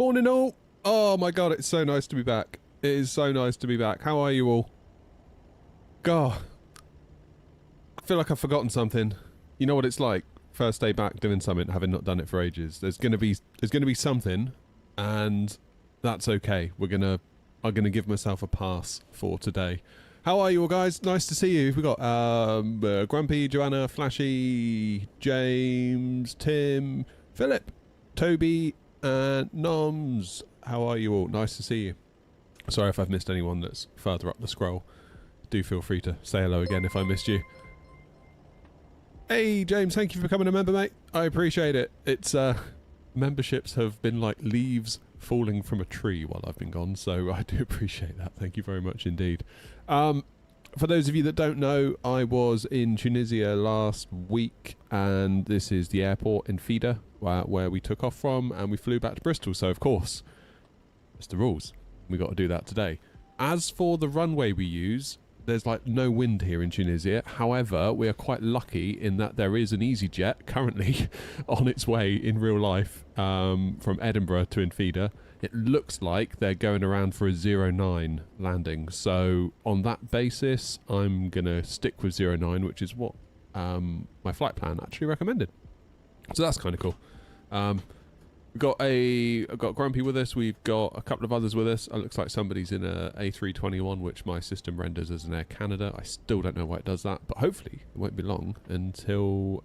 Morning all! Oh my god, it's so nice to be back. It is so nice to be back. How are you all? God. I feel like I've forgotten something. You know what it's like? First day back doing something, having not done it for ages. There's gonna be something, and that's okay. I'm gonna give myself a pass for today. How are you all, guys? Nice to see you. We've got Grumpy, Joanna, Flashy, James, Tim, Philip, Toby, and Noms. How are you all? Nice to see you. Sorry if I've missed anyone that's further up the scroll. Do feel free to say hello again if I missed you. Hey James, thank you for becoming a member, mate. I appreciate it. It's memberships have been like leaves falling from a tree while I've been gone, so I do appreciate that. Thank you very much indeed. For those of you that don't know, I was in Tunisia last week, and this is the airport in Enfidha where we took off from, and we flew back to Bristol. So of course, it's the rules. We got to do that today. As for the runway we use, there's like no wind here in Tunisia. However, we are quite lucky in that there is an EasyJet currently on its way in real life from Edinburgh to Enfidha. It looks like they're going around for a 09 landing. So on that basis, I'm going to stick with 09, which is what my flight plan actually recommended. So that's kind of cool. I've got Grumpy with us. We've got a couple of others with us. It looks like somebody's in a A321, which my system renders as an Air Canada. I still don't know why it does that, but hopefully it won't be long until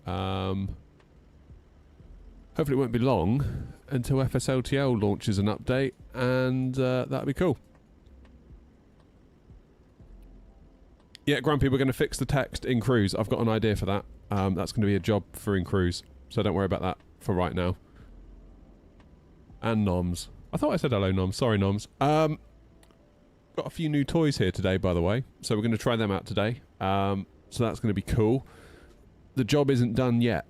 FSLTL launches an update, and that'll be cool. Yeah, Grumpy, we're going to fix the text in Cruise. I've got an idea for that. That's going to be a job for in Cruise, so don't worry about that for right now. And Noms. I thought I said hello, Noms. Sorry, Noms. Got a few new toys here today, by the way. So we're going to try them out today. So that's going to be cool. The job isn't done yet.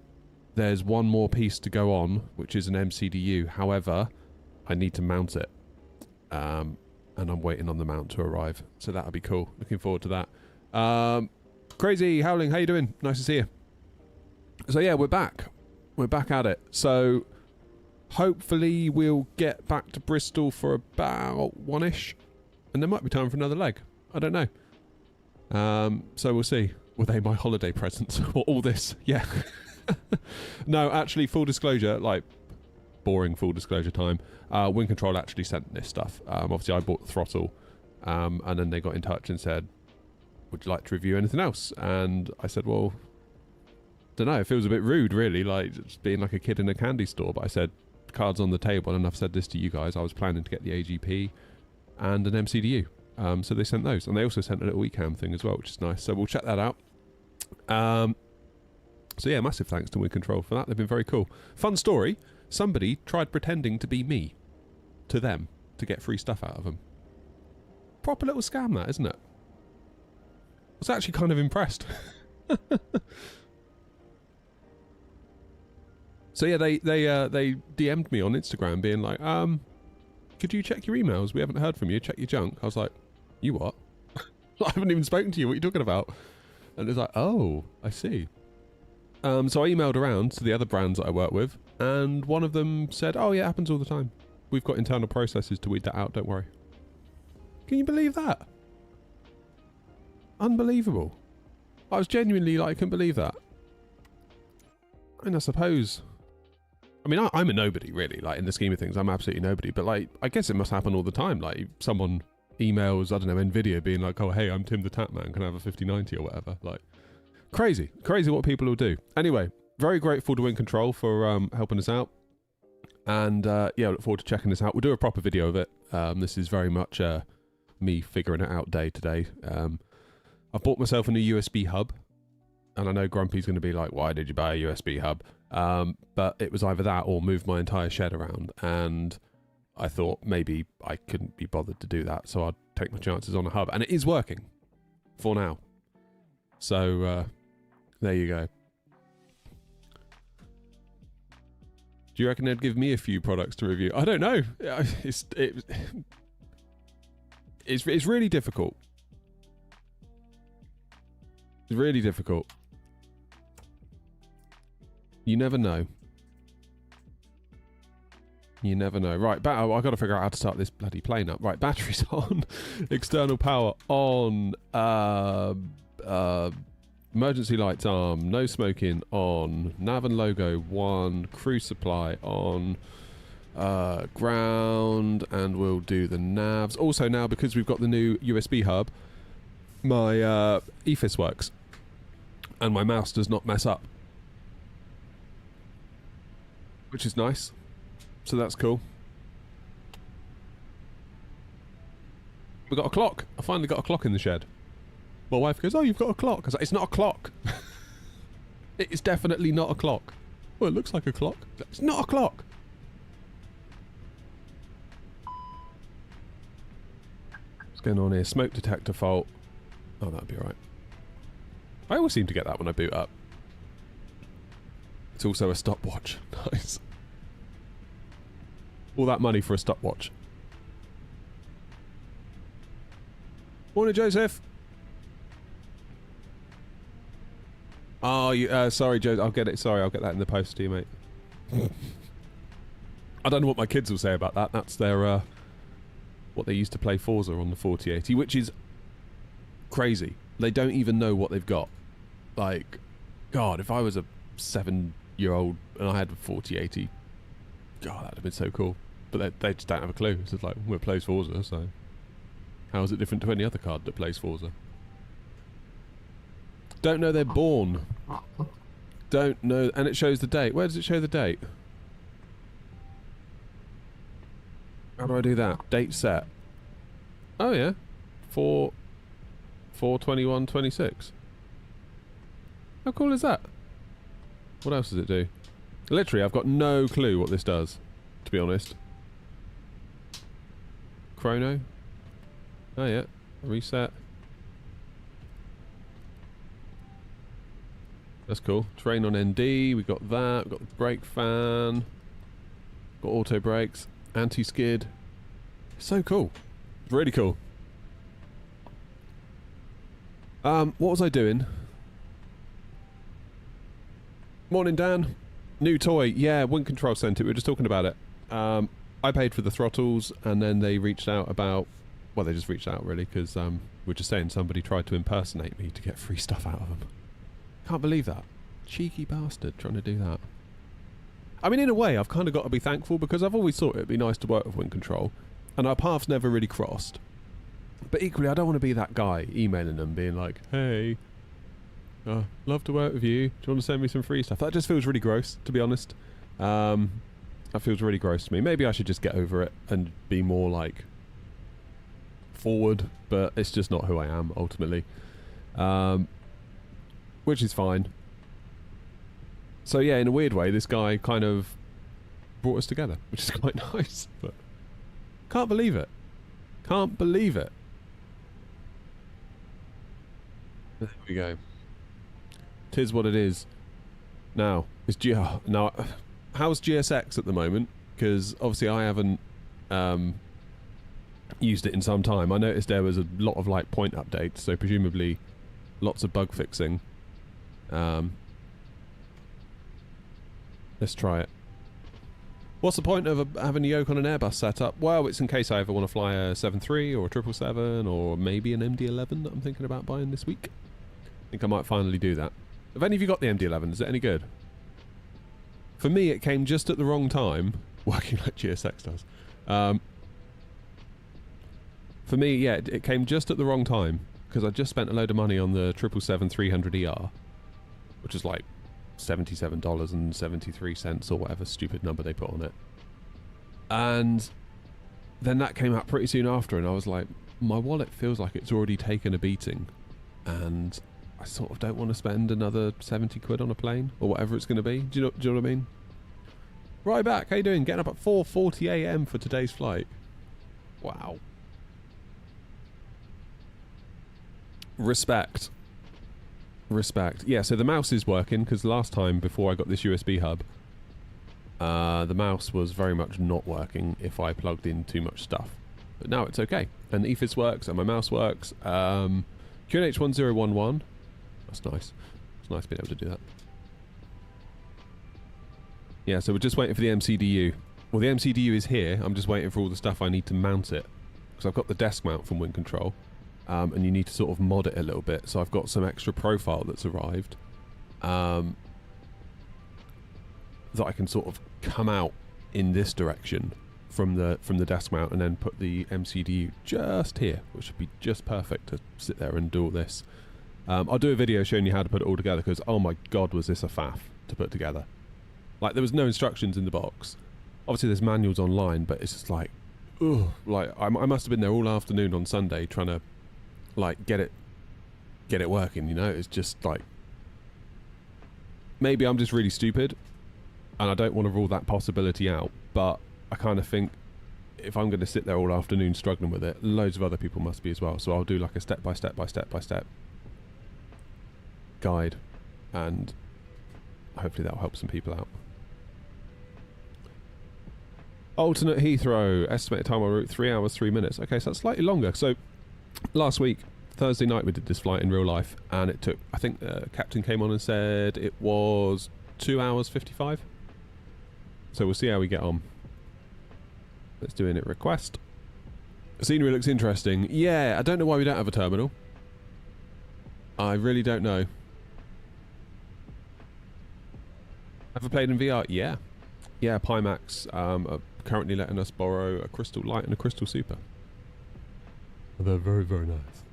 There's one more piece to go on, which is an MCDU. However, I need to mount it. And I'm waiting on the mount to arrive. So that'll be cool. Looking forward to that. Crazy Howling, how you doing? Nice to see you. So yeah, we're back. We're back at it. So hopefully we'll get back to Bristol for about 1-ish, and there might be time for another leg. I don't know. So we'll see. Were they my holiday presents or all this? Yeah. No, actually, full disclosure, like boring full disclosure time. Wind Control actually sent this stuff. Obviously, I bought the throttle, and then they got in touch and said, "Would you like to review anything else?" And I said, "Well, don't know. It feels a bit rude, really, like just being like a kid in a candy store." But I said, cards on the table, and I've said this to you guys, I was planning to get the AGP and an MCDU. So they sent those, and they also sent a little eCam thing as well, which is nice. So we'll check that out. So yeah, massive thanks to Wind Control for that. They've been very cool. Fun story. Somebody tried pretending to be me to them to get free stuff out of them. Proper little scam, that, isn't it? I was actually kind of impressed. So yeah, they DM'd me on Instagram being like, could you check your emails? We haven't heard from you. Check your junk. I was like, you what? I haven't even spoken to you. What are you talking about? And it's like, oh, I see. So I emailed around to the other brands that I work with, and one of them said, oh yeah, it happens all the time. We've got internal processes to weed that out, don't worry. Can you believe that? Unbelievable. I was genuinely like, I couldn't believe that. And I suppose, I mean, I'm a nobody, really. Like, in the scheme of things, I'm absolutely nobody. But, like, I guess it must happen all the time. Like, someone emails, I don't know, Enfidha being like, oh, hey, I'm Tim the Tap Man. Can I have a 5090 or whatever? Like, crazy. Crazy what people will do. Anyway, very grateful to Wind Control for helping us out. And, yeah, I look forward to checking this out. We'll do a proper video of it. This is very much me figuring it out day to day. I've bought myself a new USB hub. And I know Grumpy's going to be like, why did you buy a USB hub? But it was either that or move my entire shed around. And I thought maybe I couldn't be bothered to do that. So I'd take my chances on a hub. And it is working for now. So there you go. Do you reckon they'd give me a few products to review? I don't know. It's really difficult. It's really difficult. You never know. You never know. Right, I've got to figure out how to start this bloody plane up. Right, batteries on. External power on. Emergency lights arm. No smoking on. Nav and logo 1. Crew supply on. Ground. And we'll do the navs. Also now, because we've got the new USB hub, my EFIS works. And my mouse does not mess up. Which is nice. So that's cool. We got a clock. I finally got a clock in the shed. My wife goes, "Oh, you've got a clock." I was like, "It's not a clock." It is definitely not a clock. Well, it looks like a clock. It's not a clock. What's going on here? Smoke detector fault. Oh, that'd be alright. I always seem to get that when I boot up. It's also a stopwatch. Nice. All that money for a stopwatch. Morning, Joseph. Oh, you, sorry, Joe. I'll get it. Sorry, I'll get that in the post to you, mate. I don't know what my kids will say about that. That's their, what they used to play Forza on the 4080, which is crazy. They don't even know what they've got. Like, God, if I was a 7-year-old and I had a 4080, God, that'd have been so cool. But they just don't have a clue. It's just like, well, it plays Forza, so how is it different to any other card that plays Forza? Don't know they're born. Don't know, and it shows the date. Where does it show the date? How do I do that? Date set. Oh yeah, 4/21/26. How cool is that? What else does it do? Literally, I've got no clue what this does, to be honest. Chrono. Oh yeah, reset. That's cool. Terrain on ND, we got that. We've got the brake fan. Got auto brakes, anti-skid. So cool. Really cool. What was I doing? Morning, Dan. New toy. Yeah, Wind Control sent it. We were just talking about it. I paid for the throttles, and then they reached out about... Well, they just reached out, really, because we're just saying somebody tried to impersonate me to get free stuff out of them. Can't believe that. Cheeky bastard trying to do that. I mean, in a way, I've kind of got to be thankful, because I've always thought it'd be nice to work with Wind Control, and our paths never really crossed. But equally, I don't want to be that guy emailing them, being like, "Hey, love to work with you. Do you want to send me some free stuff?" That just feels really gross, to be honest. That feels really gross to me. Maybe I should just get over it and be more, like, forward, but it's just not who I am, ultimately. Which is fine. So yeah, in a weird way, this guy kind of brought us together, which is quite nice, but can't believe it. Can't believe it. There we go. Tis what it is. Now, now, how's GSX at the moment? Because obviously I haven't used it in some time. I noticed there was a lot of like point updates, so presumably lots of bug fixing. Let's try it. What's the point of having a yoke on an Airbus setup? Well, it's in case I ever want to fly a 737 or a 777 or maybe an MD-11 that I'm thinking about buying this week. I think I might finally do that. Have any of you got the MD-11? Is it any good? For me, it came just at the wrong time, working like GSX does. For me, yeah, it came just at the wrong time, because I just spent a load of money on the 777-300ER, which is like $77.73 or whatever stupid number they put on it. And then that came out pretty soon after, and I was like, my wallet feels like it's already taken a beating, and I sort of don't want to spend another 70 quid on a plane, or whatever it's going to be. Do you know what I mean? Right back, how you doing? Getting up at 4:40 AM for today's flight. Wow. Respect. Respect. Yeah, so the mouse is working, because last time, before I got this USB hub, the mouse was very much not working if I plugged in too much stuff. But now it's okay. And the EFIS works, and my mouse works. QNH1011. That's nice. It's nice being able to do that. Yeah, so we're just waiting for the MCDU. Well, the MCDU is here. I'm just waiting for all the stuff I need to mount it. Because I've got the desk mount from Wind Control. And you need to sort of mod it a little bit. So I've got some extra profile that's arrived. That I can sort of come out in this direction from the desk mount and then put the MCDU just here, which would be just perfect to sit there and do all this. I'll do a video showing you how to put it all together because, oh my god, was this a faff to put together. Like, there was no instructions in the box. Obviously, there's manuals online, but it's just like, ugh. Like, I must have been there all afternoon on Sunday trying to, like, get it working, you know? It's just like, maybe I'm just really stupid and I don't want to rule that possibility out, but I kind of think if I'm going to sit there all afternoon struggling with it, loads of other people must be as well. So I'll do like a step by step guide, and hopefully that'll help some people out. Alternate Heathrow, estimated time on route 3 hours 3 minutes. Okay, so that's slightly longer. So last week, Thursday night, we did this flight in real life, and it took, I think captain came on and said it was 2 hours 55. So we'll see how we get on. Let's do init request. Scenery looks interesting. Yeah, I don't know why we don't have a terminal. I really don't know. Ever played in VR? Yeah. Yeah, Pimax are currently letting us borrow a Crystal Light and a Crystal Super. They're very, very nice.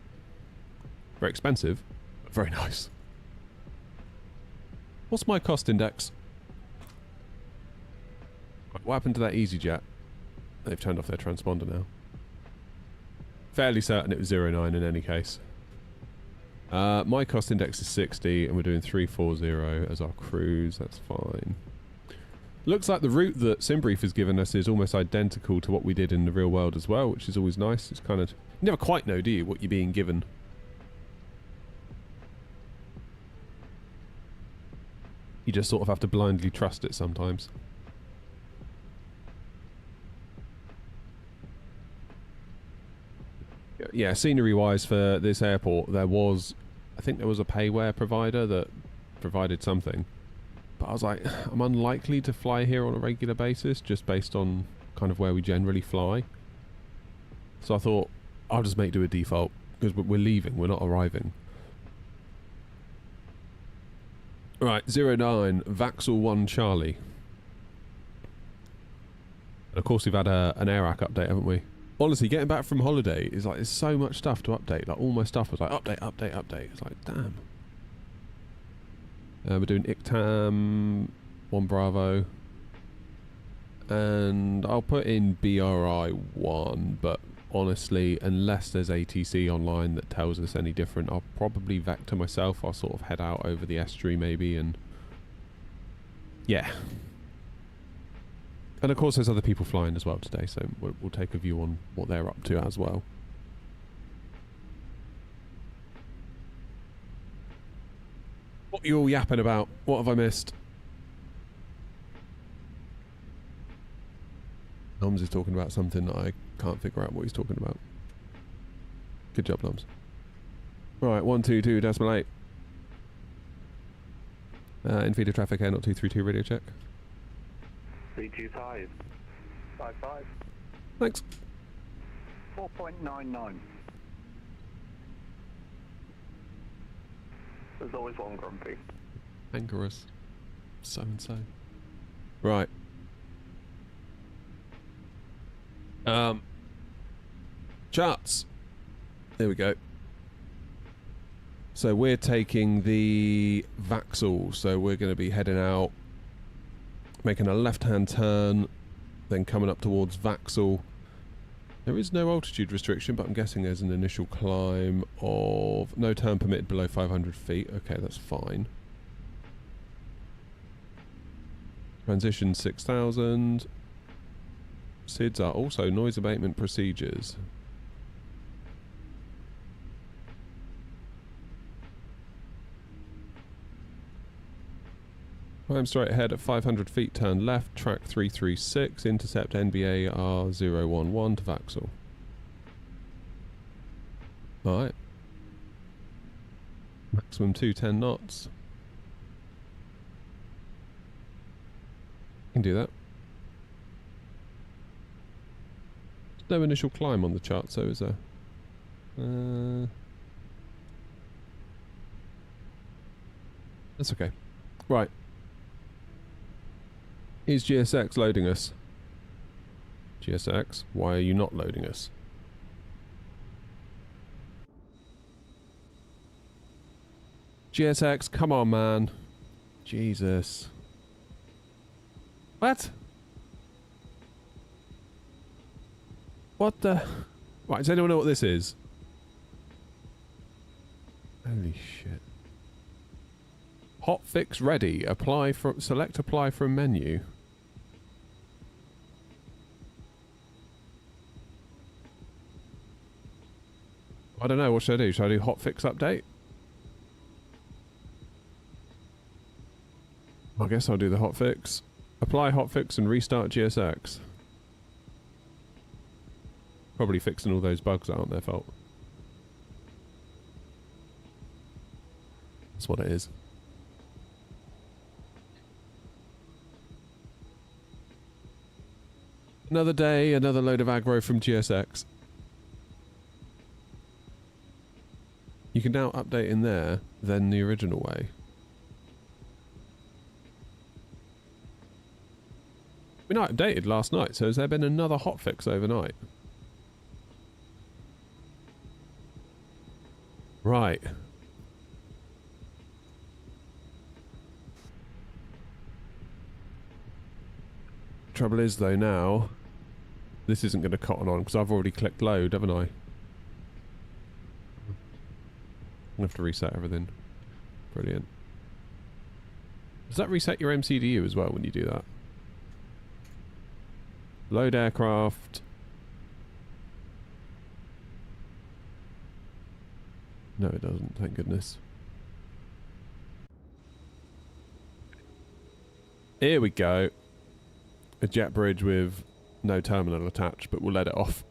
Very expensive, but very nice. What's my cost index? What happened to that EasyJet? They've turned off their transponder now. Fairly certain it was 09 in any case. My cost index is 60 and we're doing 340 as our cruise. That's fine. Looks like the route that SimBrief has given us is almost identical to what we did in the real world as well, which is always nice. It's kind of... You never quite know, do you, what you're being given. You just sort of have to blindly trust it sometimes. Yeah, scenery-wise for this airport, there was... I think there was a payware provider that provided something. But I was like, I'm unlikely to fly here on a regular basis, just based on kind of where we generally fly. So I thought, I'll just make do a default, because we're leaving, we're not arriving. Right, 09, Vaxel 1 Charlie. And of course we've had an AirAC update, haven't we? Honestly, getting back from holiday is like, there's so much stuff to update. Like, all my stuff was like, update. It's like, damn. We're doing ICTAM, 1 Bravo. And I'll put in BRI 1, but honestly, unless there's ATC online that tells us any different, I'll probably vector myself. I'll sort of head out over the estuary maybe, and yeah. And of course there's other people flying as well today, so we'll take a view on what they're up to as well. What are you all yapping about? What have I missed? Noms is talking about something that I can't figure out what he's talking about. Good job, Noms. Right, 122.8. Enfidha traffic air, not 232 radio check. 325. 55. Thanks. 4.99. There's always one grumpy. Angerous. So and so. Right. Charts. There we go. So we're taking the Vaxel, so we're going to be heading out, making a left-hand turn, then coming up towards Vaxel. There is no altitude restriction, but I'm guessing there's an initial climb of... No turn permitted below 500 feet. Okay, that's fine. Transition 6,000. SIDs are also noise abatement procedures. Climb straight ahead at 500 feet, turn left, track 336, intercept NBA R011 to Vaxel. Alright. Maximum 210 knots. Can do that. No initial climb on the chart, so is there? That's okay. Right. Is GSX loading us? GSX, why are you not loading us? GSX, come on, man. Jesus. What? What the? Right, does anyone know what this is? Holy shit. Hotfix ready. Apply from select apply from menu. I don't know, what should I do? Should I do hotfix update? I guess I'll do the hotfix. Apply hotfix and restart GSX. Probably fixing all those bugs that aren't their fault. That's what it is. Another day, another load of aggro from GSX. You can now update in there than the original way. We not updated last night, so has there been another hotfix overnight? Right. Trouble is though now, this isn't going to cotton on because I've already clicked load, haven't I? I'm going to have to reset everything. Brilliant. Does that reset your MCDU as well when you do that? Load aircraft. No, it doesn't, thank goodness. Here we go. A jet bridge with no terminal attached, but we'll let it off.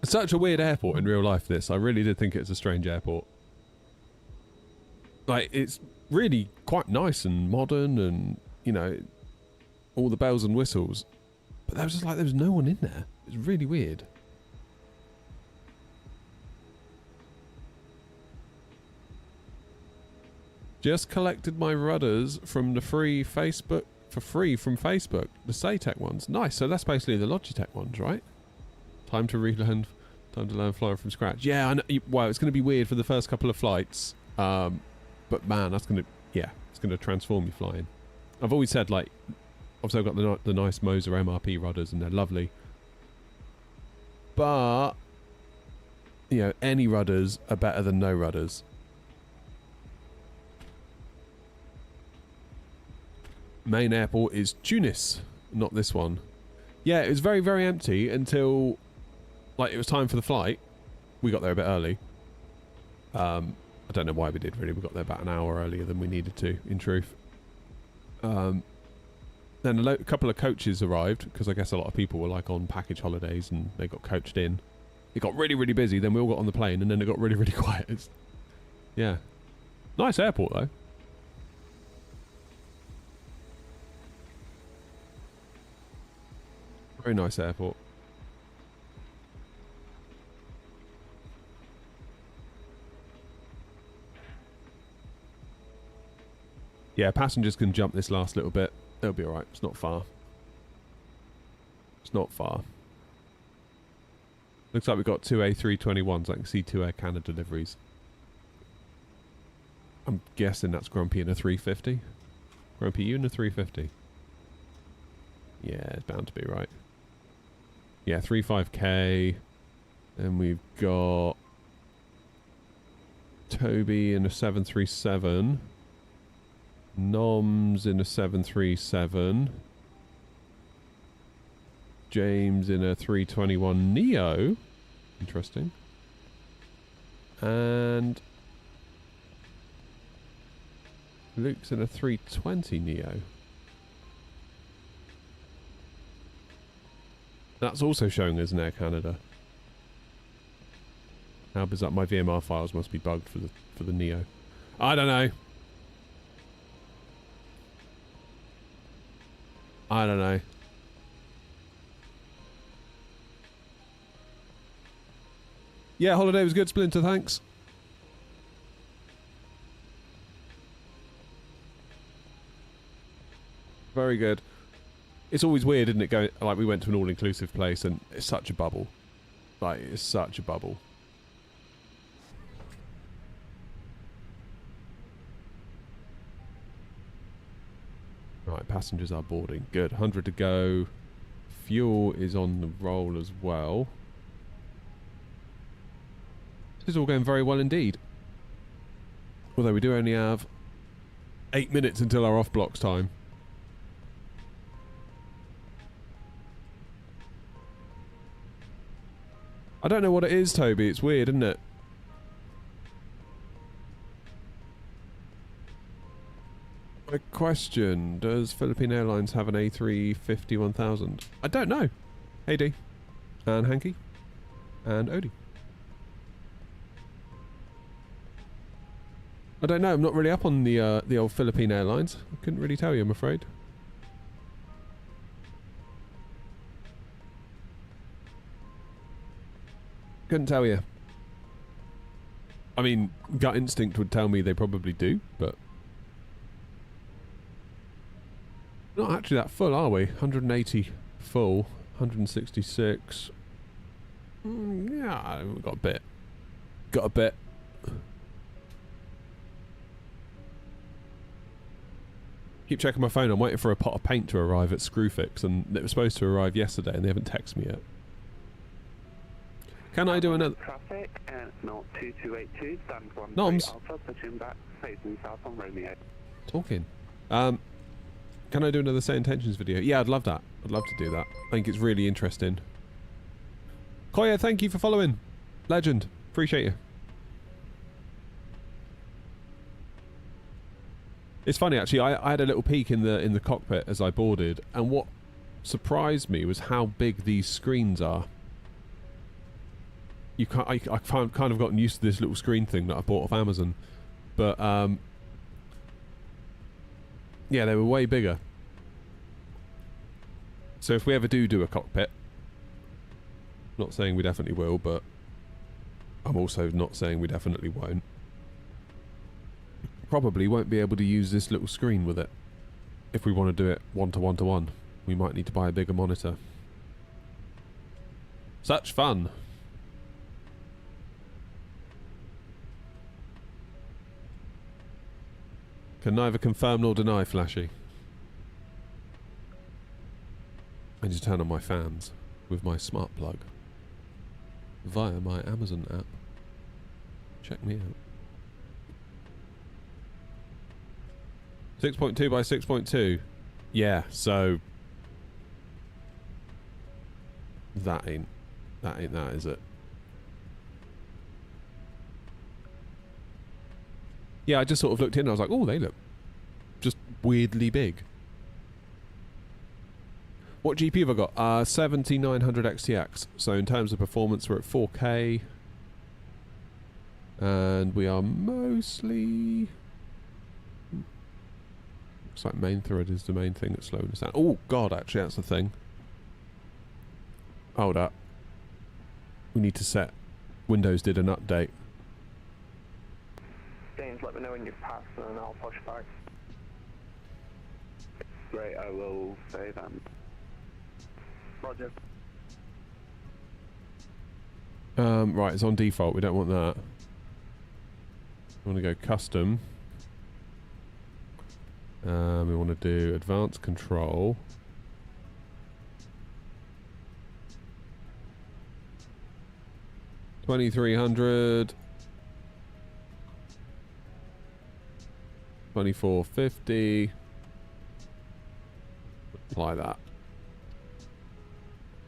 It's such a weird airport in real life, this. I really did think it's a strange airport. Like, it's really quite nice and modern and, you know, all the bells and whistles. But there was just like, there was no one in there. It was really weird. Just collected my rudders from the free Facebook, for free from Facebook. The Saytech ones. Nice, so that's basically the Logitech ones, right? Time to learn flying from scratch. Yeah, I know. Well, it's going to be weird for the first couple of flights. But man, that's going to, yeah, it's going to transform you flying. I've always said, like, obviously I've got the nice Moser MRP rudders and they're lovely. But, you know, any rudders are better than no rudders. Main airport is Tunis, not this one. Yeah, it was very, very empty until, like, it was time for the flight. We got there a bit early. I don't know why we did, really. We got there about an hour earlier than we needed to, in truth. Then a couple of coaches arrived, because I guess a lot of people were, like, on package holidays, and they got coached in. It got really, really busy, then we all got on the plane, and then it got really, really quiet. Yeah. Nice airport, though. Very nice airport. Yeah, passengers can jump this last little bit. They'll be alright. It's not far. It's not far. Looks like we've got two A321s. I can see two Air Canada deliveries. I'm guessing that's Grumpy in a 350. Grumpy, you in a 350? Yeah, it's bound to be right. Yeah, 35k. Then we've got Toby in a 737. Noms in a 737. James in a 321 Neo. Interesting. And Luke's in a 320 Neo. That's also showing as an Air Canada. How bizarre! My VMR files must be bugged for the Neo. I don't know. I don't know. Yeah, holiday was good, Splinter, thanks. Very good. It's always weird, isn't it, going, like, we went to an all-inclusive place and it's such a bubble. Like, it's such a bubble. Right, passengers are boarding. Good. 100 to go. Fuel is on the roll as well. This is all going very well indeed. Although we do only have 8 minutes until our off-blocks time. I don't know what it is, Toby. It's weird, isn't it? My question, does Philippine Airlines have an A350-1000? I don't know. Hey, D. And Hanky. And Odie. I don't know. I'm not really up on the old Philippine Airlines. I couldn't really tell you, I'm afraid. Couldn't tell you. I mean, gut instinct would tell me they probably do, but... Not actually that full, are we? 180 full. 166. Yeah, we've got a bit. Got a bit. Keep checking my phone. I'm waiting for a pot of paint to arrive at Screwfix, and it was supposed to arrive yesterday, and they haven't texted me yet. Can I do another... Traffic and not 2282, stand 1 Noms. Alpha, pushing back, facing south on Romeo. Talking. Can I do another Set Intentions video? Yeah, I'd love that. I'd love to do that. I think it's really interesting. Koya, thank you for following. Legend. Appreciate you. It's funny actually, I had a little peek in the cockpit as I boarded, and what surprised me was how big these screens are. You can't, I've kind of gotten used to this little screen thing that I bought off Amazon, but yeah, they were way bigger. So if we ever do a cockpit, not saying we definitely will, but I'm also not saying we definitely won't. Probably won't be able to use this little screen with it. If we want to do it 1-to-1-to-1, we might need to buy a bigger monitor. Such fun. Can neither confirm nor deny, Flashy. I need to turn on my fans with my smart plug via my Amazon app. Check me out. 6.2 by 6.2. Yeah, so that ain't that, is it? Yeah, I just sort of looked in and I was like, oh, they look just weirdly big. What GPU have I got? 7900 XTX. So in terms of performance, we're at 4K. And we are mostly... Looks like main thread is the main thing that's slowing us down. Oh, God, actually, that's the thing. Hold up. We need to set... Windows did an update. James, let me know when you've passed and I'll push back. Great, I will say that. Roger. Right, it's on default. We don't want that. We want to go custom. We want to do advanced control. $2,300. 2450. Apply that.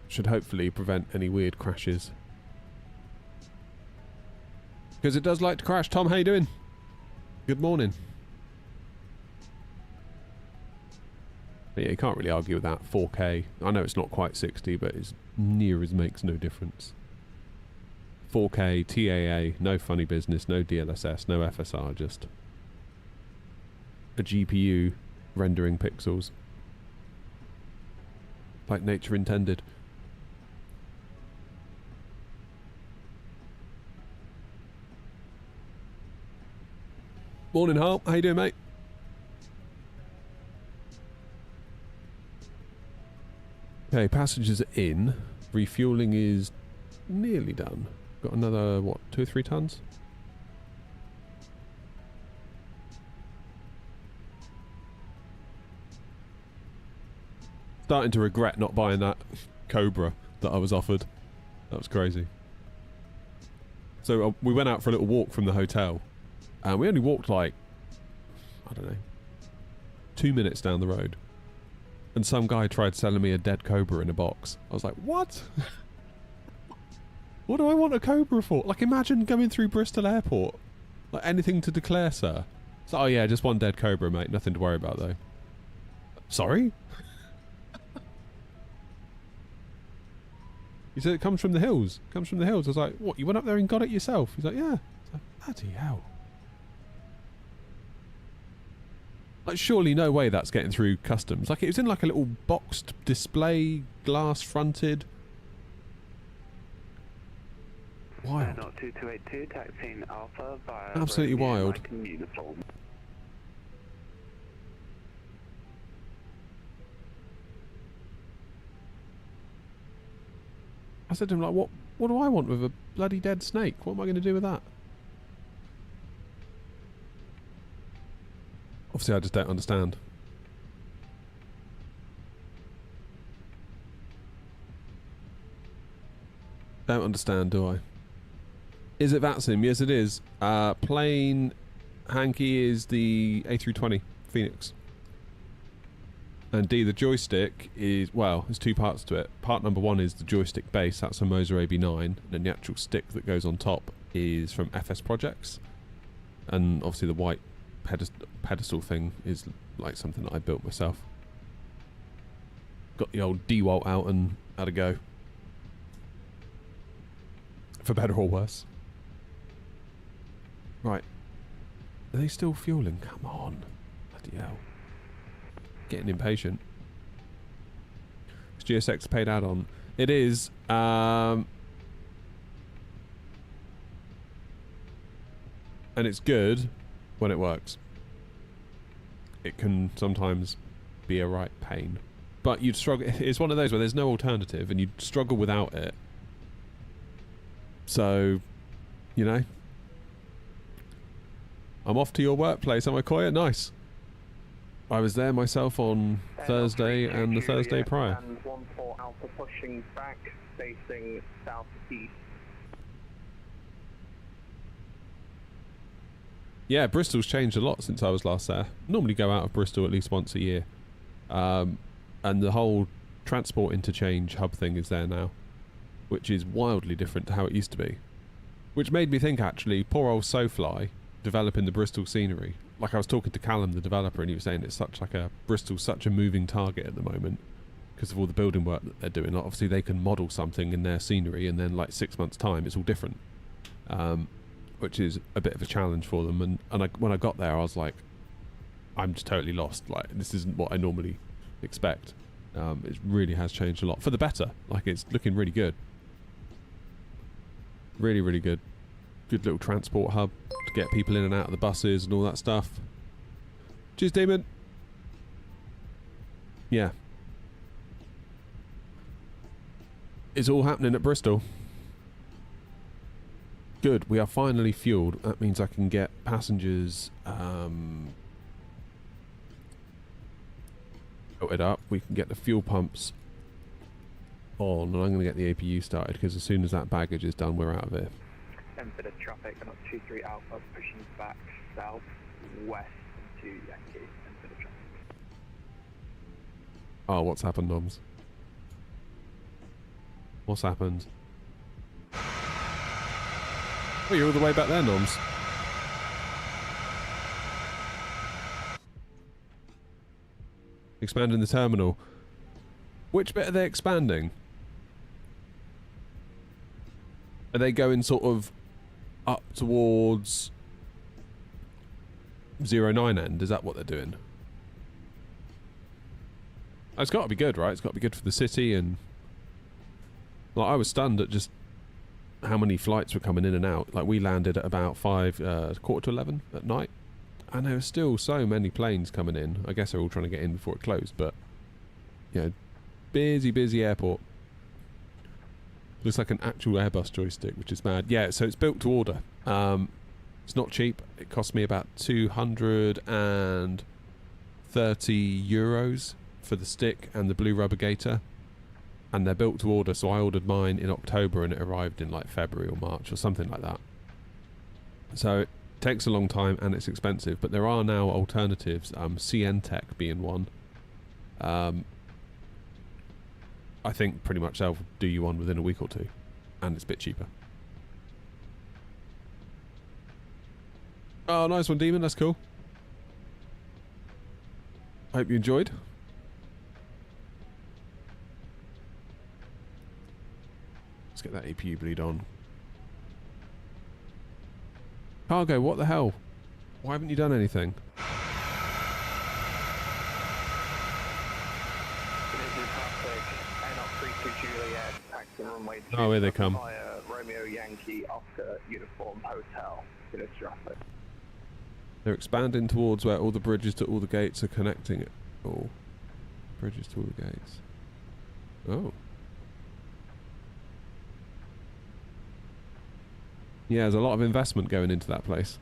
Should hopefully prevent any weird crashes. Because it does like to crash. Tom, how you doing? Good morning. But yeah, you can't really argue with that. 4K. I know it's not quite 60, but it's near as makes no difference. 4K, TAA, no funny business, no DLSS, no FSR, just a GPU rendering pixels. Like nature intended. Morning, Harp. How you doing, mate? Okay, passengers are in. Refueling is nearly done. Got another, what, 2 or 3 tons? Starting to regret not buying that Cobra that I was offered. That was crazy. So we went out for a little walk from the hotel. And we only walked like, I don't know, 2 minutes down the road. And some guy tried selling me a dead Cobra in a box. I was like, what? What do I want a Cobra for? Like, imagine going through Bristol Airport. Like, anything to declare, sir? So, oh yeah, just one dead Cobra, mate. Nothing to worry about, though. Sorry? He said it comes from the hills. It comes from the hills. I was like, what, you went up there and got it yourself? He's like, yeah. I was like, bloody hell. Like, surely no way that's getting through customs. Like, it was in like a little boxed display, glass fronted. Wild. 2282, taxiing Alpha via Absolutely wild. uniform. I said to him, like, what do I want with a bloody dead snake? What am I going to do with that? Obviously, I just don't understand. Don't understand, do I? Is it VATSIM? Yes, it is. Plain hanky is the A320 Phoenix. And D, the joystick is, well, there's 2 parts to it. Part number 1 is the joystick base, that's a Moser AB9, and then the actual stick that goes on top is from FS Projects. And obviously the white pedestal thing is like something that I built myself. Got the old DeWalt out and had a go. For better or worse. Right. Are they still fueling? Come on. Bloody hell. Getting impatient. Is GSX paid add-on? It is. And it's good when it works. It can sometimes be a right pain. But you'd struggle. It's one of those where there's no alternative and you'd struggle without it. So, you know. I'm off to your workplace, am I, Koya? Nice. I was there myself on Thursday and the Thursday prior. And 14 Alpha pushing back, facing southeast. Yeah, Bristol's changed a lot since I was last there. Normally go out of Bristol at least once a year. And the whole transport interchange hub thing is there now, which is wildly different to how it used to be. Which made me think, actually, poor old SoFly developing the Bristol scenery. Like, I was talking to Callum, the developer, and he was saying it's such like a Bristol's such a moving target at the moment because of all the building work that they're doing. Like, obviously, they can model something in their scenery, and then like 6 months' time, it's all different, which is a bit of a challenge for them. And when I got there, I was like, I'm just totally lost. Like, this isn't what I normally expect. It really has changed a lot for the better. Like, it's looking really good. Really, really good. Good little transport hub to get people in and out of the buses and all that stuff. Cheers, Damon. Yeah. It's all happening at Bristol. Good. We are finally fueled. That means I can get passengers filtered up. We can get the fuel pumps on, and I'm going to get the APU started because as soon as that baggage is done, we're out of here. Enfidha traffic on 23 Alpha pushing back south west to Yankee. Enfidha traffic. Oh, what's happened, Noms? What's happened? Oh, you're all the way back there, Noms. Expanding the terminal. Which bit are they expanding? Are they going sort of up towards 09 end? Is that what they're doing? It's got to be good, right? It's got to be good for the city. And like, I was stunned at just how many flights were coming in and out. Like, we landed at about 5, quarter to 11 at night. And there are still so many planes coming in. I guess they're all trying to get in before it closed, but you know, busy airport. Looks like an actual Airbus joystick, which is mad. Yeah, so it's built to order. It's not cheap. It cost me about €230 for the stick and the blue rubber gator. And they're built to order, so I ordered mine in October and it arrived in like February or March or something like that. So it takes a long time and it's expensive, but there are now alternatives, CN Tech being one. I think pretty much they'll do you one within a week or two, and it's a bit cheaper. Oh, nice one, Demon. That's cool. Hope you enjoyed. Let's get that APU bleed on. Cargo, what the hell? Why haven't you done anything? Oh, here they come. Romeo Yankee Oscar Uniform Hotel. Traffic. They're expanding towards where all the bridges to all the gates are connecting it. Oh. Bridges to all the gates. Oh. Yeah, there's a lot of investment going into that place.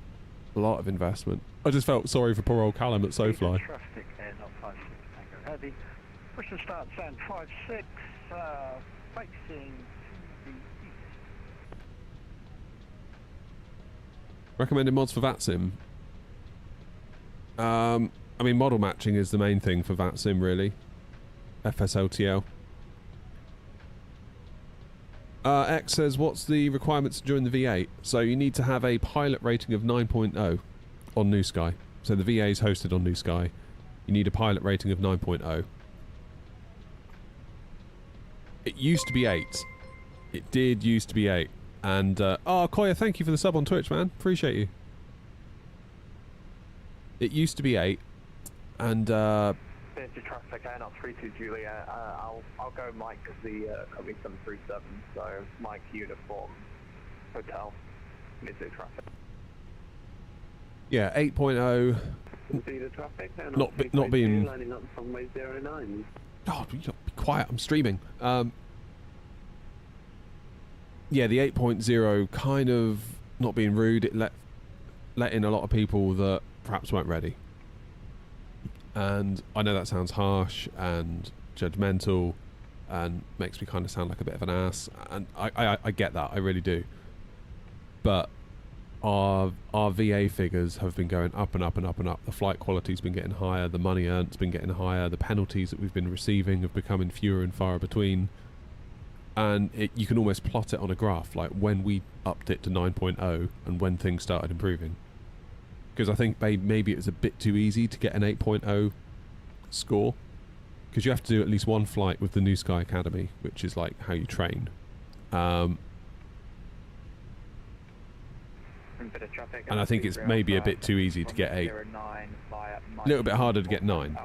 A lot of investment. I just felt sorry for poor old Callum at SoFly. Traffic air not 56 Tango Heavy. Push and start sound 56, facing to the east. Recommended mods for VATSIM. I mean, model matching is the main thing for VATSIM, really. FSLTL. X says, what's the requirements to join the V8? So you need to have a pilot rating of 9.0 on New Sky. So the VA is hosted on New Sky. You need a pilot rating of 9.0. It used to be 8. It did used to be 8. And, oh, Koya, thank you for the sub on Twitch, man. Appreciate you. It used to be 8. And, Into traffic, air not 32 Juliet. I'll go Mike because the company 737. So Mike Uniform Hotel. Mid-zoo traffic. yeah, 8.0. See the traffic, air Not being... lining up from runway 09. God, you be quiet. I'm streaming. Yeah, the 8.0 kind of, not being rude, it let in a lot of people that perhaps weren't ready. And I know that sounds harsh and judgmental and makes me kind of sound like a bit of an ass. And I get that, I really do. But our VA figures have been going up and up and up and up. The flight quality's been getting higher, the money earned's been getting higher, the penalties that we've been receiving have becoming fewer and far between. And you can almost plot it on a graph, like when we upped it to 9.0 and when things started improving. Because I think maybe it was a bit too easy to get an 8.0 score. Because you have to do at least one flight with the New Sky Academy, which is like how you train. And I think it's maybe a bit too easy to get 8. A little bit harder to get 9.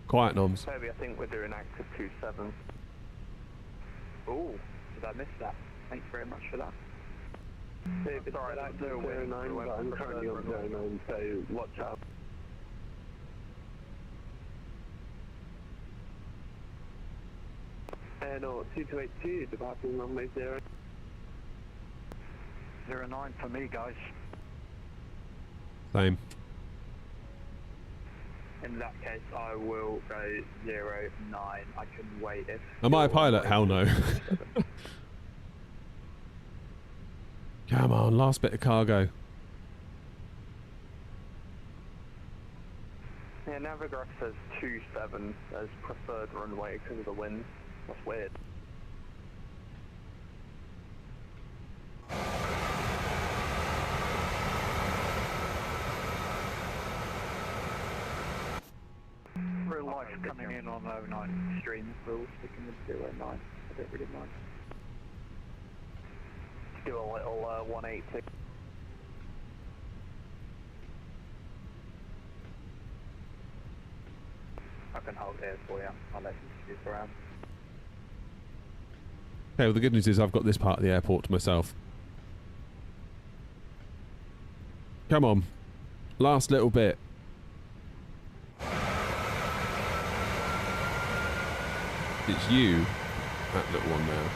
Quiet, Noms. Toby, I think we're doing active 27. Oh, did I miss that? Thanks very much for that. Sorry, that's 09, but I'm currently on 09, so watch out. No, 2282, departing runway 0. 09 for me, guys. Same. In that case, I will go 09. I can wait if... Am I a pilot? Hell no. Come on, last bit of cargo. Yeah, Navigraph says 27 as preferred runway because of the wind. That's weird. Real life coming in on 09 stream, we'll stick in with 09. I don't really mind. Do a little 180. I can hold here for you. I'll let you scoot around. Okay, well the good news is I've got this part of the airport to myself. Come on. Last little bit. It's you, that little one now.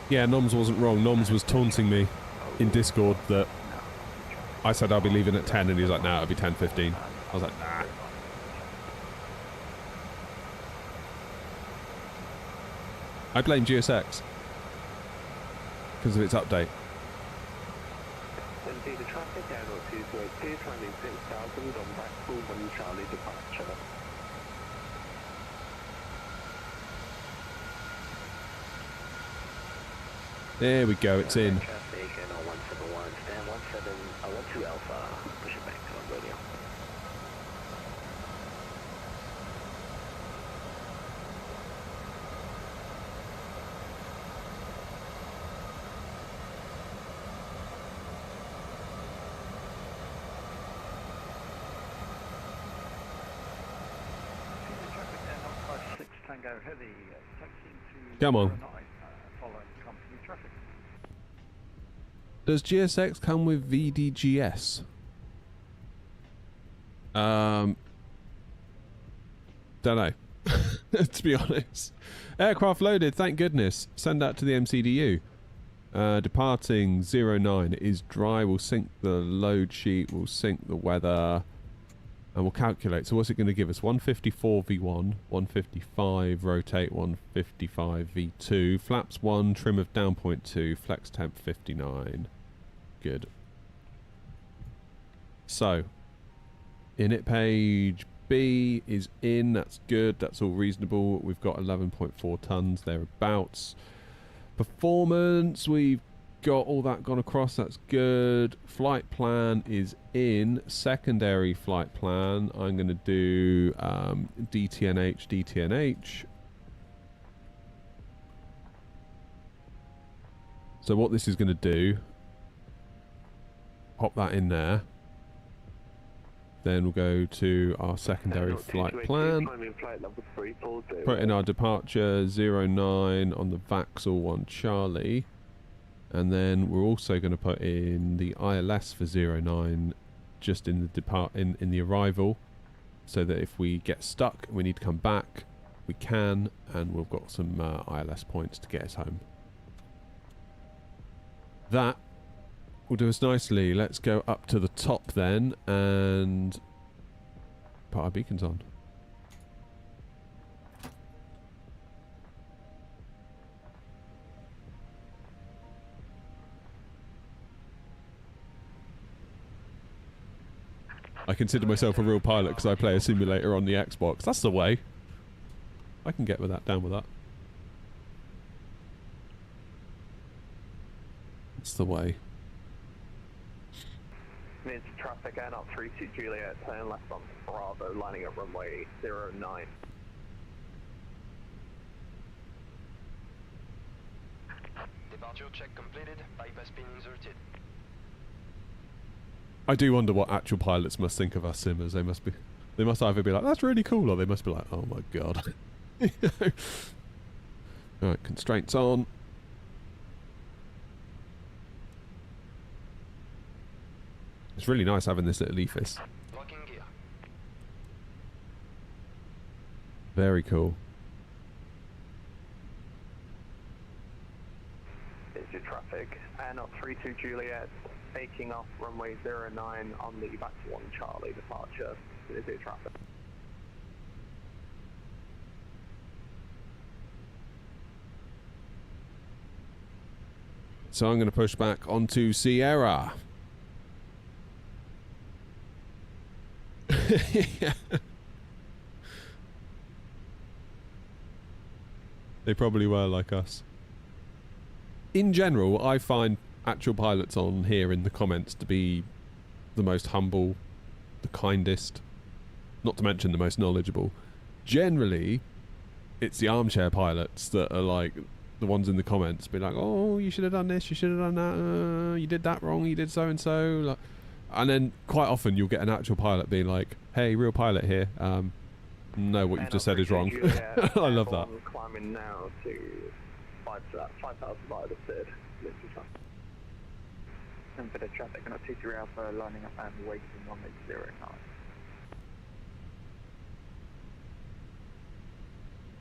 Yeah, Noms wasn't wrong. Noms was taunting me in Discord that I said I'll be leaving at 10 and he was like, nah, it'll be 10:15. I was like, nah. I blame GSX because of its update. Enfidha traffic airport 228, climbing 6000 on Bristol 1 Charlie departure. There we go, it's in. Traffic on 171, stand 12 Alpha, Pushback on radio. Traffic down 56 Tango Heavy, taxiing to Come on. 09, following company traffic. Does GSX come with VDGS? Don't know. To be honest. Aircraft loaded, thank goodness. Send that to the MCDU. Departing 09 is dry. We'll sync the load sheet. We'll sync the weather. And we'll calculate. So what's it going to give us? 154 V1, 155 rotate, 155 V2, flaps 1, trim of down point 2, flex temp 59. Good. So, init page B is in. That's good. That's all reasonable. We've got 11.4 tons thereabouts. Performance, we've got all that gone across. That's good. Flight plan is in. Secondary flight plan, I'm going to do DTNH. So what this is going to do, pop that in there. Then we'll go to our secondary flight plan. Put in our departure 09 on the Vaxel 1 Charlie. And then we're also going to put in the ILS for 09 just in the in the arrival, so that if we get stuck and we need to come back, we can, and we've got some ILS points to get us home. That will do us nicely. Let's go up to the top then and put our beacons on. I consider myself a real pilot because I play a simulator on the Xbox. That's the way. I can get with that, down with that. That's the way. Into traffic, and up 32 Juliet, turn left on Bravo, lining up runway 09. Departure check completed, bypass pin inserted. I do wonder what actual pilots must think of us simmers. They must either be like, that's really cool, or they must be like, oh my god. Alright, constraints on. It's really nice having this little EFIS. Locking gear. Very cool. Into traffic, and up 32 Juliet, taking off runway 09 on the Vaxel 1 Charlie departure. Into traffic. So I'm going to push back onto Sierra. Yeah. They probably were like us. In general, I find actual pilots on here in the comments to be the most humble, the kindest, not to mention the most knowledgeable. Generally, it's the armchair pilots that are like the ones in the comments, be like, oh, you should have done this, you should have done that, you did that wrong, you did so and so. Like, And then quite often you'll get an actual pilot being like, "Hey, real pilot here. No, what you've just said is wrong." I love that. I'm climbing now to 5,000 by the third. Enfidha traffic, and 23 Alpha lining up and waiting on 09.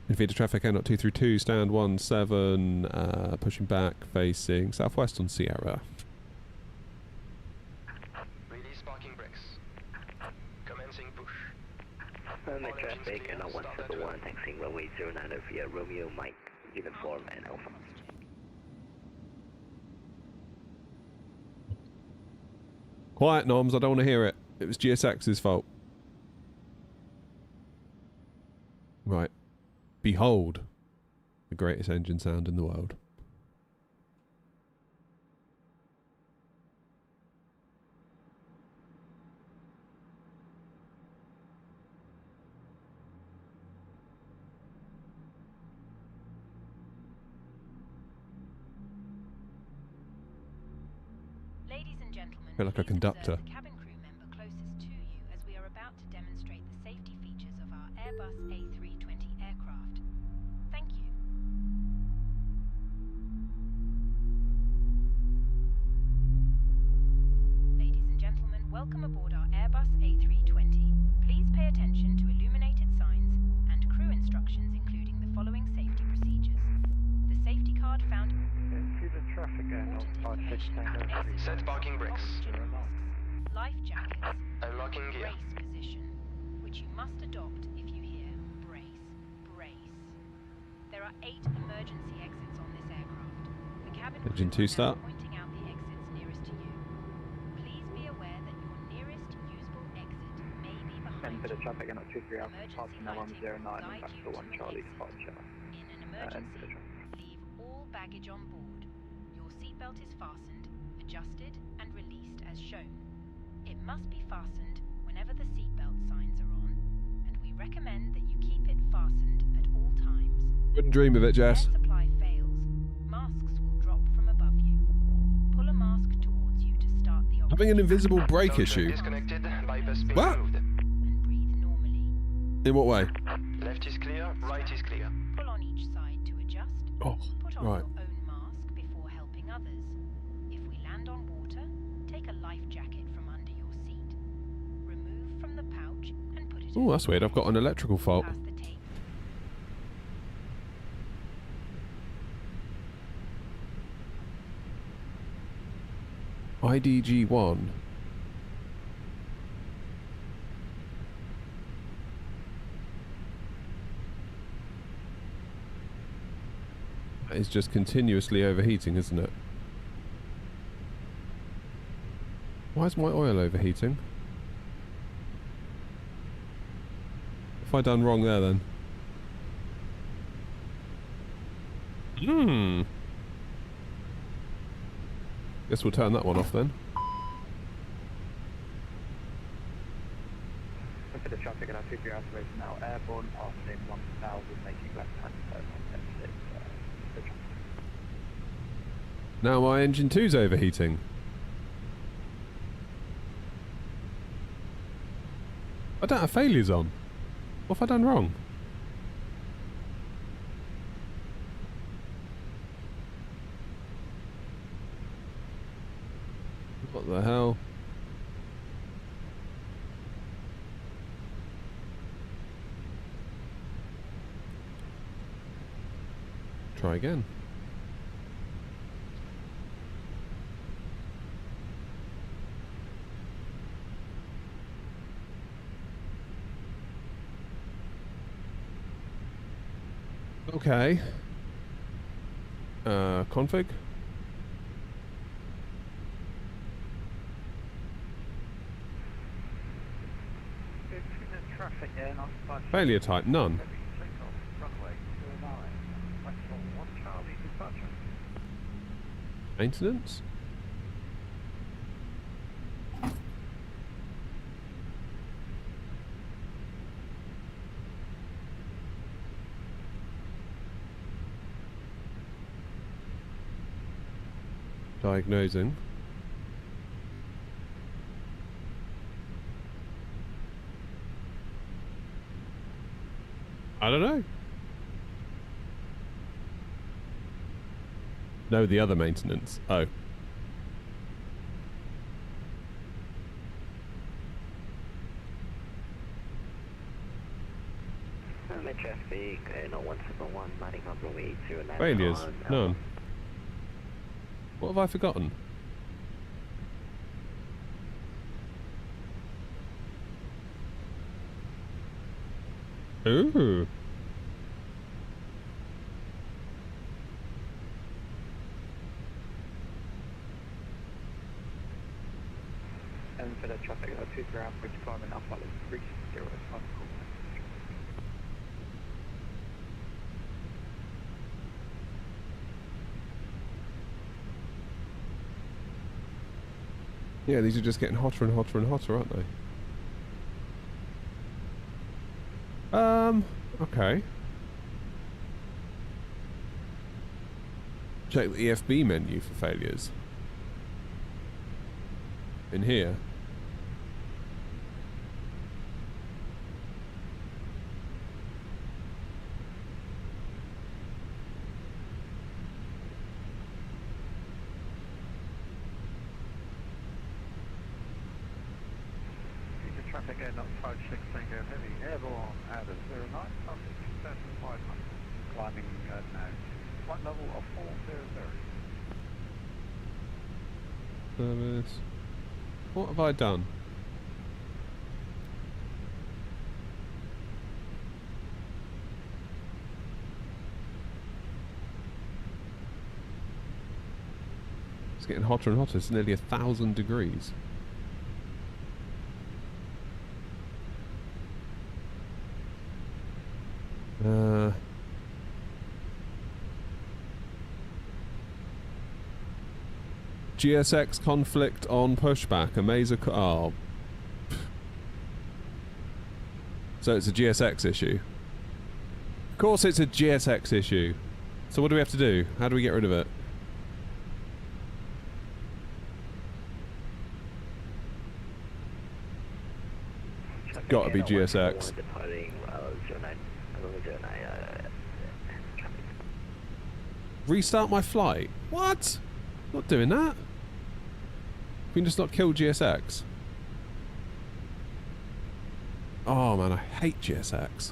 Enfidha traffic, not 232, stand 17, pushing back, facing southwest on Sierra. Release parking brakes. Commencing push. Permit traffic, and 171, taxiing runway 09 via Romeo, Mike, uniform, and Alpha. Quiet, Noms, I don't want to hear it. It was GSX's fault. Right. Behold the greatest engine sound in the world. Ladies and gentlemen, I feel like a please conductor. observe the cabin crew member closest to you as we are about to demonstrate the safety features of our Airbus A320 aircraft. Thank you. Ladies and gentlemen, welcome aboard our Airbus A320. Please pay attention to illuminated signs and crew instructions, including the following safety procedures. The safety card found. Enfidha traffic air, 56 Tango 3. Set parking brakes. Life jackets. Unlocking gear. Brace position, which you must adopt if you hear brace, brace. There are 8 emergency exits on this aircraft. The cabin Engine crew 2 are now start. pointing out the exits nearest to you. Please be aware that your nearest usable exit may be behind Enfidha you. traffic, and 23 Alpha, passing now on 09 and back to 1 Charlie departure. In an Enfidha emergency, traffic. leave all baggage on board. Your seatbelt is fastened, adjusted, and released as shown. It must be fastened whenever the seatbelt signs are on, and we recommend that you keep it fastened at all times. Wouldn't dream of it, If Jess. air supply fails, masks will drop from above you. Pull a mask towards you to start the Having an oxygen invisible brake Soundtrack issue. disconnected. Bypass being What? removed. and breathe normally. In what way? Left is clear. Right is clear. Pull on each side to adjust. Oh, Put on right. your own mask before helping others. If we land on water, take a life jacket from under your seat. Remove from the pouch and put it Oh, that's over weird. your I've got an head. electrical fault. Pass the tape. IDG1. That is just continuously overheating, isn't it? Why is my oil overheating? What have I done wrong there then? Guess we'll turn that one off then. Enfidha traffic, and 23 Alpha is now airborne, passing 1000, making left-hand turn on 10-6. Now my engine 2's overheating. I don't have failures on. What have I done wrong? What the hell? Try again. Okay. Config. Enfidha traffic air, 95. Failure type, none. Takeoff, runway 09. Bristol, 1 Charlie departure. Maintenance? Diagnosing. I don't know. No, the other maintenance. Oh. Met traffic, 171, landing on runway 09. Failures? on, None. What have I forgotten? Ooh. Enfidha traffic, 2 ground, which climbing up, like 360, Yeah, these are just getting hotter and hotter and hotter, aren't they? Okay. Check the EFB menu for failures. In here. Traffic air not 56 Tango Heavy, airborne out of 09, traffic 2,500, climbing now, flight level of 400. Service. What have I done? It's getting hotter and hotter. It's nearly 1,000 degrees. GSX conflict on pushback. A mazer. Oh. So it's a GSX issue. Of course it's a GSX issue. So what do we have to do? How do we get rid of it? Got to be GSX. Departing 09, Restart my flight? What? Not doing that. We can just not kill GSX. Oh man, I hate GSX.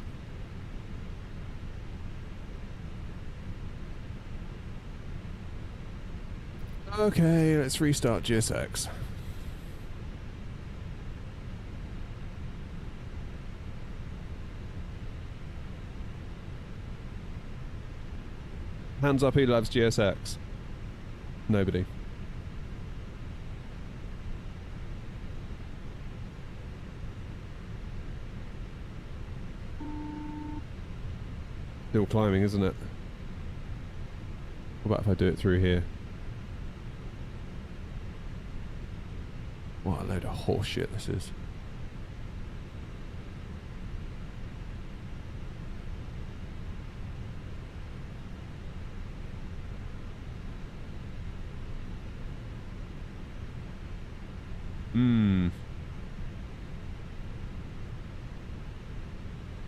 Okay, let's restart GSX. Hands up who loves GSX. Nobody. Still climbing, isn't it? What about if I do it through here? What a load of horse shit this is.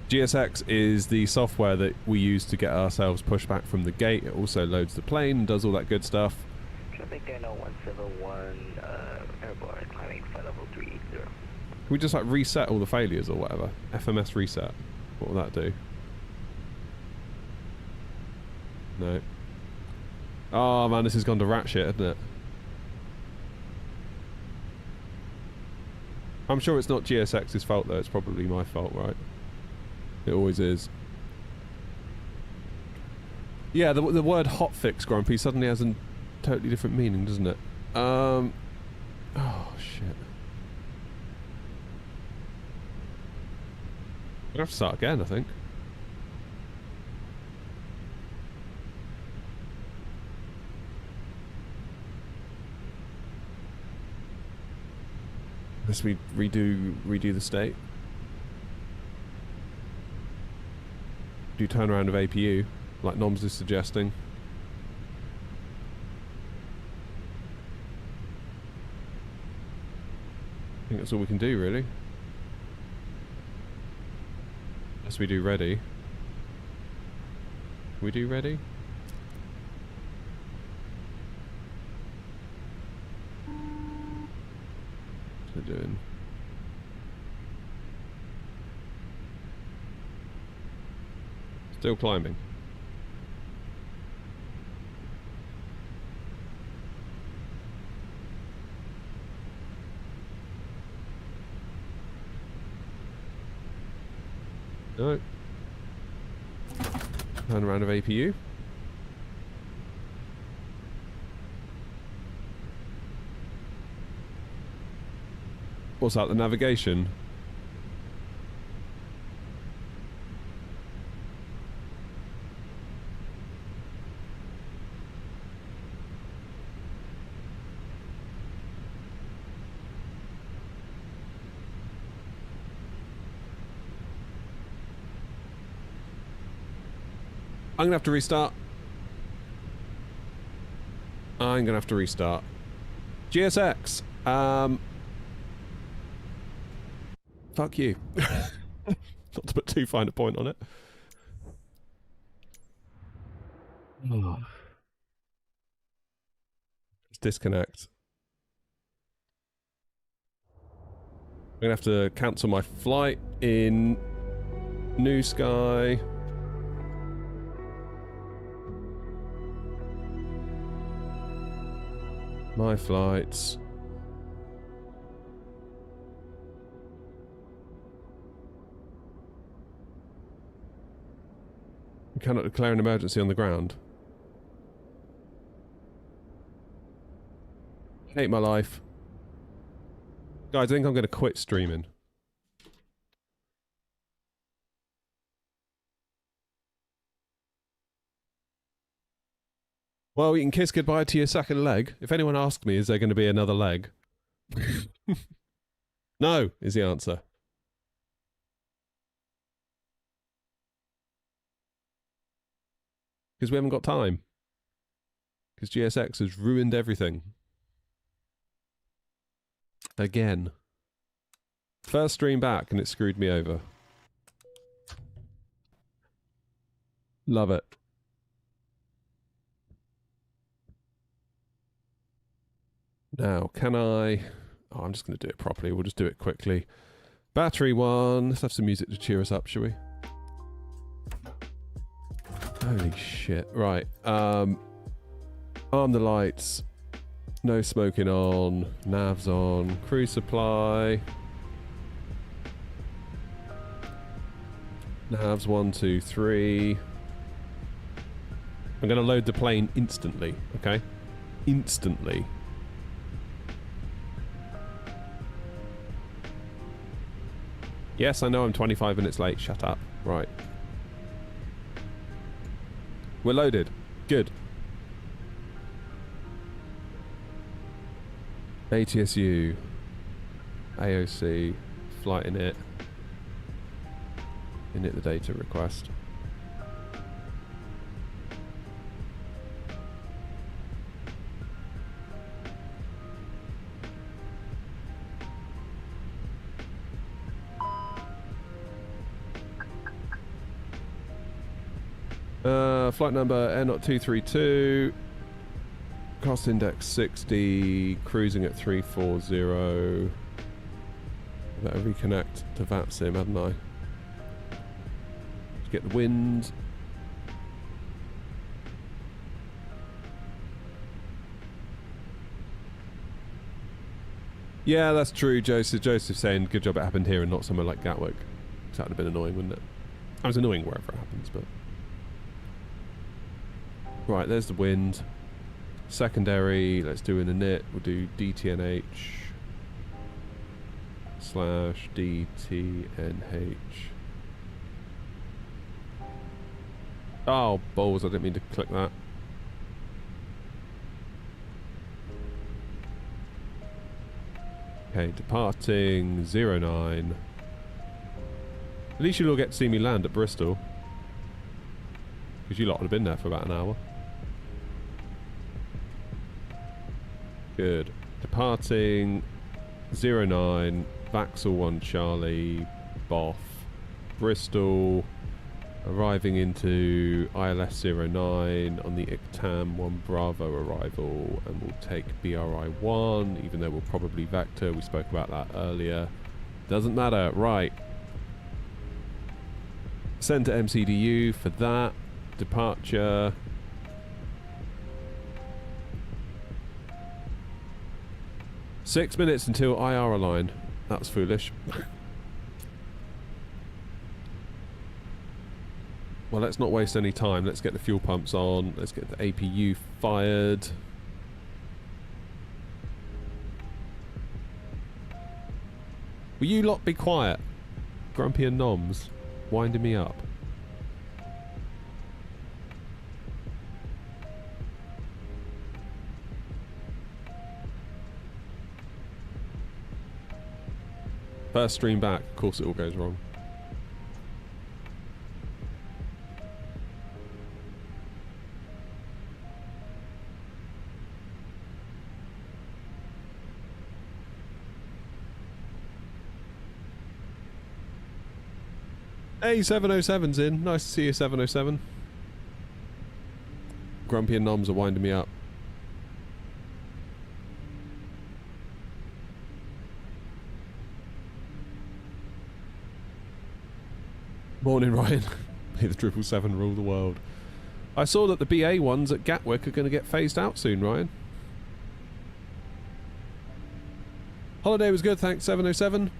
GSX is the software that we use to get ourselves pushed back from the gate. It also loads the plane and does all that good stuff. Traffic Dino 171, airborne, climbing flight level 380. Can we just like reset all the failures or whatever? FMS reset. What will that do? No. Oh man, this has gone to rat shit, hasn't it? I'm sure it's not GSX's fault though, it's probably my fault, right? It always is. Yeah, the word hotfix, Grumpy, suddenly has a totally different meaning, doesn't it? Oh, shit. We'll have to start again, I think. Unless we redo the state. Do turnaround of APU, like Noms is suggesting. I think that's all we can do, really. Unless we do ready. Can we do ready? What's it doing? Still climbing. No. Turn around of APU. What's that, the navigation? I'm gonna have to restart. I'm gonna have to restart. GSX. Fuck you. Not to put too fine a point on it. Oh. Let's disconnect. I'm gonna have to cancel my flight in New Sky. My flights. We cannot declare an emergency on the ground. Hate my life. Guys, I think I'm going to quit streaming. Well, you can kiss goodbye to your second leg. If anyone asks me, is there going to be another leg? No, is the answer. Because we haven't got time. Because GSX has ruined everything. Again. First stream back and it screwed me over. Love it. Now, can I... Oh, I'm just going to do it properly. We'll just do it quickly. Battery 1. Let's have some music to cheer us up, shall we? Holy shit. Right. Arm the lights. No smoking on. Navs on. Crew supply. Navs 1, 2, 3. I'm going to load the plane instantly, okay? Instantly. Yes, I know I'm 25 minutes late. Shut up. Right. We're loaded. Good. ATSU. AOC. Flight init. Init the data request. Flight number N0232. Cost index 60. Cruising at 340. Better reconnect to VATSIM, hadn't I? Get the wind. Yeah, that's true, Joseph. Joseph's saying good job it happened here and not somewhere like Gatwick. That would have been annoying, wouldn't it? I was annoying wherever it happens, but... Right, there's the wind. Secondary, let's do an init. We'll do DTNH / DTNH. Oh, balls, I didn't mean to click that. Okay, departing 09. At least you'll all get to see me land at Bristol. Because you lot would have been there for about an hour. Good. Departing 09, Vaxel 1 Charlie, Boff, Bristol Arriving into ILS 09 on the ICTAM 1 Bravo arrival, and we'll take BRI 1, even though we'll probably vector. We spoke about that earlier. Doesn't matter. Right. Send to MCDU for that. Departure. Six minutes until IR align. That's foolish. Well, let's not waste any time. Let's get the fuel pumps on. Let's get the APU fired. Will you lot be quiet? Grumpy and Noms winding me up. First stream back. Of course it all goes wrong. Hey, 707's in. Nice to see you, 707. Grumpy and Noms are winding me up. Morning, Ryan. May the 777 rule the world. I saw that the BA ones at Gatwick are going to get phased out soon, Ryan. Holiday was good, thanks, 707.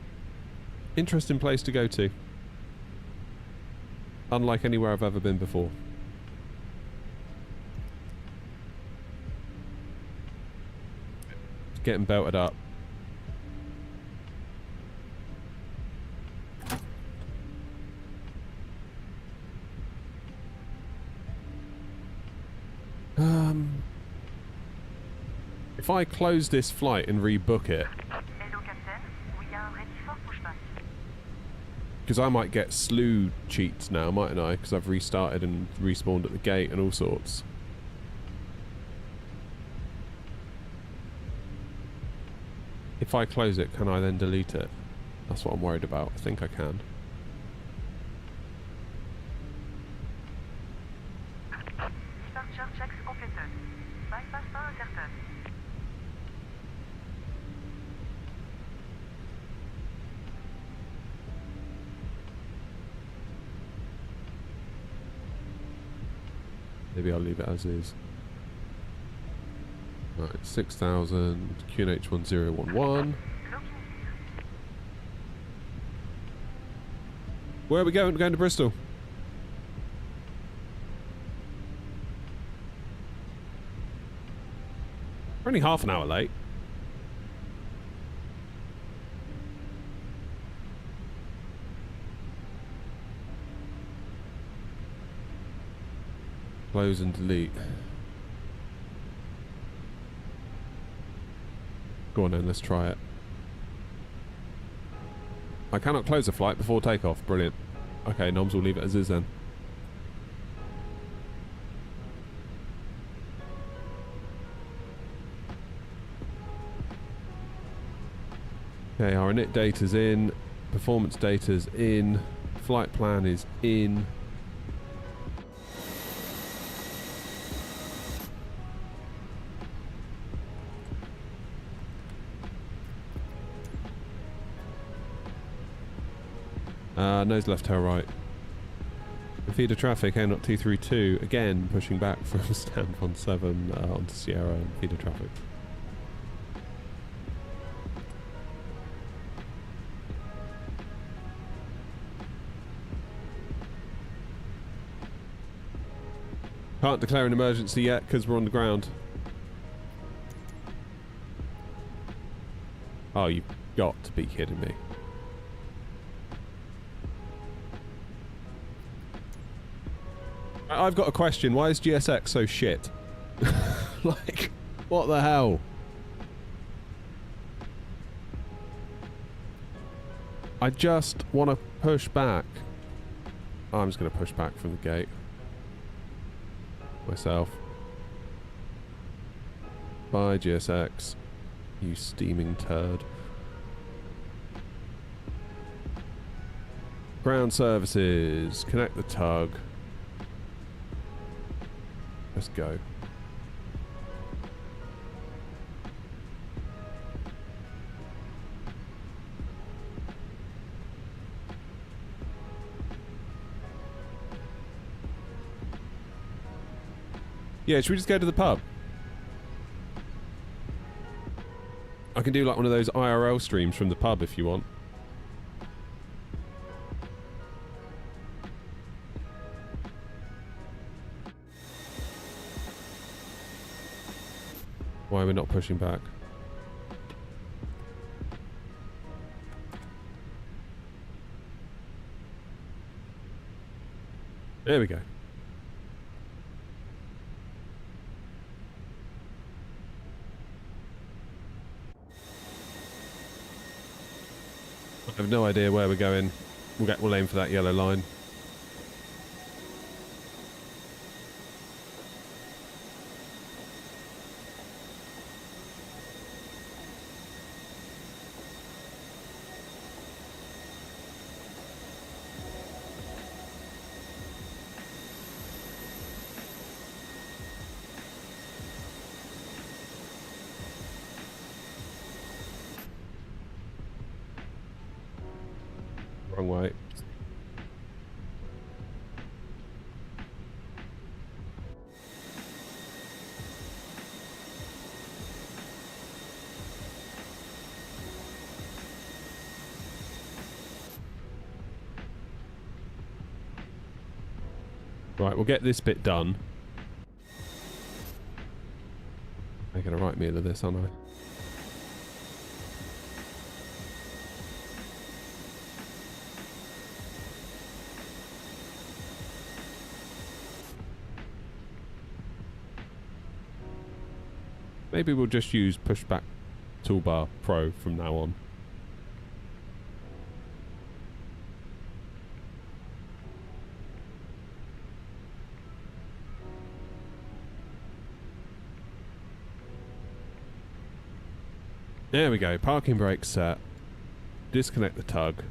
Interesting place to go to. Unlike anywhere I've ever been before. Getting belted up. If I close this flight and rebook it, because I might get slew cheats now, mightn't I? Because I've restarted and respawned at the gate and all sorts. If I close it, can I then delete it? That's what I'm worried about. I think I can. Maybe I'll leave it as is. Right, 6,000, QNH 1011. Where are we going? We're going to Bristol. We're only half an hour late. Close and delete. Go on then, let's try it. I cannot close a flight before takeoff. Brilliant. Okay, Noms will leave it as is then. Okay, our init data's in. Performance data's in. Flight plan is in. Nose left, tail right. Enfidha traffic, A0 232, again pushing back from stand 17 onto Sierra and Enfidha traffic. Can't declare an emergency yet because we're on the ground. Oh, you've got to be kidding me. I've got a question. Why is GSX so shit? Like, what the hell? I just want to push back. Oh, I'm just going to push back from the gate. Myself. Bye, GSX. You steaming turd. Ground services. Connect the tug. Let's go. Yeah, should we just go to the pub? I can do like one of those IRL streams from the pub if you want. Why are we not pushing back? There we go. I have no idea where we're going. We'll aim for that yellow line. Wrong way. Right, we'll get this bit done. Making a right meal of this, aren't I? Maybe we'll just use Pushback Toolbar Pro from now on. There we go. Parking brake set. Disconnect the tug.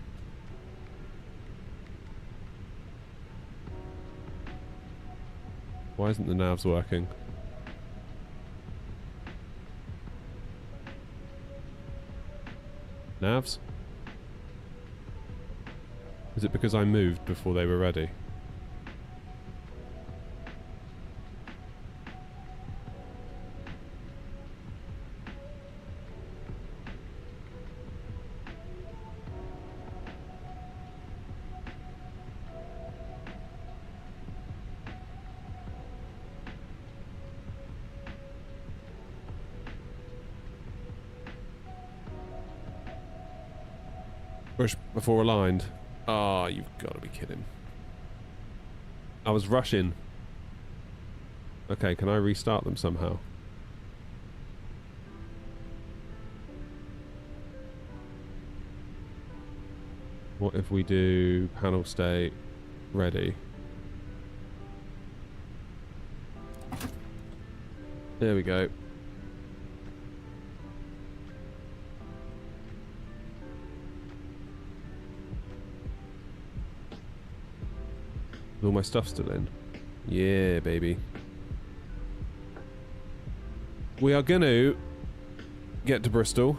Why isn't the navs working? Navs? Is it because I moved before they were ready? Push before aligned. Ah, oh, you've got to be kidding. I was rushing. Okay, can I restart them somehow? What if we do panel state ready? There we go. Is all my stuff still in? Yeah, baby. We are going to get to Bristol.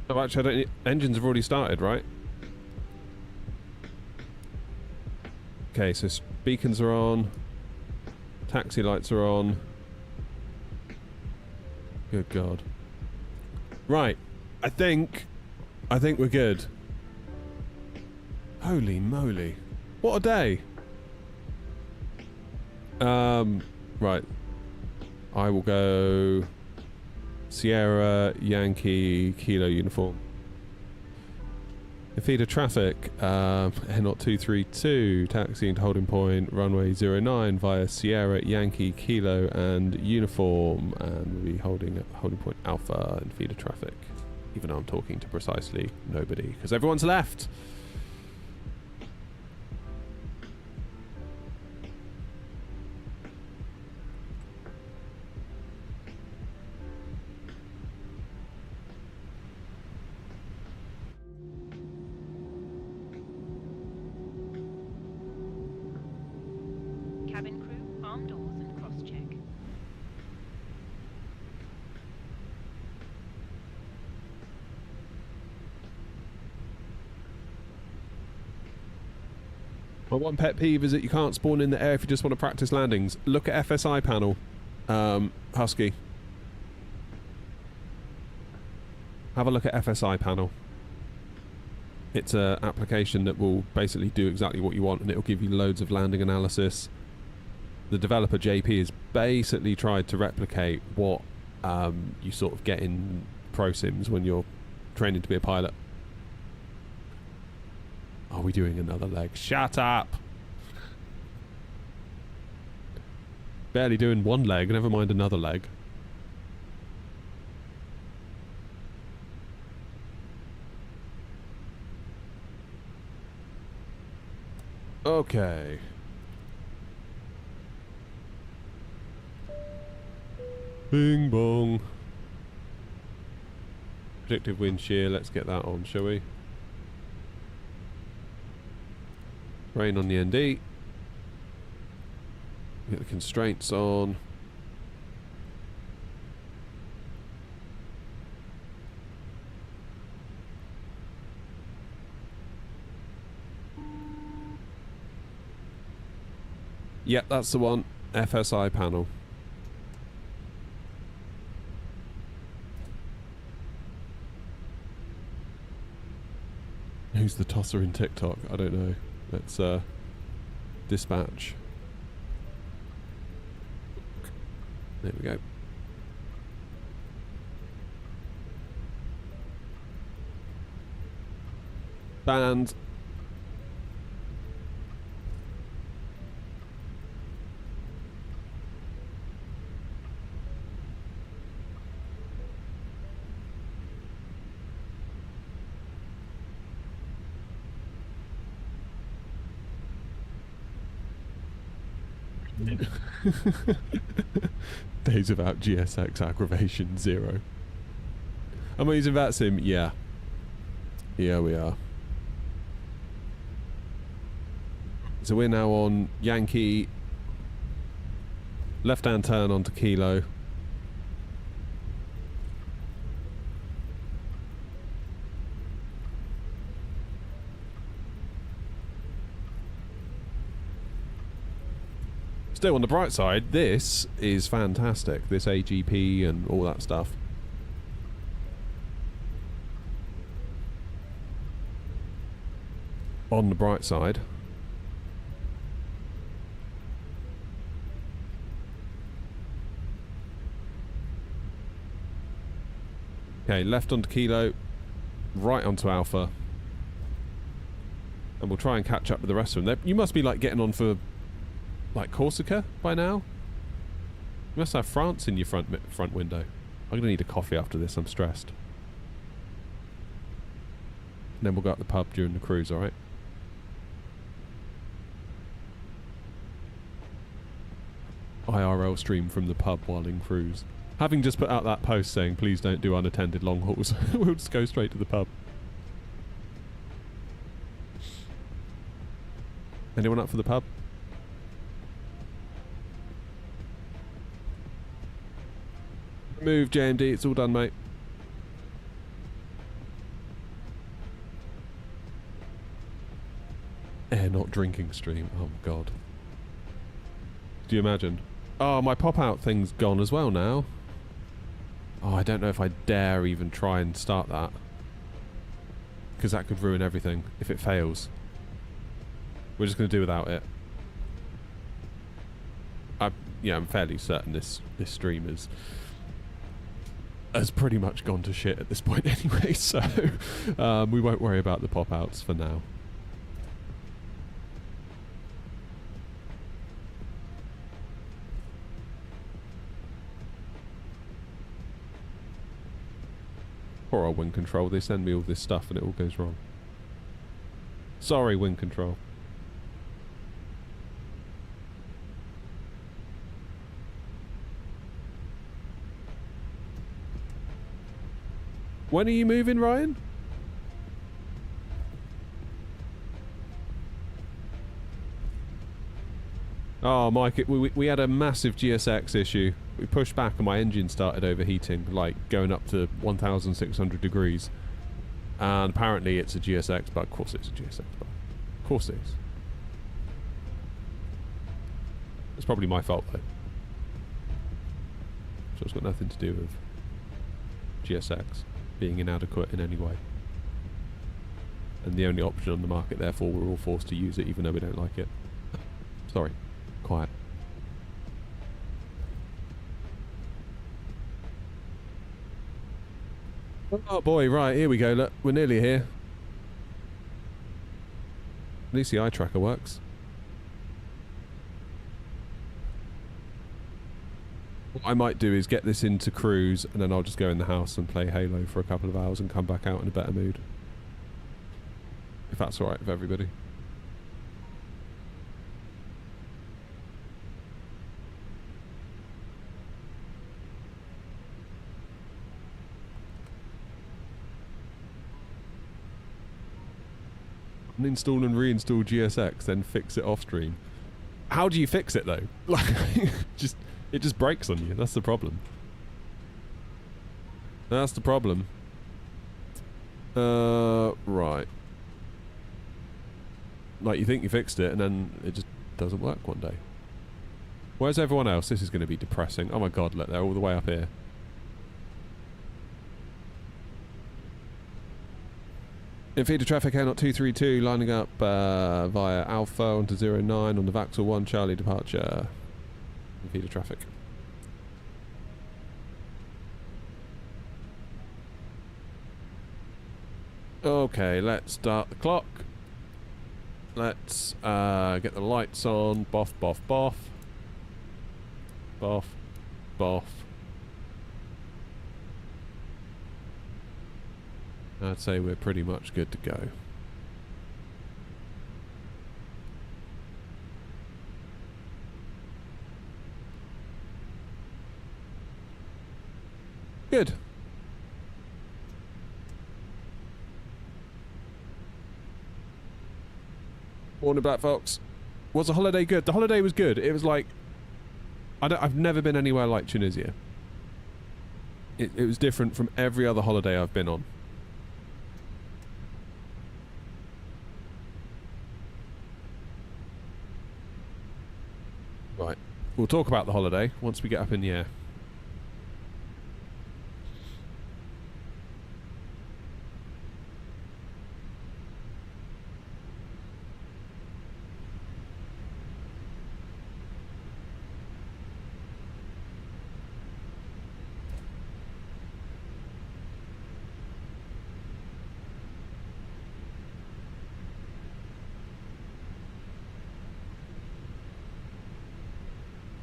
Oh, actually, I don't need... Engines have already started, right? Okay, so beacons are on. Taxi lights are on. Good God. Right, I think we're good. Holy moly. What a day. Right. I will go Sierra, Yankee, Kilo uniform. Enfidha traffic, N0232, taxiing to holding point, runway 09 via Sierra, Yankee, Kilo and uniform, and we'll be holding point Alpha, Enfidha traffic. Even though I'm talking to precisely nobody, because everyone's left. My one pet peeve is that you can't spawn in the air if you just want to practice landings. Look at FSI panel, Husky. Have a look at FSI panel. It's an application that will basically do exactly what you want, and it'll give you loads of landing analysis. The developer JP has basically tried to replicate what you sort of get in pro sims when you're training to be a pilot. Are we doing another leg? Shut up! Barely doing one leg, never mind another leg. Okay. Bing bong. Predictive wind shear, let's get that on, shall we? Rain on the ND. Get the constraints on. Yep, that's the one. FSI panel. Who's the tosser in TikTok? I don't know. Let's dispatch. There we go. Banned. Days without GSX aggravation 0. Am I using VATSIM? Yeah. Yeah, we are. So we're now on Yankee. Left hand turn onto Kilo. Still, on the bright side, this is fantastic. This AGP and all that stuff. On the bright side. Okay, left onto Kilo, right onto Alpha. And we'll try and catch up with the rest of them. You must be like getting on for like Corsica by now? You must have France in your front window. I'm gonna need a coffee after this, I'm stressed. And then we'll go up the pub during the cruise, alright? IRL stream from the pub while in cruise. Having just put out that post saying please don't do unattended long hauls, we'll just go straight to the pub. Anyone up for the pub? Move, JMD, it's all done, mate. Air not drinking stream, oh god. Do you imagine? Oh, my pop-out thing's gone as well now. Oh, I don't know if I dare even try and start that. Because that could ruin everything if it fails. We're just going to do without it. I'm fairly certain this stream has pretty much gone to shit at this point anyway, so we won't worry about the pop-outs for now. Poor old wind control, they send me all this stuff and it all goes wrong. Sorry, wind control. When are you moving, Ryan? Oh, Mike, we had a massive GSX issue. We pushed back and my engine started overheating, like going up to 1,600 degrees. And apparently it's a GSX, but of course it's a GSX, but of course it is. It's probably my fault though. So it's got nothing to do with GSX being inadequate in any way. And the only option on the market, therefore we're all forced to use it even though we don't like it. Sorry. Quiet. Oh boy, right, here we go, look, we're nearly here. At least the eye tracker works. What I might do is get this into cruise and then I'll just go in the house and play Halo for a couple of hours and come back out in a better mood. If that's alright with everybody. Uninstall and reinstall GSX, then fix it off stream. How do you fix it though? Like, it just breaks on you. That's the problem. That's the problem. Right. Like you think you fixed it and then it just doesn't work one day. Where's everyone else? This is going to be depressing. Oh my god, look, they're all the way up here. Enfidha traffic Air 232 lining up via Alpha onto 09 on the Vaxel 1 Charlie departure. Enfidha traffic. Okay, let's start the clock. Let's get the lights on. Boff, boff, boff. Boff, boff. I'd say we're pretty much good to go. Good. Morning, Black Fox. Was the holiday good? The holiday was good. It was like... I've never been anywhere like Tunisia. It was different from every other holiday I've been on. Right. We'll talk about the holiday once we get up in the air.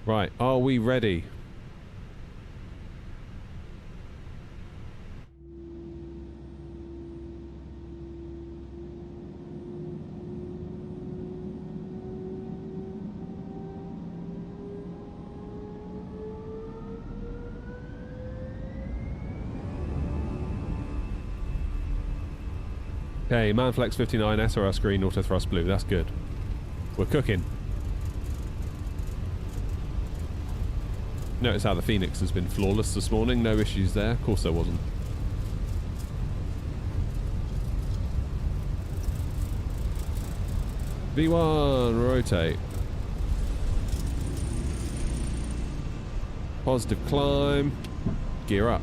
Right, are we ready? Okay, Manflex 59, SRS screen, auto thrust blue, that's good. We're cooking. Notice how the Phoenix has been flawless this morning, no issues there. Of course there wasn't. V1, rotate. Positive climb. Gear up.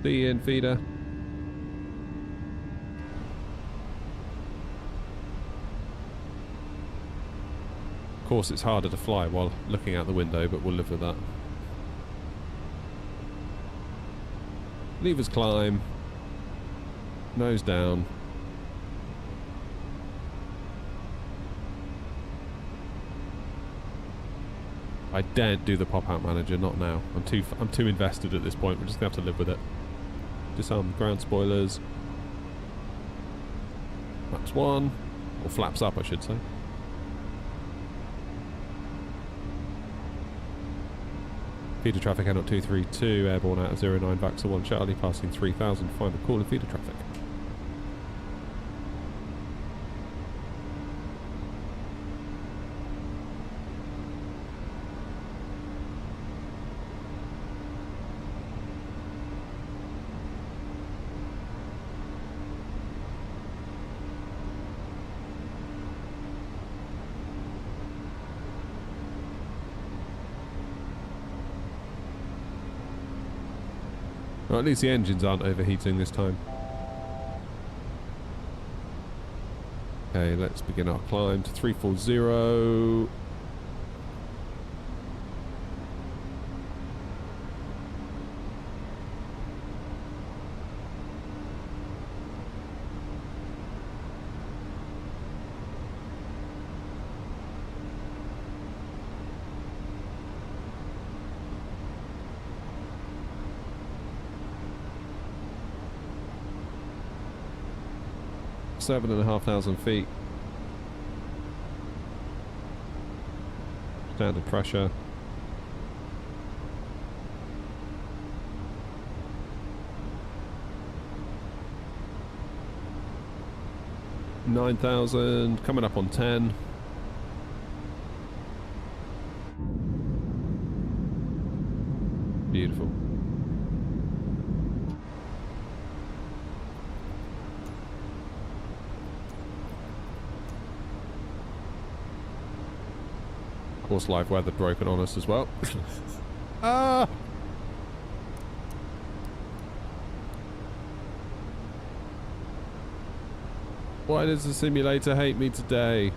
See you, Enfidha. Of course, it's harder to fly while looking out the window, but we'll live with that. Levers climb. Nose down. I daren't do the pop-out manager, not now. I'm too invested at this point. We're just gonna have to live with it. Disarm the ground spoilers. Max 1. Or flaps up, I should say. Feeder traffic Air 232, airborne out of 09, Vaxel 1 Charlie, passing 3000, find the call and feeder traffic. Well, at least the engines aren't overheating this time. Okay, let's begin our climb to 340. $7,500 feet. Standard pressure. $9,000 coming up on 10. Beautiful. Of course, live weather broken on us as well. Ah! Why does the simulator hate me today?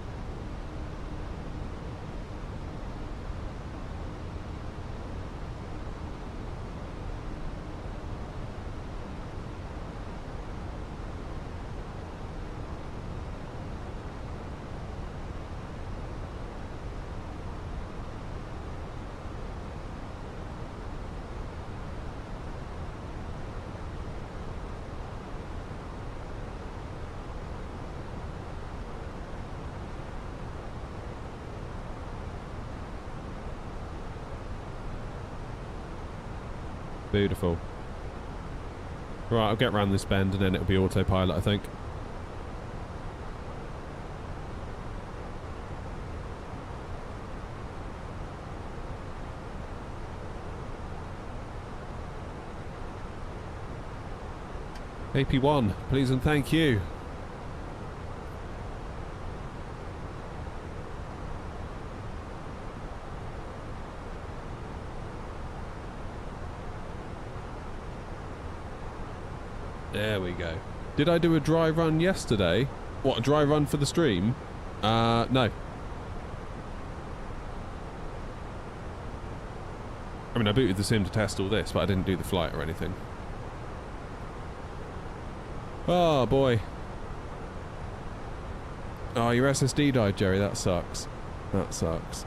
Beautiful. Right, I'll get round this bend and then it'll be autopilot, I think. AP1, please and thank you. There we go. Did I do a dry run yesterday? What, a dry run for the stream? No. I mean, I booted the sim to test all this, but I didn't do the flight or anything. Oh, boy. Oh, your SSD died, Jerry. That sucks. That sucks.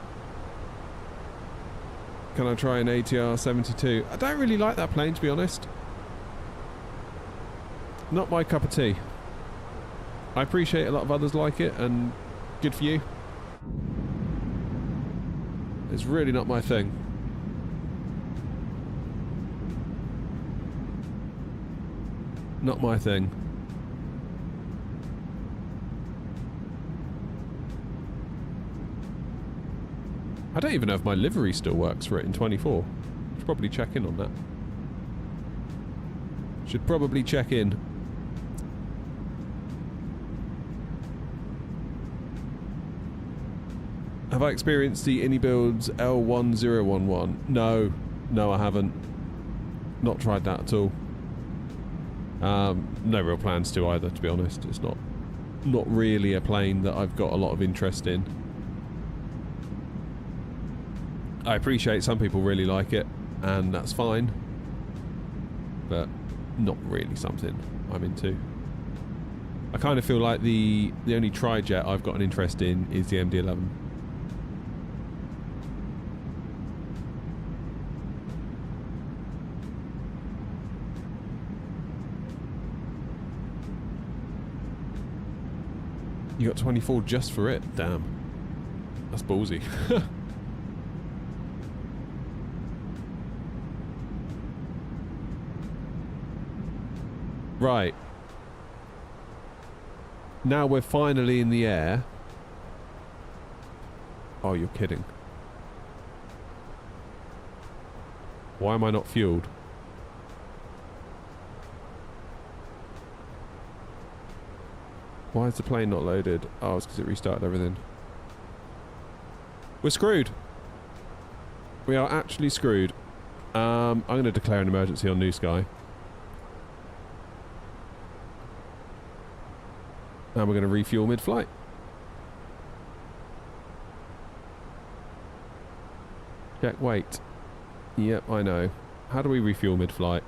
Can I try an ATR 72? I don't really like that plane, to be honest. Not my cup of tea. I appreciate a lot of others like it, and good for you. It's really not my thing. Not my thing. I don't even know if my livery still works for it in 24. Should probably check in on that. Should probably check in. Have I experienced the IndyBuilds L1011? No. No, I haven't. Not tried that at all. No real plans to either, to be honest. It's not really a plane that I've got a lot of interest in. I appreciate some people really like it, and that's fine. But not really something I'm into. I kind of feel like the only tri-jet I've got an interest in is the MD-11. You got 24 just for it? Damn. That's ballsy. Right. Now we're finally in the air. Oh, you're kidding. Why am I not fueled? Why is the plane not loaded? Oh, it's because it restarted everything. We're screwed. We are actually screwed. I'm going to declare an emergency on New Sky. And we're going to refuel mid-flight. Check weight. Yep, I know. How do we refuel mid-flight?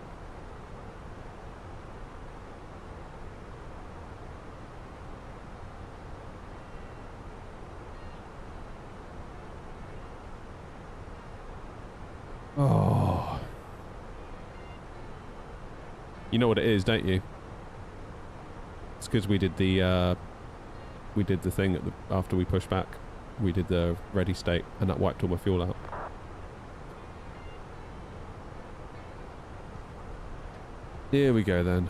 Oh. You know what it is, don't you? It's because we did the thing at the, after we pushed back. We did the ready state, and that wiped all my fuel out. Here we go then.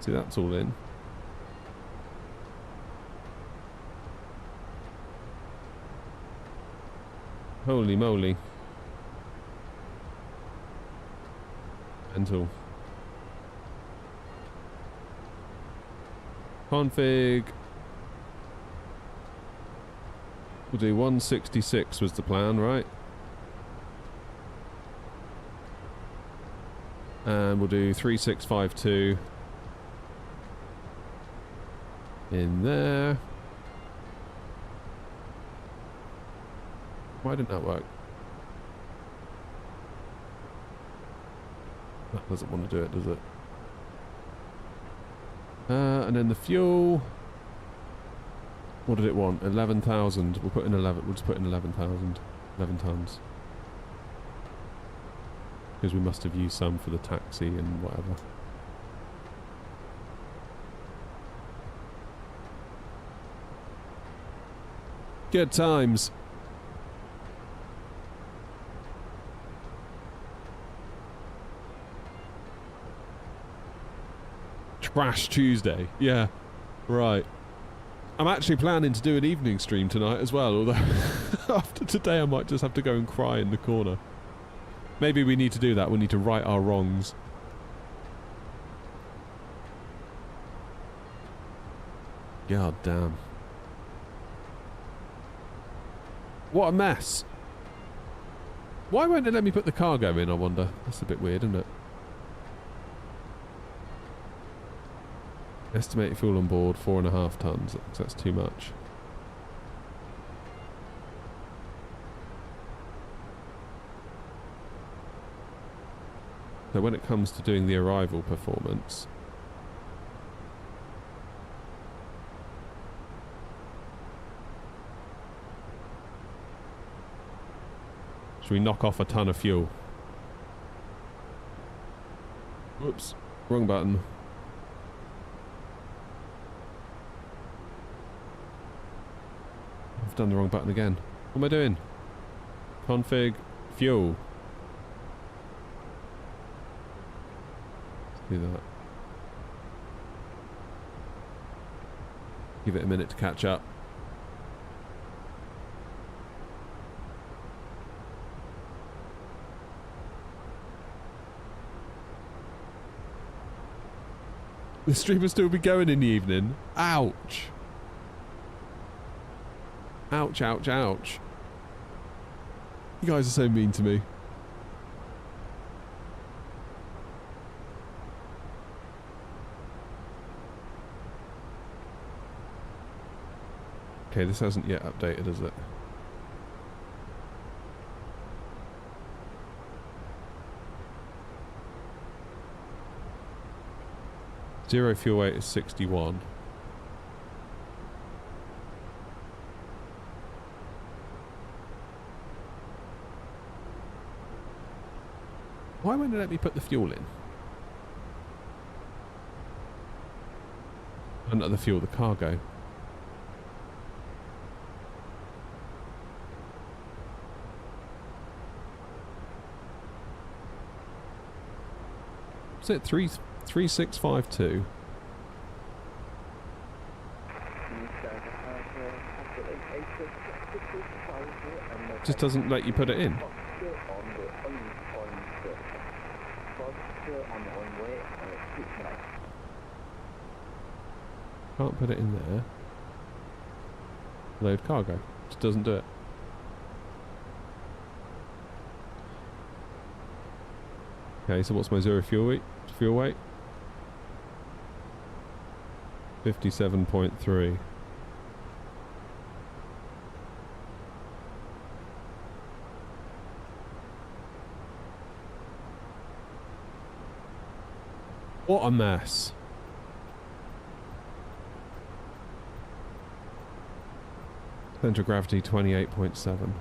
See, that's all in. Holy moly. Mental. Config. We'll do 166 was the plan, right? And we'll do 3652 in there. Why didn't that work? That doesn't want to do it, does it? And then the fuel. What did it want? 11,000. We'll put in 11. We'll just put in 11,000. 11 tons. Because we must have used some for the taxi and whatever. Good times. Trash Tuesday. Yeah, right. I'm actually planning to do an evening stream tonight as well, although after today I might just have to go and cry in the corner. Maybe we need to do that. We need to right our wrongs. God damn. What a mess. Why won't it let me put the cargo in, I wonder? That's a bit weird, isn't it? Estimated fuel on board, 4.5 tons. That's too much. So when it comes to doing the arrival performance, should we knock off a ton of fuel? Whoops, wrong button. I've done the wrong button again. What am I doing? Config fuel. Let's do that. Give it a minute to catch up. The stream will still be going in the evening. Ouch. Ouch, ouch, ouch. You guys are so mean to me. Okay, this hasn't yet updated, has it? Zero fuel weight is 61. Why won't it let me put the fuel in? And not the fuel, the cargo. Is it 3652? Just doesn't let you put it in. Can't put it in there. Load cargo. Just doesn't do it. Okay, so what's my zero fuel weight? 57.3. What a mess. Centre of gravity 28.7.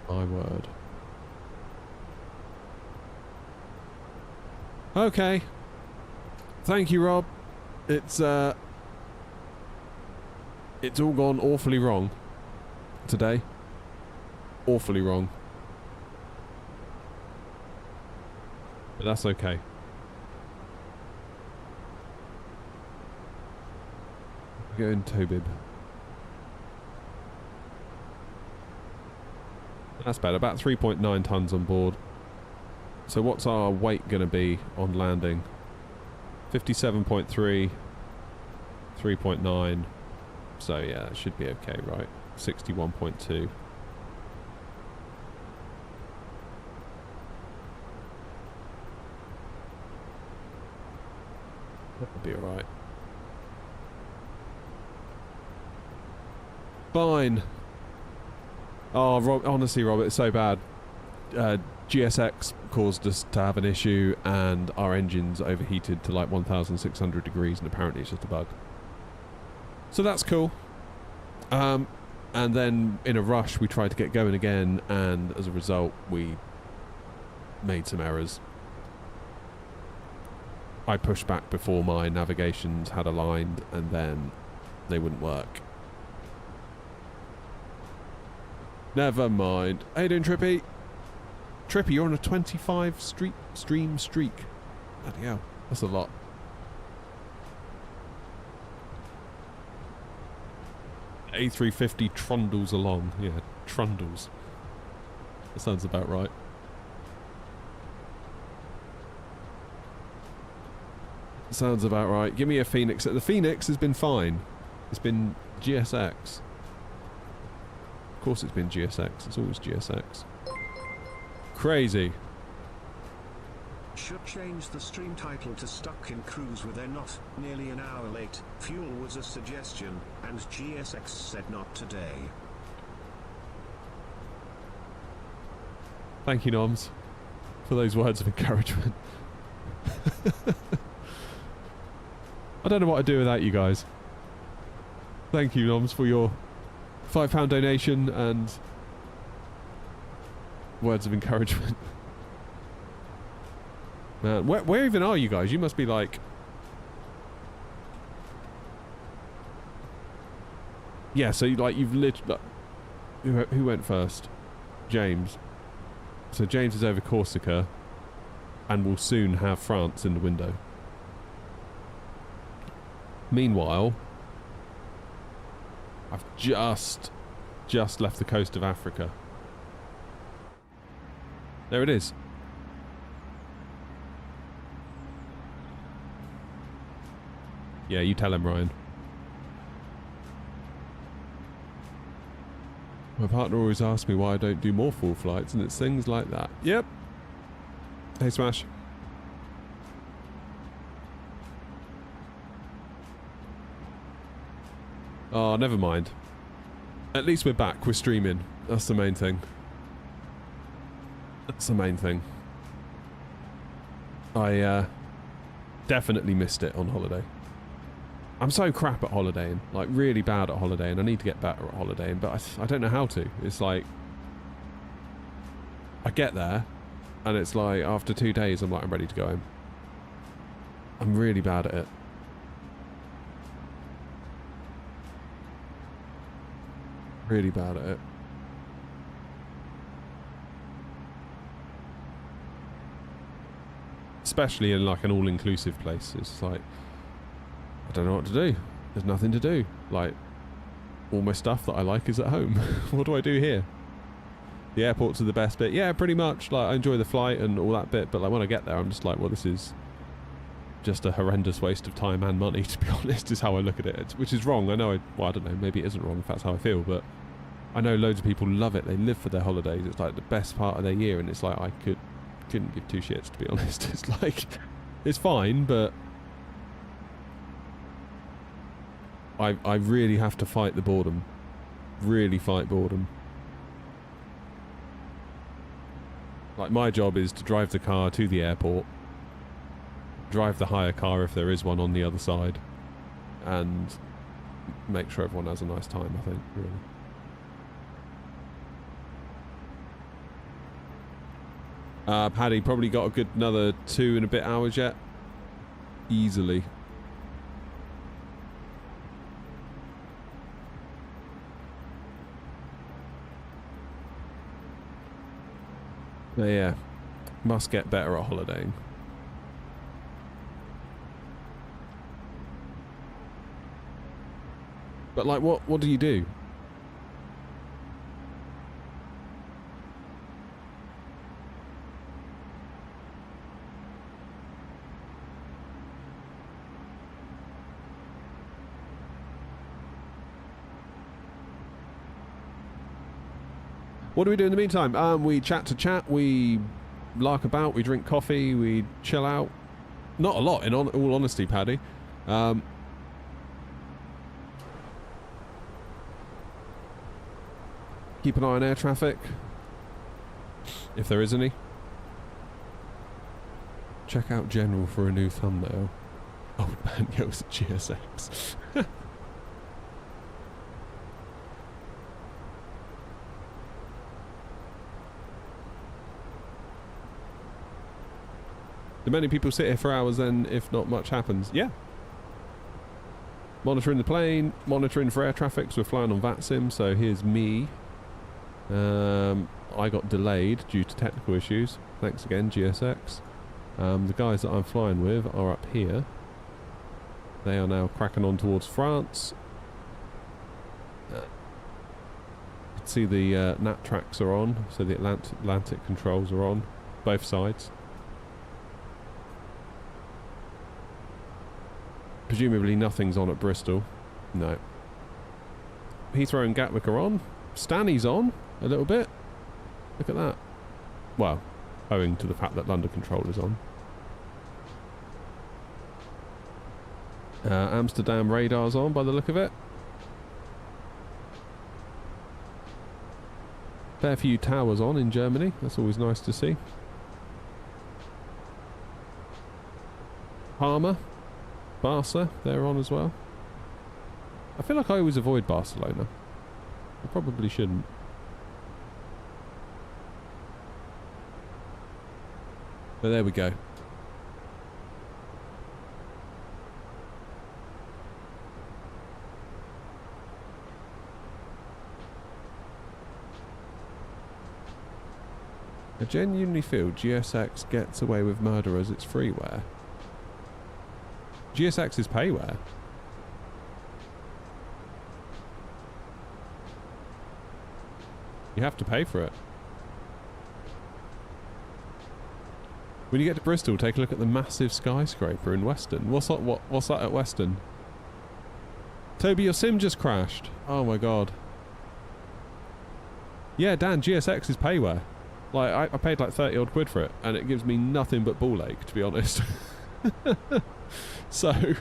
My word. Okay. Thank you, Rob. It's all gone awfully wrong today. Awfully wrong. But that's okay. Go in Tobib. That's better. About 3.9 tons on board. So what's our weight going to be on landing? 57.3, 3.9. So yeah, it should be okay, right? 61.2. That'll be alright. Fine. Oh, Rob, honestly, Rob, it's so bad. GSX caused us to have an issue and our engines overheated to like 1,600 degrees and apparently it's just a bug. So that's cool. And then in a rush we tried to get going again and as a result we made some errors. I pushed back before my navigations had aligned and then they wouldn't work. Never mind. How you doing, Trippy? Trippy, you're on a 25 stream streak. Bloody hell, that's a lot. A350 trundles along. Yeah, trundles. That sounds about right. Sounds about right. Give me a Phoenix. The Phoenix has been fine. It's been GSX. Of course it's been GSX. It's always GSX. Crazy. Should change the stream title to Stuck in Cruise with They're Not, nearly an hour late. Fuel was a suggestion, and GSX said not today. Thank you, Noms, for those words of encouragement. I don't know what I'd do without you guys. Thank you, Noms, for your £5 donation and words of encouragement. Man, where even are you guys? You must be like... Yeah, so like you've literally... Who went first? James. So James is over Corsica and will soon have France in the window. Meanwhile, I've just left the coast of Africa. There it is. Yeah, you tell him, Ryan. My partner always asks me why I don't do more full flights, and it's things like that. Yep. Hey, Smash. Oh, never mind. At least we're back. We're streaming. That's the main thing. That's the main thing. I definitely missed it on holiday. I'm so crap at holidaying, like really bad at holidaying. I need to get better at holidaying, but I don't know how to. It's like, I get there, and it's like, after 2 days, I'm like, I'm ready to go home. I'm really bad at it. Really bad at it. Especially in like an all-inclusive place. It's like, I don't know what to do. There's nothing to do. Like, all my stuff that I like is at home. What do I do here? The airports are the best bit. Yeah, pretty much. Like, I enjoy the flight and all that bit, but like when I get there, I'm just like, well, this is just a horrendous waste of time and money, to be honest, is how I look at it. Which is wrong. I know, well, I don't know, maybe it isn't wrong if that's how I feel, but I know loads of people love it. They live for their holidays. It's like the best part of their year, and it's like, I couldn't give two shits, to be honest. It's like, it's fine, but I really have to fight the boredom. Really fight boredom. Like, my job is to drive the car to the airport, drive the hire car if there is one on the other side, and make sure everyone has a nice time, I think, really. Paddy, probably got a good another 2 and a bit hours yet. Easily. But yeah, must get better at holidaying. But like, what do you do? What do we do in the meantime? We chat to chat, we lark about, we drink coffee, we chill out. Not a lot, in all honesty, Paddy. Keep an eye on air traffic, if there is any. Check out General for a new thumbnail. Old man yells at GSX. Do many people sit here for hours then if not much happens? Yeah. Monitoring the plane, monitoring for air traffic, so we're flying on VATSIM, so here's me. I got delayed due to technical issues. Thanks again, GSX. The guys that I'm flying with are up here. They are now cracking on towards France. You can see the NAT tracks are on, so the Atlantic controls are on, both sides. Presumably nothing's on at Bristol. No. Heathrow and Gatwick are on. Stanley's on a little bit. Look at that. Well, owing to the fact that London Control is on. Amsterdam radar's on by the look of it. Fair few towers on in Germany. That's always nice to see. Parma. Barca, they're on as well. I feel like I always avoid Barcelona. I probably shouldn't. But there we go. I genuinely feel GSX gets away with murder as its freeware. GSX is payware. You have to pay for it. When you get to Bristol, take a look at the massive skyscraper in Weston. What's that at Weston? Toby, your sim just crashed. Oh my god. Yeah, Dan, GSX is payware. Like, I paid like 30 odd quid for it, and it gives me nothing but ball ache, to be honest. So,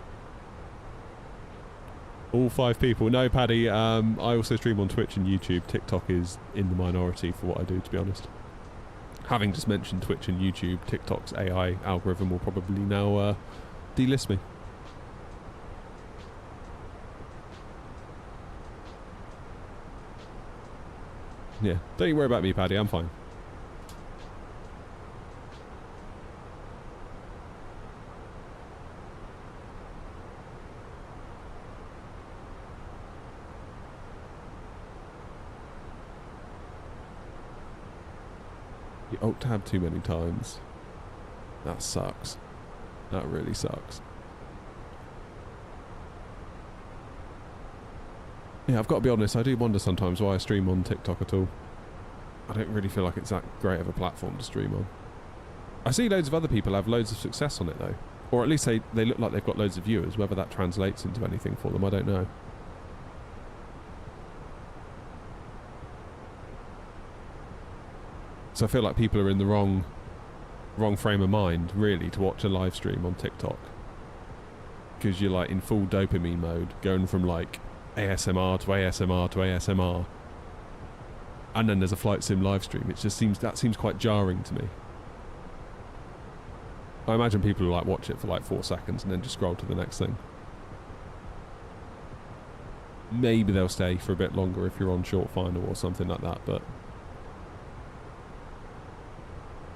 all 5 people. No, Paddy, I also stream on Twitch and YouTube. TikTok is in the minority for what I do, to be honest. Having just mentioned Twitch and YouTube, TikTok's AI algorithm will probably now delist me. Yeah, don't you worry about me, Paddy, I'm fine. You alt-tab too many times. That sucks. That really sucks. Yeah, I've got to be honest, I do wonder sometimes why I stream on TikTok at all. I don't really feel like it's that great of a platform to stream on. I see loads of other people have loads of success on it though. Or at least they look like they've got loads of viewers. Whether that translates into anything for them, I don't know. So I feel like people are in the wrong frame of mind, really, to watch a live stream on TikTok. Because you're like in full dopamine mode, going from like ASMR to ASMR to ASMR. And then there's a flight sim live stream. It just seems quite jarring to me. I imagine people will like watch it for like 4 seconds and then just scroll to the next thing. Maybe they'll stay for a bit longer if you're on short final or something like that, but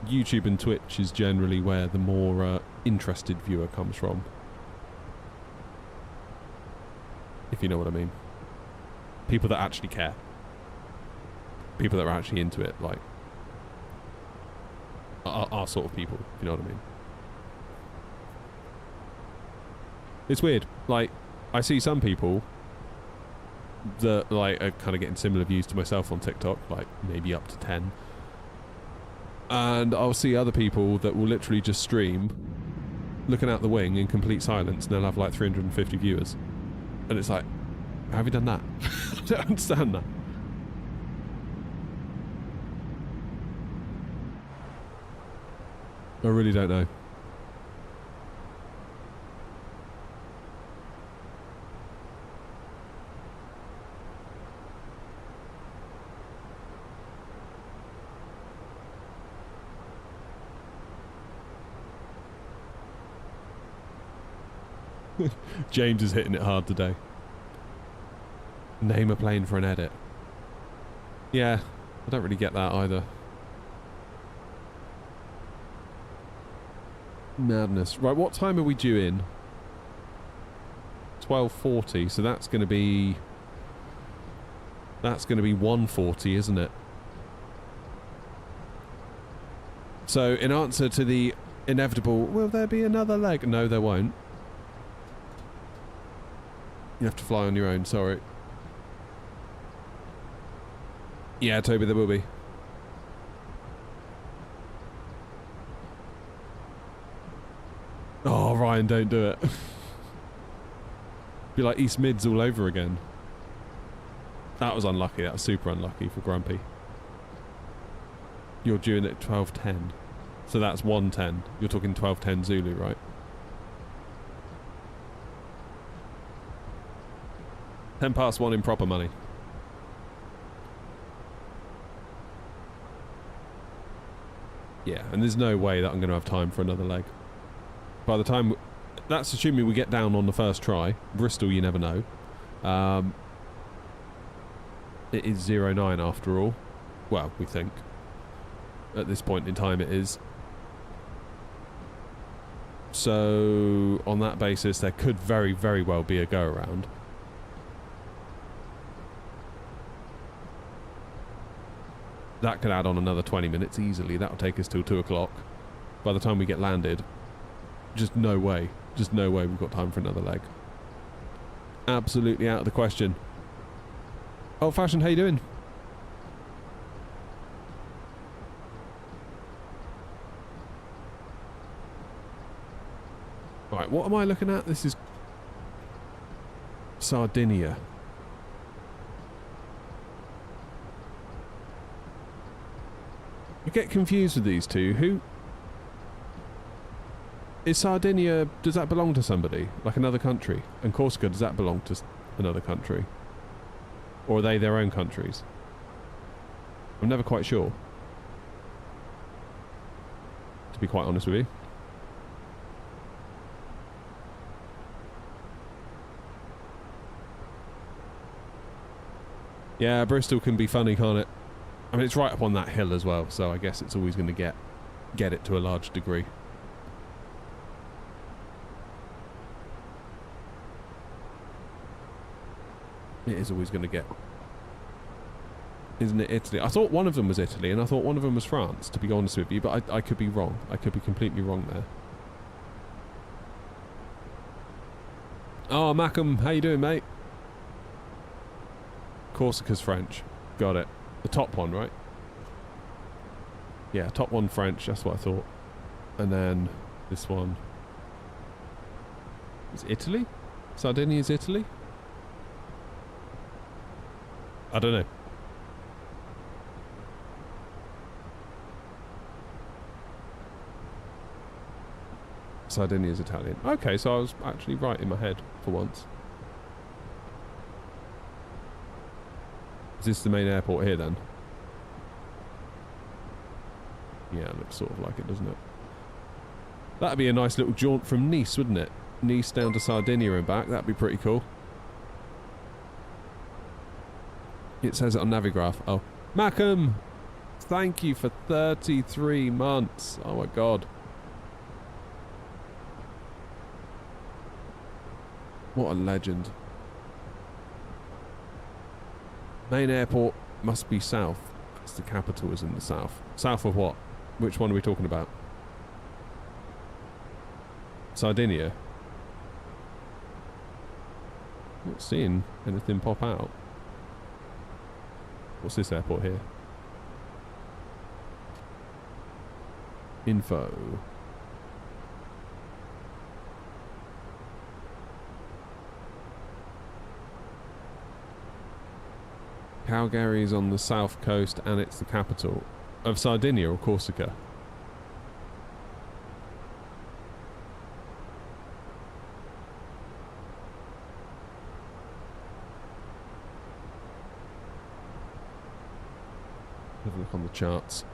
YouTube and Twitch is generally where the more interested viewer comes from. If you know what I mean. People that actually care. People that are actually into it, like our sort of people, if you know what I mean. It's weird. Like, I see some people that like are kind of getting similar views to myself on TikTok, like maybe up to 10. And I'll see other people that will literally just stream looking out the wing in complete silence and they'll have like 350 viewers. And it's like, how have you done that? I don't understand that. I really don't know. James is hitting it hard today. Name a plane for an edit. Yeah, I don't really get that either. Madness. Right, what time are we due in? 12:40, so that's going to be 1:40, isn't it? So, in answer to the inevitable, will there be another leg? No, there won't. You have to fly on your own, sorry. Yeah, Toby, there will be. Oh, Ryan, don't do it. Be like East Mids all over again. That was unlucky. That was super unlucky for Grumpy. You're due in at 12:10. So that's 1:10. You're talking 12:10 Zulu, right? 1:10 in proper money. Yeah, and there's no way that I'm going to have time for another leg. By the time... That's assuming we get down on the first try. Bristol, you never know. It is 09 after all. Well, we think. At this point in time it is. So, on that basis, there could very, very well be a go-around. That could add on another 20 minutes easily. That'll take us till 2 o'clock. By the time we get landed, just no way. Just no way we've got time for another leg. Absolutely out of the question. Old Fashioned, how you doing? Right, what am I looking at? This is Sardinia. I get confused with these two. Who is Sardinia? Does that belong to somebody, like another country? And Corsica, does that belong to another country, or are they their own countries? I'm never quite sure, to be quite honest with you. Yeah, Bristol can be funny, can't it? I mean, it's right up on that hill as well, so I guess it's always going to get it to a large degree. It is always going to get... Isn't it Italy? I thought one of them was Italy, and I thought one of them was France, to be honest with you, but I could be wrong. I could be completely wrong there. Oh, Mackham, how you doing, mate? Corsica's French. Got it. The top one, right? Yeah, top one French, that's what I thought. And then this one is Italy? Sardinia is Italy? I don't know. Sardinia is Italian. Okay, so I was actually right in my head for once. Is this the main airport here then? Yeah, it looks sort of like it, doesn't it? That'd be a nice little jaunt from Nice, wouldn't it? Nice down to Sardinia and back. That'd be pretty cool. It says it on Navigraph. Oh. Macam! Thank you for 33 months. Oh my god. What a legend. Main airport must be south. Because the capital is in the south. South of what? Which one are we talking about? Sardinia? Not seeing anything pop out. What's this airport here? Info. Calgary is on the south coast and it's the capital of Sardinia or Corsica. Have a look on the charts.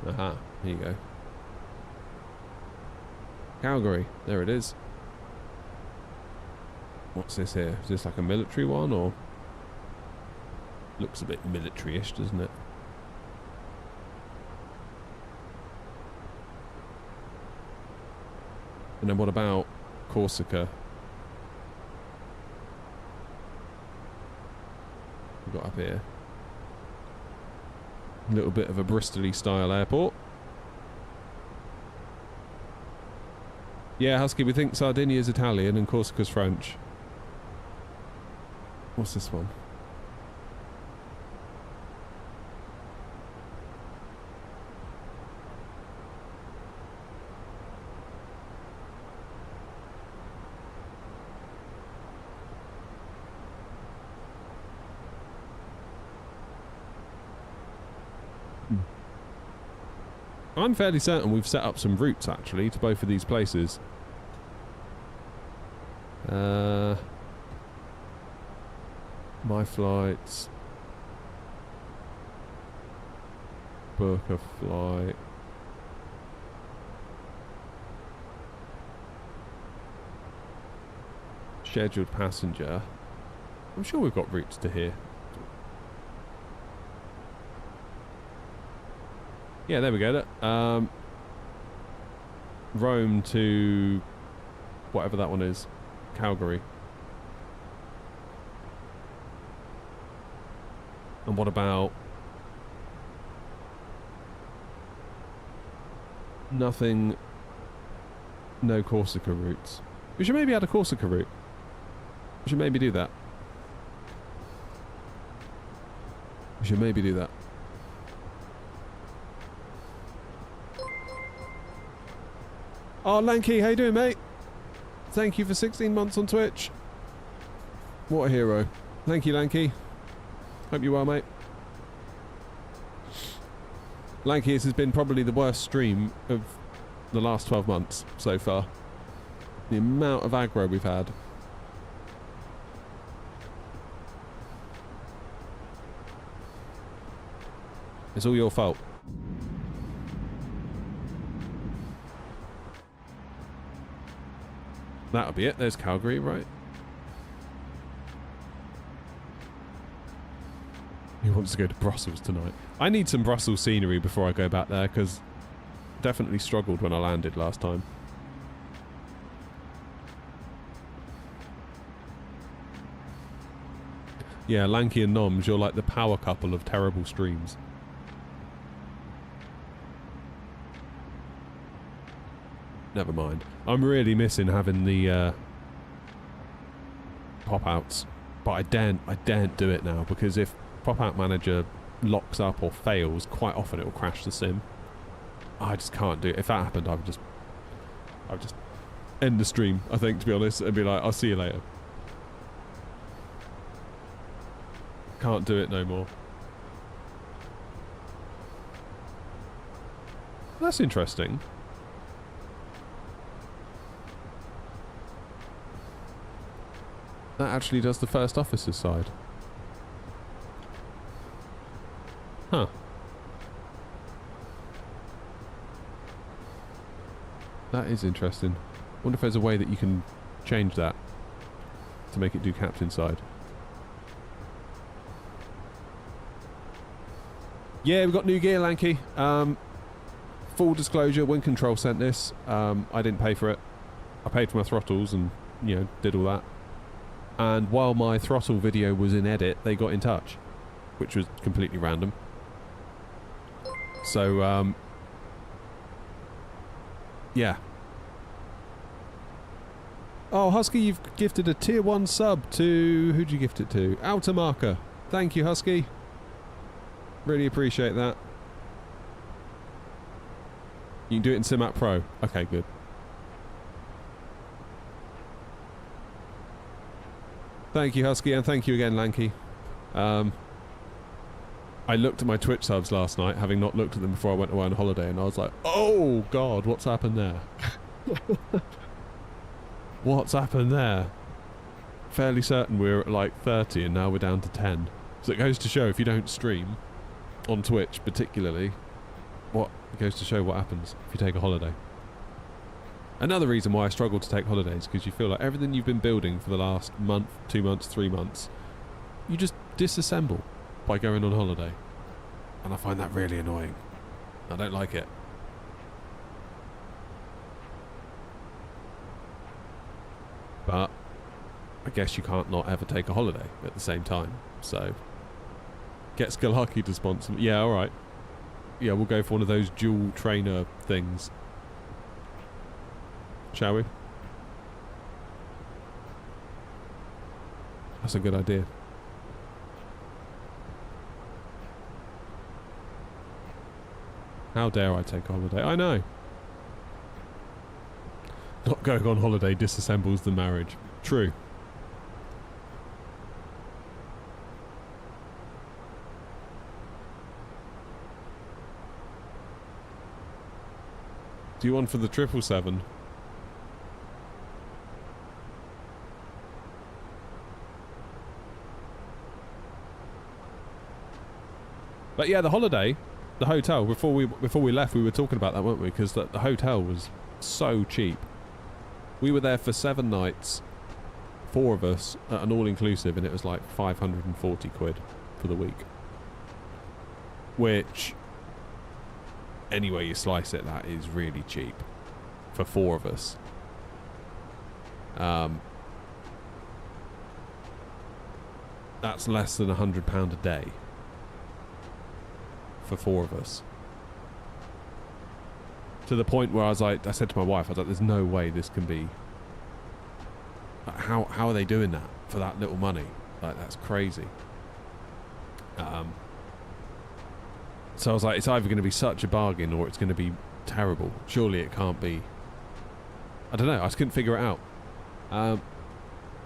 Aha, here you go. Calgary, there it is. What's this here? Is this like a military one or? Looks a bit military-ish, doesn't it? And then what about Corsica? We've got up here. A little bit of a Bristol-y style airport. Yeah, Husky, we think Sardinia's Italian and Corsica's French. What's this one? I'm fairly certain we've set up some routes actually to both of these places. My flights. Book a flight. Scheduled passenger. I'm sure we've got routes to here. Yeah, there we go. Rome to whatever that one is. Calgary. And what about nothing, no Corsica routes? We should maybe add a Corsica route. We should maybe do that. We should maybe do that. Oh, Lanky, how you doing, mate? Thank you for 16 months on Twitch. What a hero. Thank you, Lanky. Hope you're well, mate. Lanky, this has been probably the worst stream of the last 12 months so far. The amount of aggro we've had. It's all your fault. That'll be it. There's Calgary, right? He wants to go to Brussels tonight. I need some Brussels scenery before I go back there, because definitely struggled when I landed last time. Yeah, Lanky and Noms, you're like the power couple of terrible streams. Never mind. I'm really missing having the pop-outs. But I daren't do it now, because if Pop-Out Manager locks up or fails, quite often it will crash the sim. I just can't do it. If that happened, I would just end the stream, I think, to be honest, and be like, I'll see you later. Can't do it no more. That's interesting. That actually does the first officer's side. Huh. That is interesting. Wonder if there's a way that you can change that to make it do captain side. Yeah, we've got new gear, Lanky. Full disclosure, Wind Control sent this. I didn't pay for it. I paid for my throttles and, you know, did all that. And while my throttle video was in edit, they got in touch, which was completely random. So, yeah. Oh, Husky, you've gifted a tier 1 sub to... Who'd you gift it to? Outer Marker. Thank you, Husky. Really appreciate that. You can do it in Simac Pro. Okay, good. Thank you, Husky, and thank you again, Lanky. I looked at my Twitch subs last night, having not looked at them before I went away on holiday, and I was like, oh, God, what's happened there? What's happened there? Fairly certain we were at like 30, and now we're down to 10. So it goes to show, if you don't stream, on Twitch particularly, it goes to show what happens if you take a holiday. Another reason why I struggle to take holidays, because you feel like everything you've been building for the last month, 2 months, 3 months, you just disassemble by going on holiday. And I find that really annoying. I don't like it. But I guess you can't not ever take a holiday at the same time. So get Skalaki to sponsor me. Yeah, alright. Yeah, we'll go for one of those dual trainer things. Shall we? That's a good idea. How dare I take a holiday? I know. Not going on holiday disassembles the marriage. True. Do you want for the 777? But yeah, the holiday, the hotel, before we left, we were talking about that, weren't we? Because the hotel was so cheap. We were there for 7 nights, 4 of us, at an all-inclusive, and it was like 540 quid for the week. Which, anyway you slice it, that is really cheap for 4 of us. That's less than £100 a day for 4 of us. To the point where I was like, I said to my wife, I was like, there's no way this can be. How are they doing that for that little money? Like, that's crazy. So I was like, it's either going to be such a bargain or it's going to be terrible. Surely it can't be. I don't know. I just couldn't figure it out.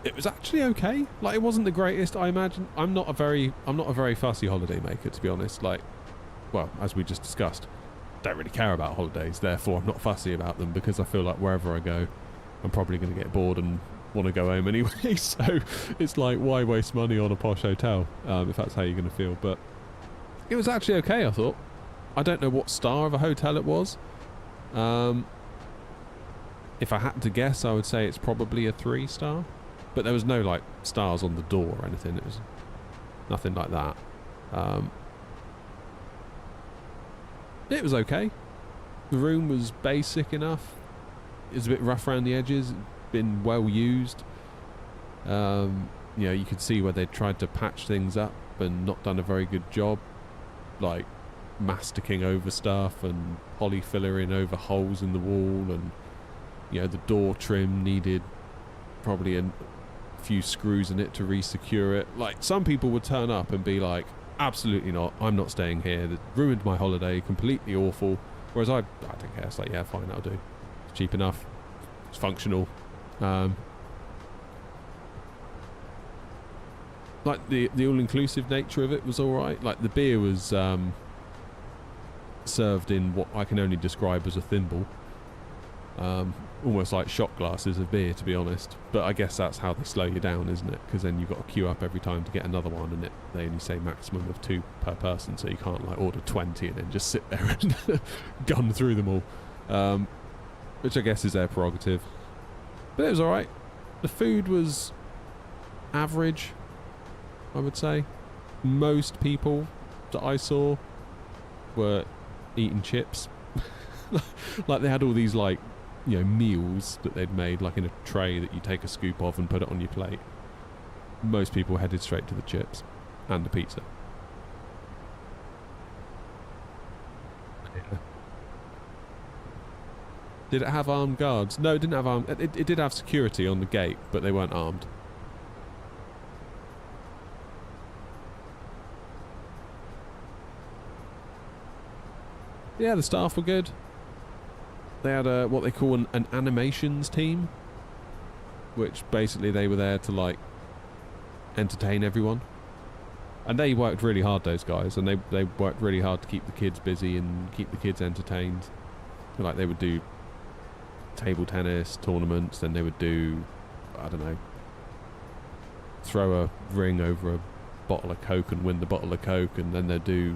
It was actually okay. Like, it wasn't the greatest. I imagine. I'm not a very fussy holiday maker, to be honest. Like, well, as we just discussed, don't really care about holidays. Therefore, I'm not fussy about them because I feel like wherever I go, I'm probably going to get bored and want to go home anyway. So it's like, why waste money on a posh hotel if that's how you're going to feel? But it was actually okay, I thought. I don't know what star of a hotel it was. If I had to guess, I would say it's probably a 3-star. But there was no, like, stars on the door or anything. It was nothing like that. It was okay. The room was basic enough. It was a bit rough around the edges. Been well used. You know, you could see where they tried to patch things up and not done a very good job. Like masticking over stuff and polyfillering over holes in the wall, and you know, the door trim needed probably a few screws in it to re-secure it. Like, some people would turn up and be like, absolutely not. I'm not staying here. That ruined my holiday. Completely awful. Whereas I don't care. It's like, yeah, fine, I'll do. It's cheap enough. It's functional. Like the all-inclusive nature of it was all right. Like the beer was served in what I can only describe as a thimble. Almost like shot glasses of beer, to be honest. But I guess that's how they slow you down, isn't it? Because then you've got to queue up every time to get another one, and they only say maximum of 2 per person, so you can't like order 20 and then just sit there and gun through them all. Which I guess is their prerogative. But it was alright. The food was average, I would say. Most people that I saw were eating chips. Like they had all these like, you know, meals that they'd made like in a tray that you take a scoop of and put it on your plate. Most people headed straight to the chips and the pizza. Yeah. Did it have armed guards? No, it didn't have armed. It did have security on the gate, but they weren't armed. Yeah, the staff were good. They had what they call an animations team, which basically they were there to like entertain everyone. And they worked really hard, those guys, and they worked really hard to keep the kids busy and keep the kids entertained. Like they would do table tennis tournaments, then they would do, I don't know, throw a ring over a bottle of Coke and win the bottle of Coke, and then they'd do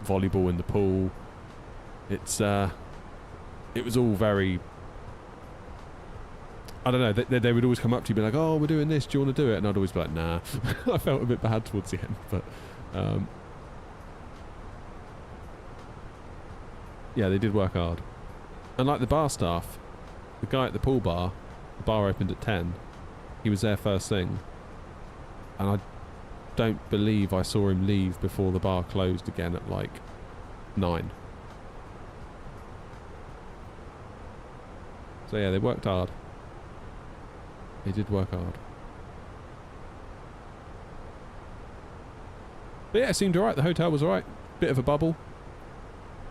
volleyball in the pool. It was all very, I don't know, they would always come up to you and be like, oh, we're doing this, do you want to do it? And I'd always be like, nah. I felt a bit bad towards the end, but yeah, they did work hard. And like the bar staff, the guy at the pool bar, the bar opened at 10, he was there first thing, and I don't believe I saw him leave before the bar closed again at like 9. So yeah, they worked hard. They did work hard. But yeah, it seemed alright. The hotel was alright. Bit of a bubble.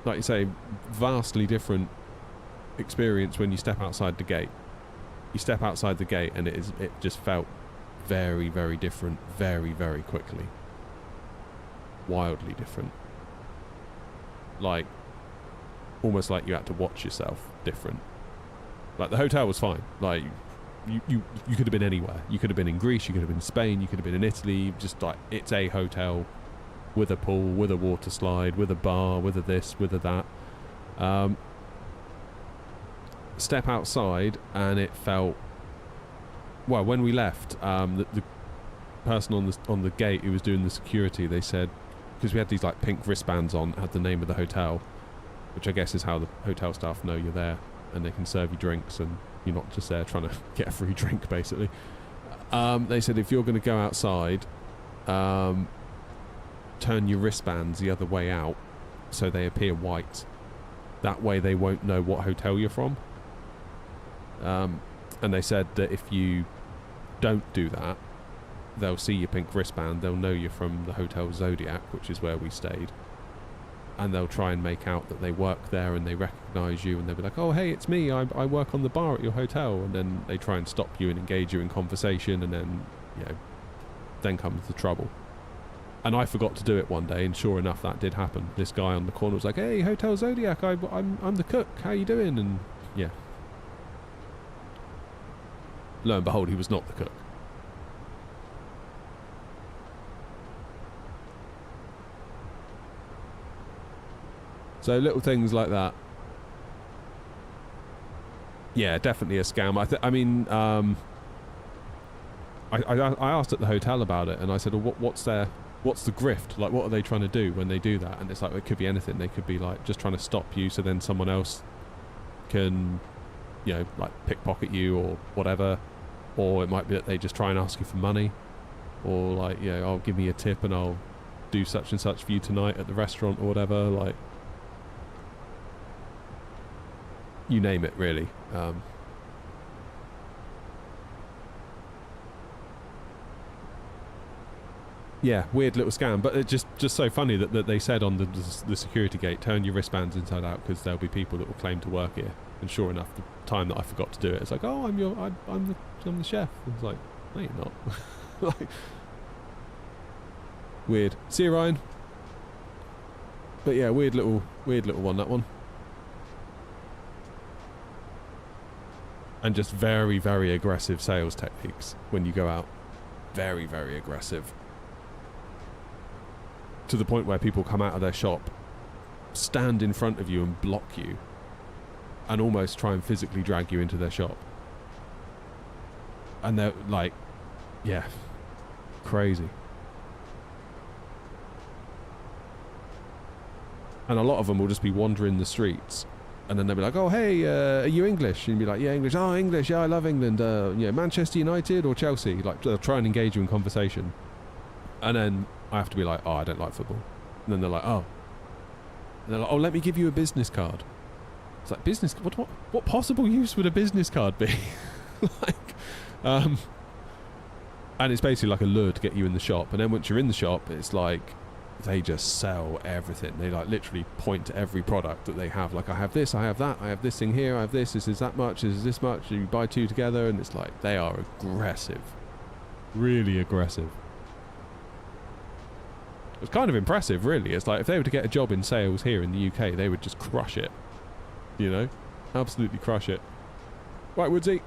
Like you say, vastly different experience when you step outside the gate. You step outside the gate and it just felt very, very different very, very quickly. Wildly different. Like, almost like you had to watch yourself different. Like, the hotel was fine. Like, you could have been anywhere. You could have been in Greece, you could have been in Spain, you could have been in Italy. Just like, it's a hotel with a pool, with a water slide, with a bar, with a this, with a that. Step outside and it felt, well, when we left, the person on the gate who was doing the security, they said, because we had these like pink wristbands on, had the name of the hotel, which I guess is how the hotel staff know you're there, and they can serve you drinks and you're not just there trying to get a free drink, basically. They said if you're going to go outside, turn your wristbands the other way out so they appear white. That way they won't know what hotel you're from. And they said that if you don't do that, they'll see your pink wristband, they'll know you're from the Hotel Zodiac, which is where we stayed, and they'll try and make out that they work there and they recognise you, and they'll be like, oh hey, it's me, I work on the bar at your hotel, and then they try and stop you and engage you in conversation, and then, you know, then comes the trouble. And I forgot to do it one day, and sure enough that did happen. This guy on the corner was like, hey, Hotel Zodiac, I'm the cook, how you doing? And yeah, lo and behold, he was not the cook. So little things like that. Yeah, definitely a scam. I asked at the hotel about it, and I said, well, what's the grift? Like, what are they trying to do when they do that? And it's like, it could be anything. They could be like just trying to stop you so then someone else can, you know, like pickpocket you or whatever. Or it might be that they just try and ask you for money, or like, you know, oh, give me a tip and I'll do such and such for you tonight at the restaurant or whatever. Like, you name it, really. Yeah, weird little scam, but it's just so funny that they said on the security gate, turn your wristbands inside out because there'll be people that will claim to work here. And sure enough, the time that I forgot to do it, it's like, oh, I'm the chef. It's like, no, you're not. Like, weird. See you, Ryan. But yeah, weird little one, that one. And just very, very aggressive sales techniques when you go out. Very, very aggressive. To the point where people come out of their shop, stand in front of you and block you, and almost try and physically drag you into their shop. And they're like, yeah, crazy. And a lot of them will just be wandering the streets, and then they'll be like, oh, hey, are you English? And you'll be like, yeah, English. Oh, English, yeah, I love England. Yeah, Manchester United or Chelsea? Like, they'll try and engage you in conversation. And then I have to be like, oh, I don't like football. And then they're like, oh. And they're like, oh, let me give you a business card. It's like, business? What possible use would a business card be? Like, and it's basically like a lure to get you in the shop. And then once you're in the shop, it's like, they just sell everything. They like literally point to every product that they have. Like, I have this, I have that, I have this thing here, I have this is that much, this is this much. You buy two together, and it's like, they are aggressive. Really aggressive. It's kind of impressive, really. It's like, if they were to get a job in sales here in the UK, they would just crush it. You know? Absolutely crush it. Right, Woodsy.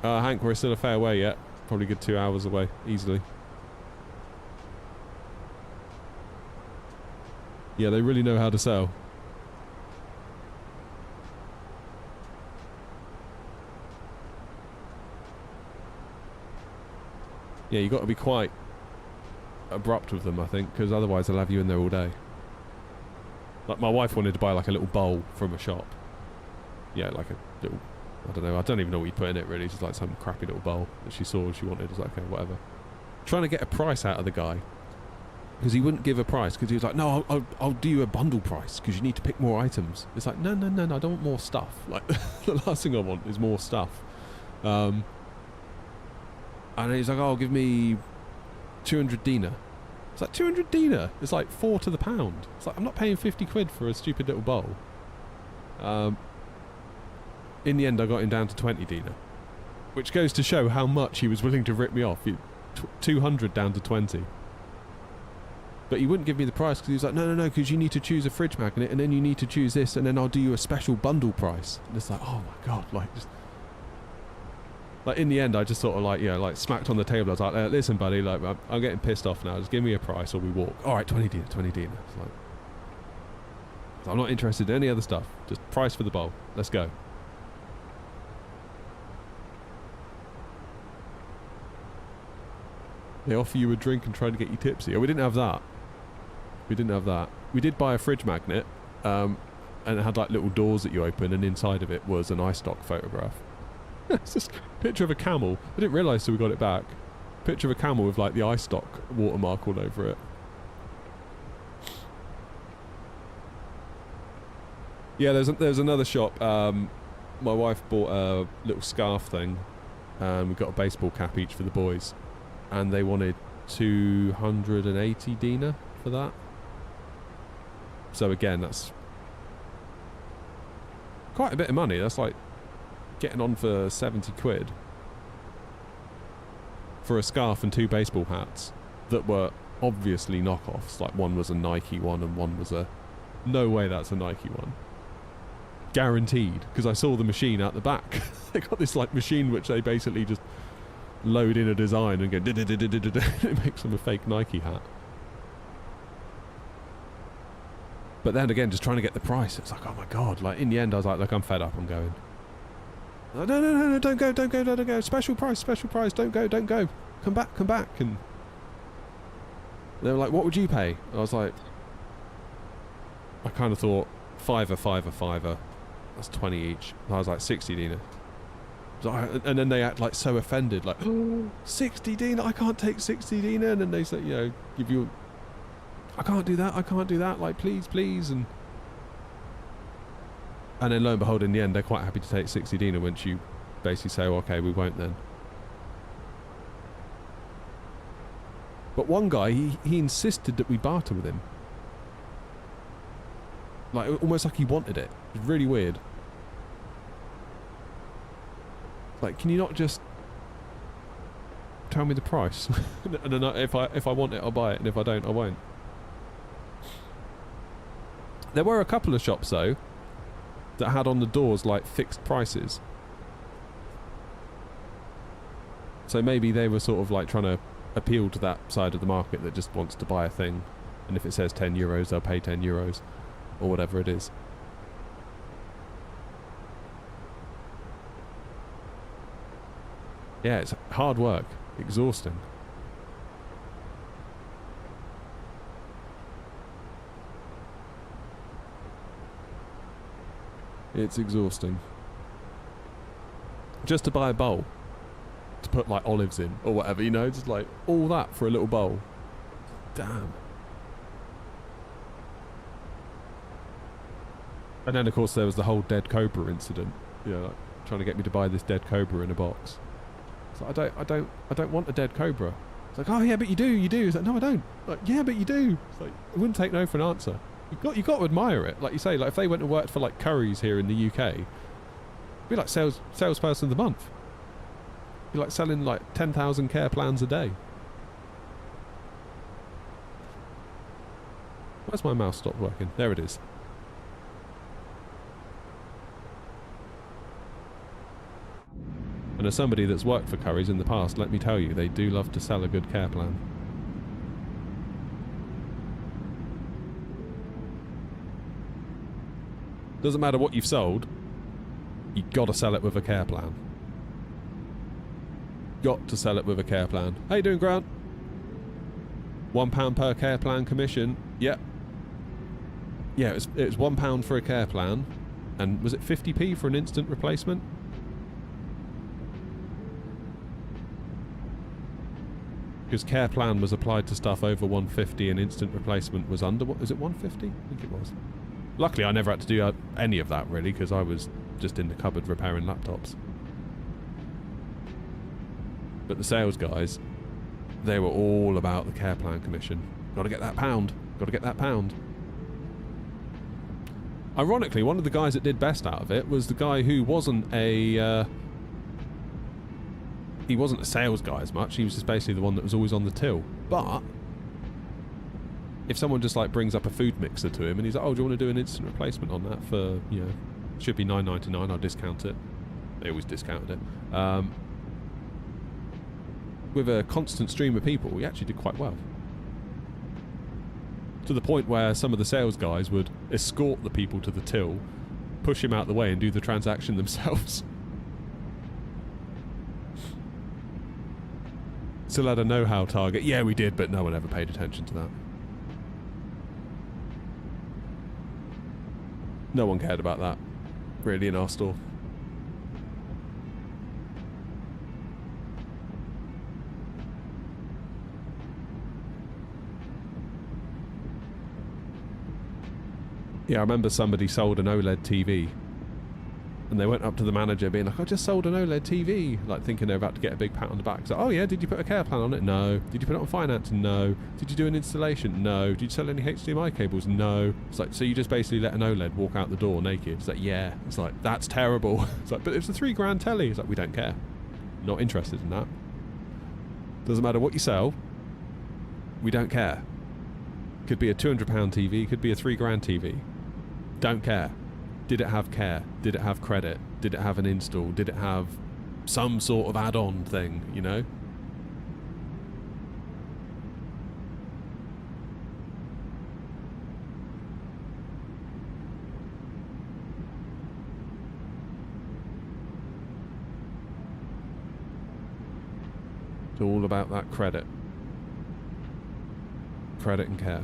Hank, we're still a fair way yet. Probably good 2 hours away, easily. Yeah, they really know how to sell. Yeah, you got to be quite abrupt with them, I think, because otherwise they'll have you in there all day. Like, my wife wanted to buy like a little bowl from a shop. Yeah, like a little, I don't know, I don't even know what you put in it really, just like some crappy little bowl that she saw and she wanted. It's like, okay, whatever. Trying to get a price out of the guy, because he wouldn't give a price, because he was like, no, I'll do you a bundle price, because you need to pick more items. It's like, no, I don't want more stuff. Like, the last thing I want is more stuff. And he's like, oh, give me 200 dinar. It's like, 200 dinar? It's like 4 to the pound. It's like, I'm not paying 50 quid for a stupid little bowl. In the end, I got him down to 20 dinar, which goes to show how much he was willing to rip me off. 200 down to 20. But he wouldn't give me the price, because he was like, no, because you need to choose a fridge magnet, and then you need to choose this, and then I'll do you a special bundle price. And it's like, oh my god, like, just... Like, in the end, I just sort of like, like smacked on the table. I was like, listen, buddy, like, I'm getting pissed off now. Just give me a price or we walk. All right, 20 dinar. It's like, I'm not interested in any other stuff. Just price for the bowl. Let's go. They offer you a drink and try to get you tipsy. Oh, we didn't have that. We did buy a fridge magnet, and it had like little doors that you open, and inside of it was an iStock photograph. It's just a picture of a camel. I didn't realise till we got it back. Picture of a camel with like the iStock watermark all over it. Yeah, there's another shop. My wife bought a little scarf thing, and we got a baseball cap each for the boys, and they wanted 280 dinar for that. So again, that's quite a bit of money. That's like getting on for 70 quid for a scarf and 2 baseball hats that were obviously knockoffs. Like, one was a Nike one and one was a... No way that's a Nike one. Guaranteed, because I saw the machine out the back. They got this like machine which they basically just load in a design and go it makes them a fake Nike hat. But then again, just trying to get the price, it's like, oh my god. Like, in the end I was like, look, I'm fed up, I'm going. No, don't go, special price, don't go, come back. And they were like, what would you pay? I was like, I kind of thought fiver, that's 20 each. I was like, 60 dinar. And then they act like so offended, like, oh, 60 dinar, I can't take 60 dinar. And then they say, give you, I can't do that, like, please. And then lo and behold, in the end, they're quite happy to take 60 dinar once you basically say, oh, okay, we won't then. But one guy, he insisted that we barter with him. Like, almost like he wanted it. It was really weird. Like, can you not just tell me the price? And then if I want it, I'll buy it, and if I don't, I won't. There were a couple of shops, though, that had on the doors, like, fixed prices. So maybe they were sort of, like, trying to appeal to that side of the market that just wants to buy a thing. And if it says €10, they'll pay €10. Or whatever it is. Yeah, it's hard work. Exhausting. It's exhausting. Just to buy a bowl. To put, like, olives in. Or whatever, you know? Just, like, all that for a little bowl. Damn. And then, of course, there was the whole dead cobra incident. You know, like, trying to get me to buy this dead cobra in a box. So I don't want a dead cobra. It's like, oh yeah, but you do. It's like, no, I don't. Like, yeah, but you do. It's like, I wouldn't take no for an answer. You got to admire it. Like you say, like if they went and worked for like Currys here in the UK, be like salesperson of the month. Be like selling like 10,000 care plans a day. Where's my mouse stopped working? There it is. And as somebody that's worked for Currys in the past, let me tell you, they do love to sell a good care plan. Doesn't matter what you've sold, you gotta sell it with a care plan. Got to sell it with a care plan. How you doing, Grant? £1 per care plan commission. Yep. Yeah, it was £1 for a care plan. And was it 50p for an instant replacement? Because care plan was applied to stuff over 150 and instant replacement was under, what, is it 150? I think it was. Luckily I never had to do any of that really, because I was just in the cupboard repairing laptops. But the sales guys, they were all about the care plan commission. Gotta get that pound. Gotta get that pound. Ironically, one of the guys that did best out of it was the guy who wasn't a... he wasn't a sales guy as much, he was just basically the one that was always on the till. But if someone just like brings up a food mixer to him and he's like, oh, do you want to do an instant replacement on that for, you know, should be $9.99, I'll discount it. They always discounted it. With a constant stream of people, he actually did quite well. To the point where some of the sales guys would escort the people to the till, push him out the way and do the transaction themselves. Still had a know-how target. Yeah, we did, but no one ever paid attention to that. No one cared about that, really, in our store. Yeah, I remember somebody sold an OLED TV. And they went up to the manager being like, I just sold an OLED TV. Like thinking they're about to get a big pat on the back. So, oh yeah, did you put a care plan on it? No. Did you put it on finance? No. Did you do an installation? No. Did you sell any HDMI cables? No. It's like, so you just basically let an OLED walk out the door naked? It's like, yeah. It's like, that's terrible. It's like, but it's a £3,000 telly. It's like, we don't care. Not interested in that. Doesn't matter what you sell. We don't care. Could be a £200 TV. Could be a £3,000 TV. Don't care. Did it have care? Did it have credit? Did it have an install? Did it have some sort of add-on thing, you know? It's all about that credit. Credit and care.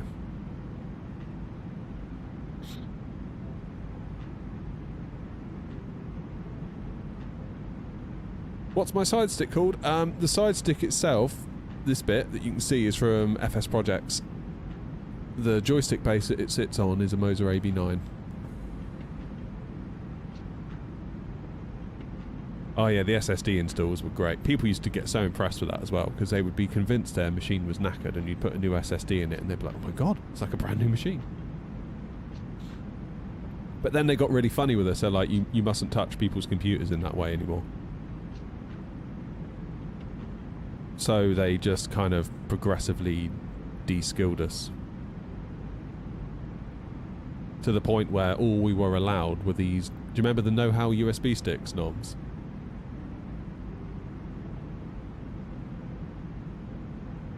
What's my side stick called? The side stick itself, this bit that you can see, is from FS Projects. The joystick base that it sits on is a Moser AB9. Oh yeah, the SSD installs were great. People used to get so impressed with that as well, because they would be convinced their machine was knackered and you'd put a new SSD in it and they'd be like, oh my god, it's like a brand new machine. But then they got really funny with us. They're like, you mustn't touch people's computers in that way anymore. So they just kind of progressively de-skilled us. To the point where all we were allowed were these... Do you remember the know-how USB sticks, Noms?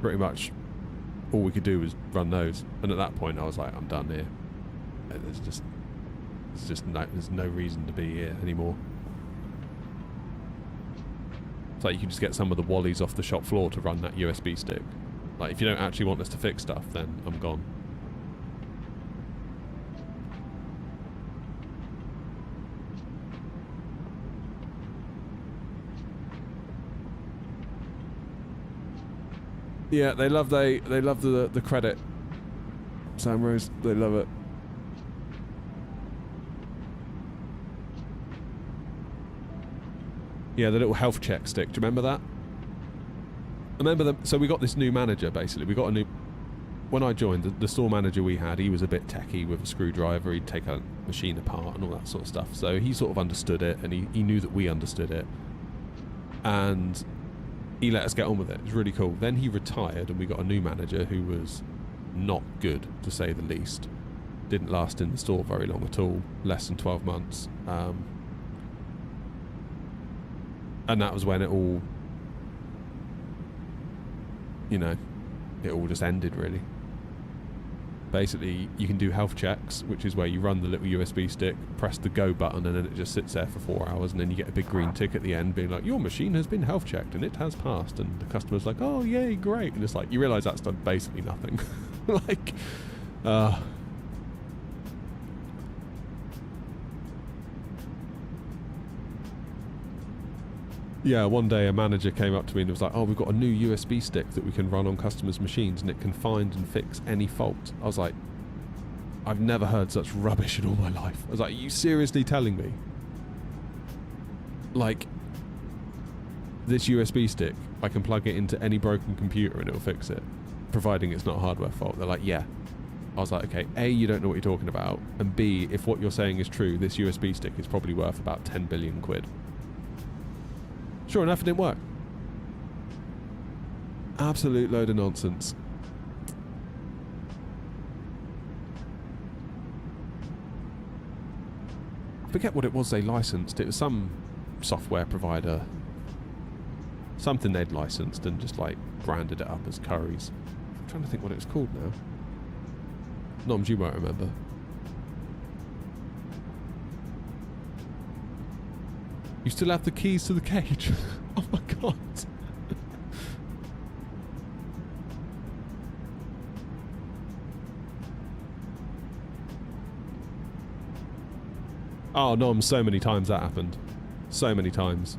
Pretty much all we could do was run those. And at that point I was like, I'm done here. There's no reason to be here anymore. It's like you can just get some of the Wallies off the shop floor to run that USB stick. Like, if you don't actually want us to fix stuff, then I'm gone. Yeah, they love the credit. Sam Rose, they love it. Yeah, the little health check stick. Do you remember that? I remember them. So we got this new manager, basically. We got a new... When I joined, the store manager we had, he was a bit techie with a screwdriver. He'd take a machine apart and all that sort of stuff. So he sort of understood it, and he knew that we understood it. And he let us get on with it. It was really cool. Then he retired, and we got a new manager who was not good, to say the least. Didn't last in the store very long at all. Less than 12 months. And that was when it all, you know, it all just ended, really. Basically, you can do health checks, which is where you run the little USB stick, press the go button, and then it just sits there for 4 hours, and then you get a big green tick at the end being like, your machine has been health checked, and it has passed. And the customer's like, oh, yay, great. And it's like, you realise that's done basically nothing. Like, yeah, one day a manager came up to me and was like, oh, we've got a new USB stick that we can run on customers' machines and it can find and fix any fault. I was like, I've never heard such rubbish in all my life. I was like, are you seriously telling me? Like, this USB stick, I can plug it into any broken computer and it'll fix it, providing it's not a hardware fault. They're like, yeah. I was like, okay, A, you don't know what you're talking about, and B, if what you're saying is true, this USB stick is probably worth about 10 billion quid. Sure enough, it didn't work. Absolute load of nonsense. I forget what it was they licensed. It was some software provider. Something they'd licensed and just like branded it up as Curry's. I'm trying to think what it was called now. Noms, you won't remember. You still have the keys to the cage? Oh my god. Oh, no, so many times that happened. So many times.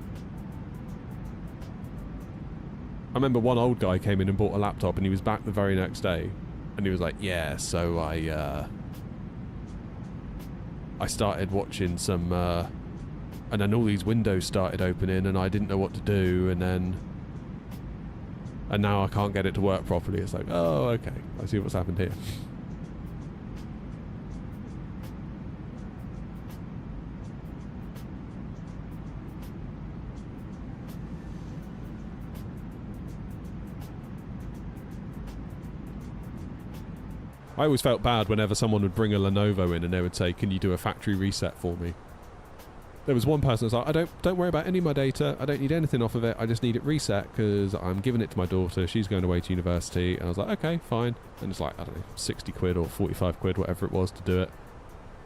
I remember one old guy came in and bought a laptop and he was back the very next day. And he was like, yeah, so I started watching some... and then all these windows started opening and I didn't know what to do, and now I can't get it to work properly. It's like, oh, okay, I see what's happened here. I always felt bad whenever someone would bring a Lenovo in and they would say, can you do a factory reset for me? There was one person who was like, don't worry about any of my data. I don't need anything off of it. I just need it reset because I'm giving it to my daughter. She's going away to university. And I was like, okay, fine. And it's like, I don't know, 60 quid or 45 quid, whatever it was to do it.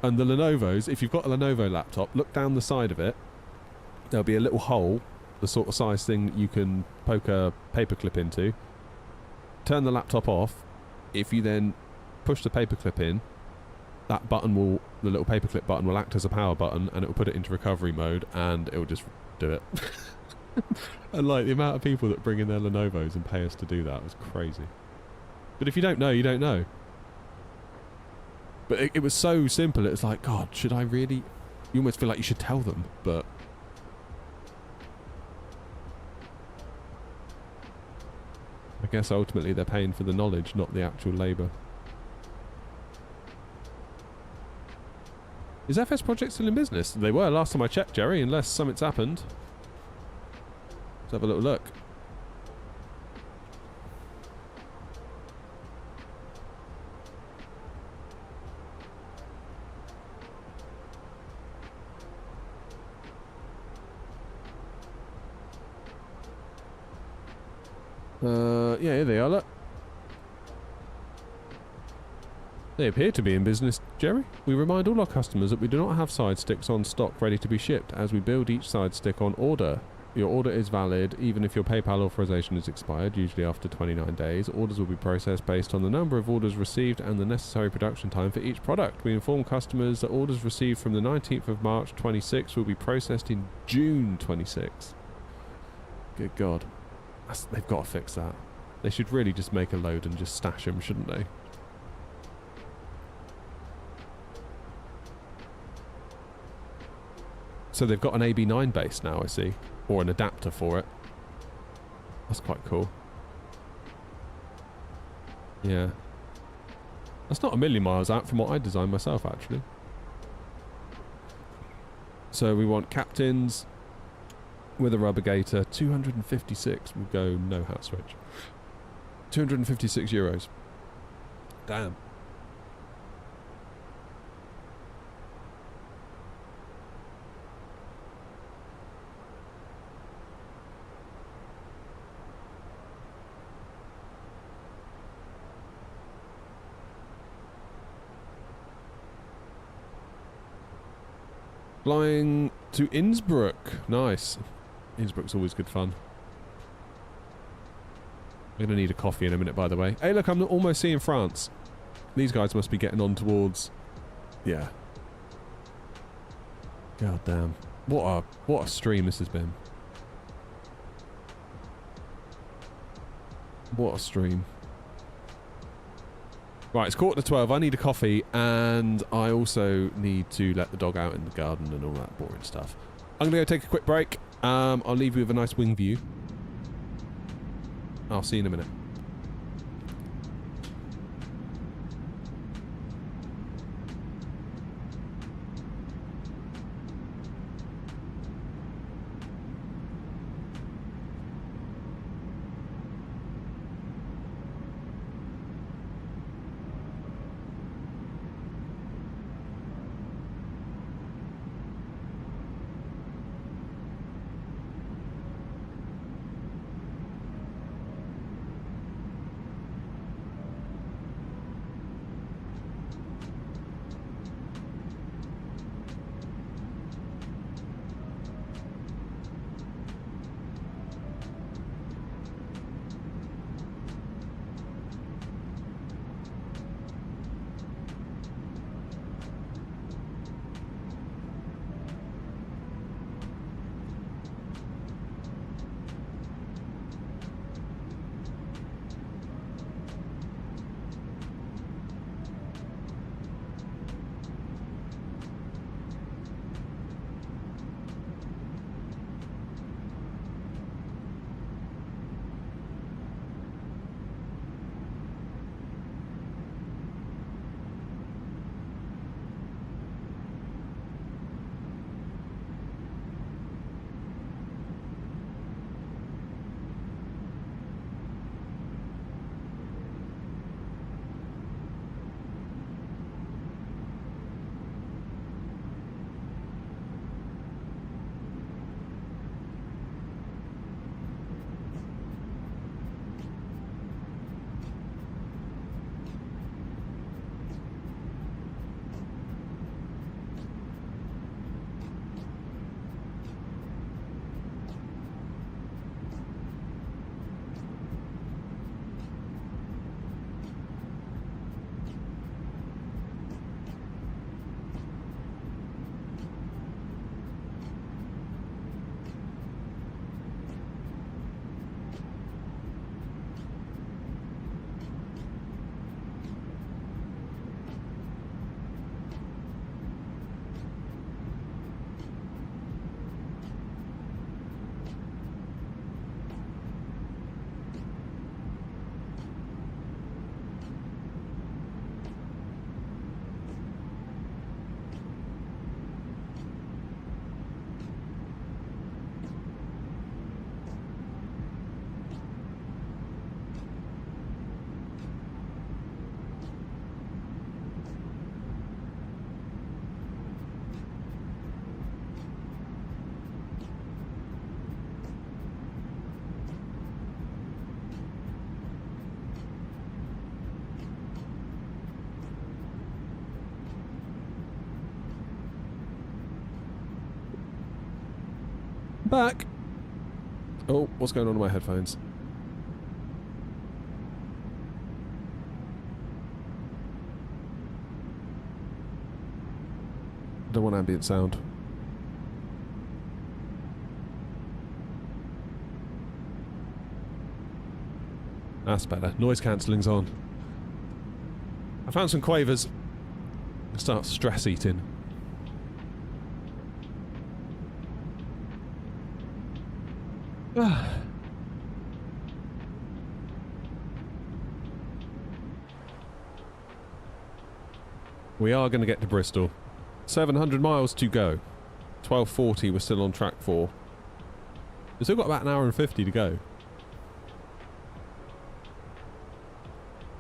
And the Lenovo's, if you've got a Lenovo laptop, look down the side of it. There'll be a little hole, the sort of size thing that you can poke a paperclip into. Turn the laptop off. If you then push the paperclip in, that button will, the little paperclip button will act as a power button and it will put it into recovery mode and it will just do it. And like the amount of people that bring in their Lenovo's and pay us to do that was crazy. But if you don't know, you don't know. But it was so simple, it was like, God, should I really? You almost feel like you should tell them, but guess ultimately they're paying for the knowledge, not the actual labour. Is FS Project still in business? They were last time I checked, Jerry, unless something's happened. Let's have a little look. Yeah, here they are, look. They appear to be in business, Jerry. We remind all our customers that we do not have side sticks on stock ready to be shipped, as we build each side stick on order. Your order is valid even if your PayPal authorization is expired, usually after 29 days. Orders will be processed based on the number of orders received and the necessary production time for each product. We inform customers that orders received from the 19th of March 26 will be processed in June 26. Good God. They've got to fix that. They should really just make a load and just stash them, shouldn't they? So they've got an AB9 base now, I see. Or an adapter for it. That's quite cool. Yeah. That's not a million miles out from what I designed myself, actually. So we want captains with a rubber gator. 256 will go no hat switch. 256 euros. Damn. Flying to Innsbruck. Nice. Innsbruck's always good fun. I'm going to need a coffee in a minute, by the way. Hey, look, I'm almost seeing France. These guys must be getting on towards... Yeah. God damn. What a stream this has been. What a stream. Right, it's 11:45. I need a coffee, and I also need to let the dog out in the garden and all that boring stuff. I'm going to go take a quick break. I'll leave you with a nice wing view. I'll see you in a minute. back. Oh, what's going on in my headphones? I don't want ambient sound. That's better. Noise cancelling's on. I found some quavers. Start stress eating. We are going to get to Bristol. 700 miles to go. 12:40 we're still on track for. We've still got about an hour and 50 to go.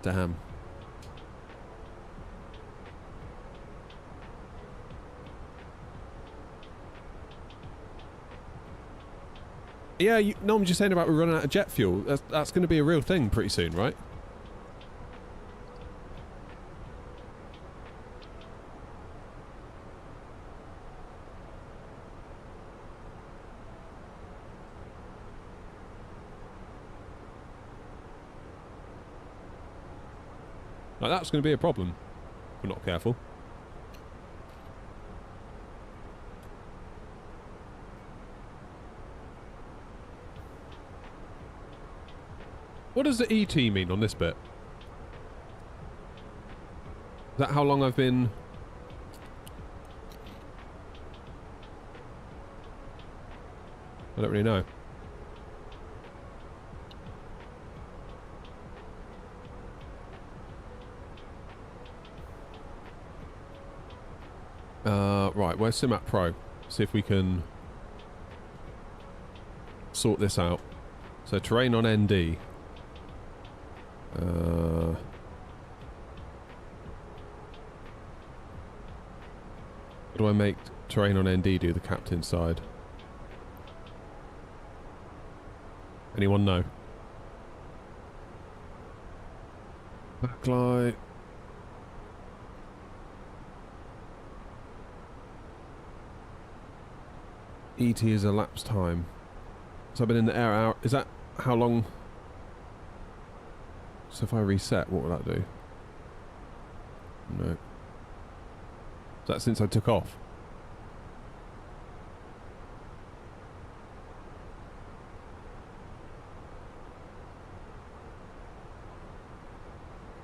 Damn. Yeah, no, I'm just saying about we're running out of jet fuel. That's going to be a real thing pretty soon, right? Like, that's going to be a problem if we're not careful. What does the ET mean on this bit? Is that how long I've been... I don't really know. Right, where's Simat Pro? See if we can sort this out. So terrain on ND. How do I make terrain on ND do the captain side? Anyone know? Backlight. ET is elapsed time. So I've been in the air hour. Is that how long? So if I reset, what will that do? No. Is that since I took off?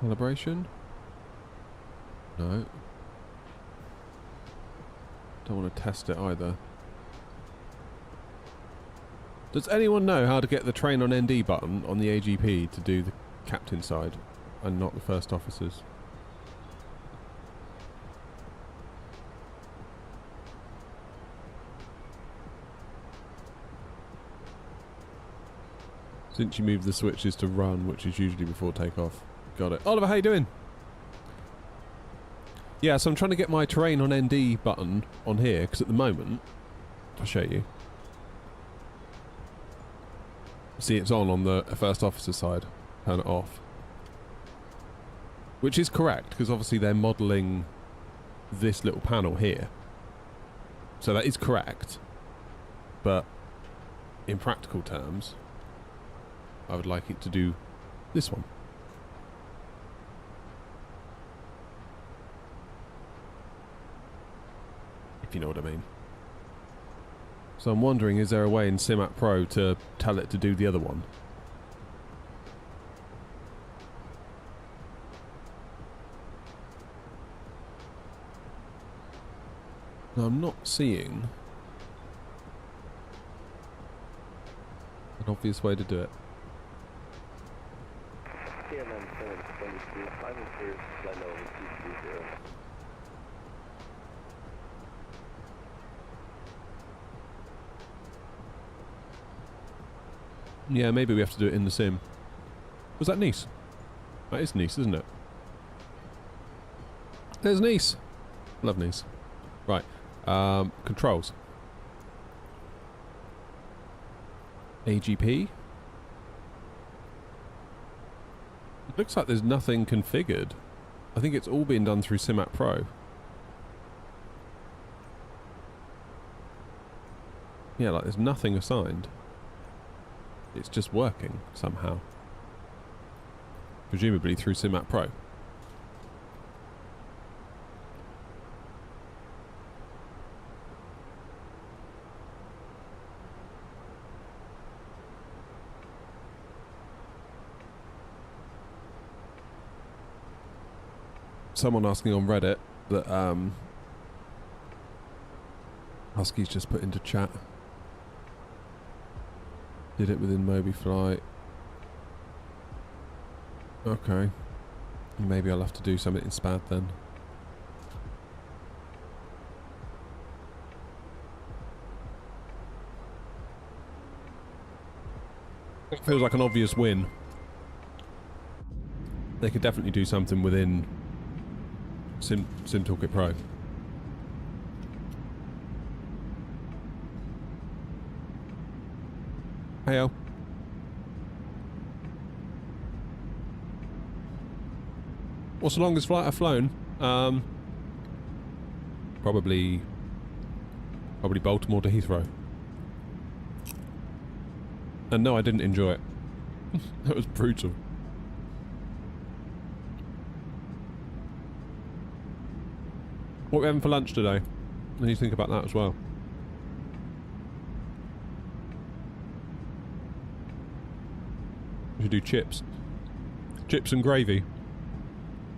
Calibration? No. Don't want to test it either. Does anyone know how to get the train on ND button on the AGP to do the captain side and not the first officers? Since you move the switches to run, which is usually before takeoff. Got it. Oliver, how you doing? Yeah, so I'm trying to get my terrain on ND button on here, because at the moment, I'll show you. See, it's on the first officer side. Turn it off. Which is correct, because obviously they're modelling this little panel here. So that is correct. But in practical terms, I would like it to do this one. If you know what I mean. So I'm wondering, is there a way in Simat Pro to tell it to do the other one? Now, I'm not seeing an obvious way to do it. Yeah, maybe we have to do it in the sim. Was that Nice? That is Nice, isn't it? There's Nice. Love Nice. Right. Controls. AGP. It looks like there's nothing configured. I think it's all being done through Simat Pro. Yeah, like there's nothing assigned. It's just working somehow. Presumably through SimMap Pro. Someone asking on Reddit that Husky's just put into chat. Did it within Moby Flight. Okay. Maybe I'll have to do something in SPAD then. It feels like an obvious win. They could definitely do something within Sim Toolkit Pro. Heyo. What's the longest flight I've flown? Probably Baltimore to Heathrow. And no, I didn't enjoy it. That was brutal. What are we having for lunch today? I need to think about that as well. We should do chips. Chips and gravy.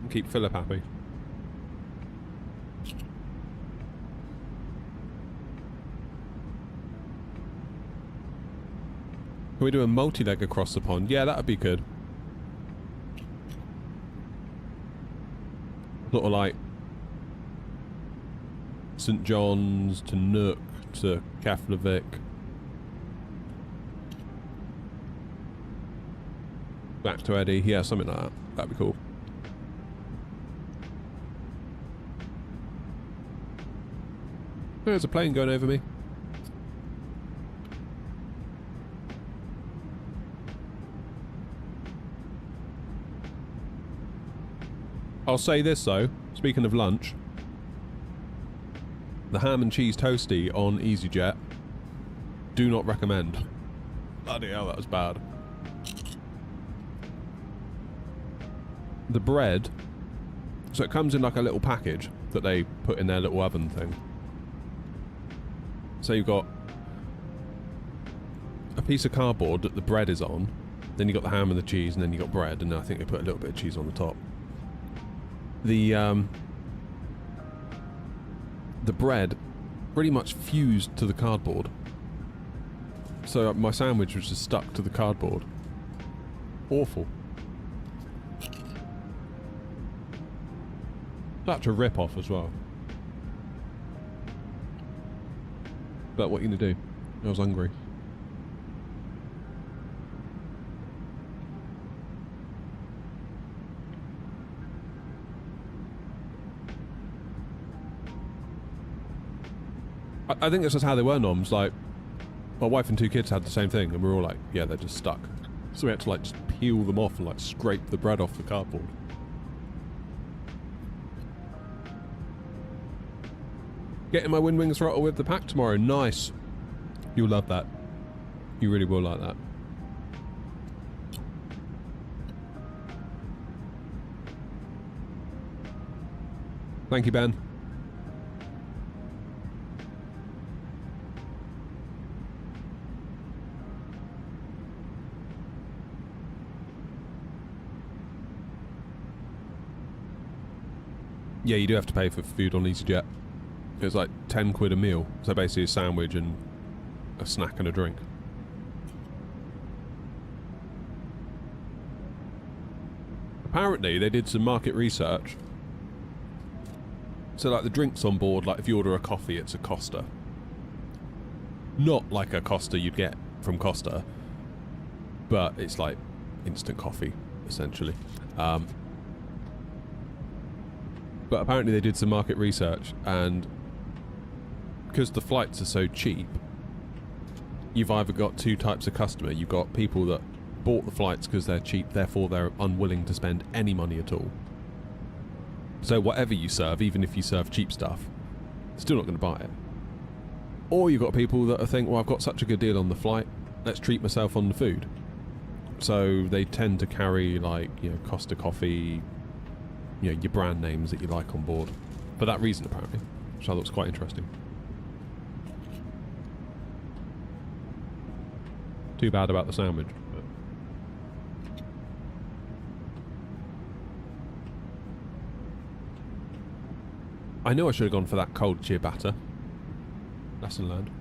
And keep Philip happy. Can we do a multi-leg across the pond? Yeah, that would be good. Sort of like St John's to Nook to Keflavik. Back to Eddie. Yeah, something like that. That'd be cool. There's a plane going over me. I'll say this though, speaking of lunch, the ham and cheese toasty on EasyJet, do not recommend. Bloody hell, that was bad. The bread, so it comes in like a little package that they put in their little oven thing. So you've got a piece of cardboard that the bread is on, then you've got the ham and the cheese, and then you've got bread, and I think they put a little bit of cheese on the top. The bread pretty much fused to the cardboard. So my sandwich was just stuck to the cardboard. Awful. Such a rip-off as well. But what are you going to do? I was hungry. I think that's just how they were, noms. Like, my wife and 2 kids had the same thing, and we were all like, yeah, they're just stuck. So we had to like just peel them off and like scrape the bread off the cardboard. Getting my Wind Wings throttle with the pack tomorrow. Nice. You'll love that. You really will like that. Thank you, Ben. Yeah, you do have to pay for food on EasyJet. It's like 10 quid a meal. So basically a sandwich and a snack and a drink. Apparently they did some market research. So like the drinks on board, like if you order a coffee, it's a Costa. Not like a Costa you'd get from Costa, but it's like instant coffee, essentially. But apparently they did some market research, and because the flights are so cheap, you've either got 2 types of customer. You've got people that bought the flights because they're cheap, therefore they're unwilling to spend any money at all. So whatever you serve, even if you serve cheap stuff, still not going to buy it. Or you've got people that think, well, I've got such a good deal on the flight, let's treat myself on the food. So they tend to carry, like, you know, Costa Coffee, you know, your brand names that you like on board. For that reason, apparently. Which I thought was quite interesting. Too bad about the sandwich. But. I knew I should have gone for that cold ciabatta. Lesson learned.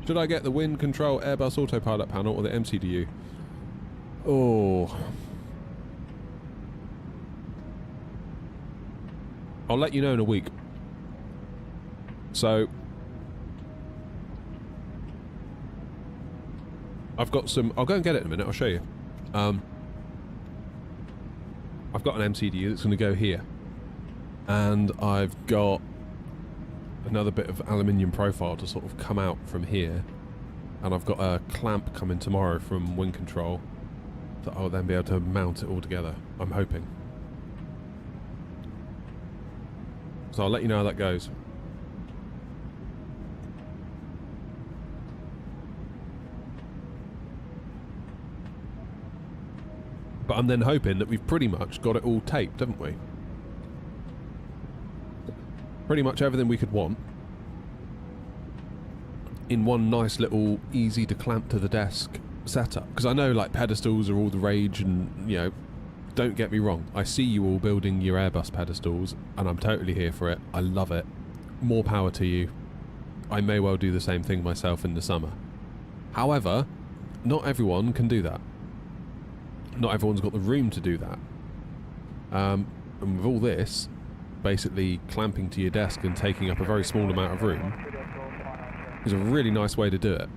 Should I get the wind control Airbus autopilot panel or the MCDU? Oh. I'll let you know in a week. So I've got some... I'll go and get it in a minute, I'll show you. I've got an MCDU that's going to go here. And I've got another bit of aluminium profile to sort of come out from here. And I've got a clamp coming tomorrow from wind control that I'll then be able to mount it all together. I'm hoping. So I'll let you know how that goes. But I'm then hoping that we've pretty much got it all taped, haven't we? Pretty much everything we could want in one nice little easy to clamp to the desk setup. Because I know, like, pedestals are all the rage, and, you know, don't get me wrong, I see you all building your Airbus pedestals and I'm totally here for it. I love it. More power to you. I may well do the same thing myself in the summer. However, not everyone can do that. Not everyone's got the room to do that. And with all this basically clamping to your desk and taking up a very small amount of room is a really nice way to do it.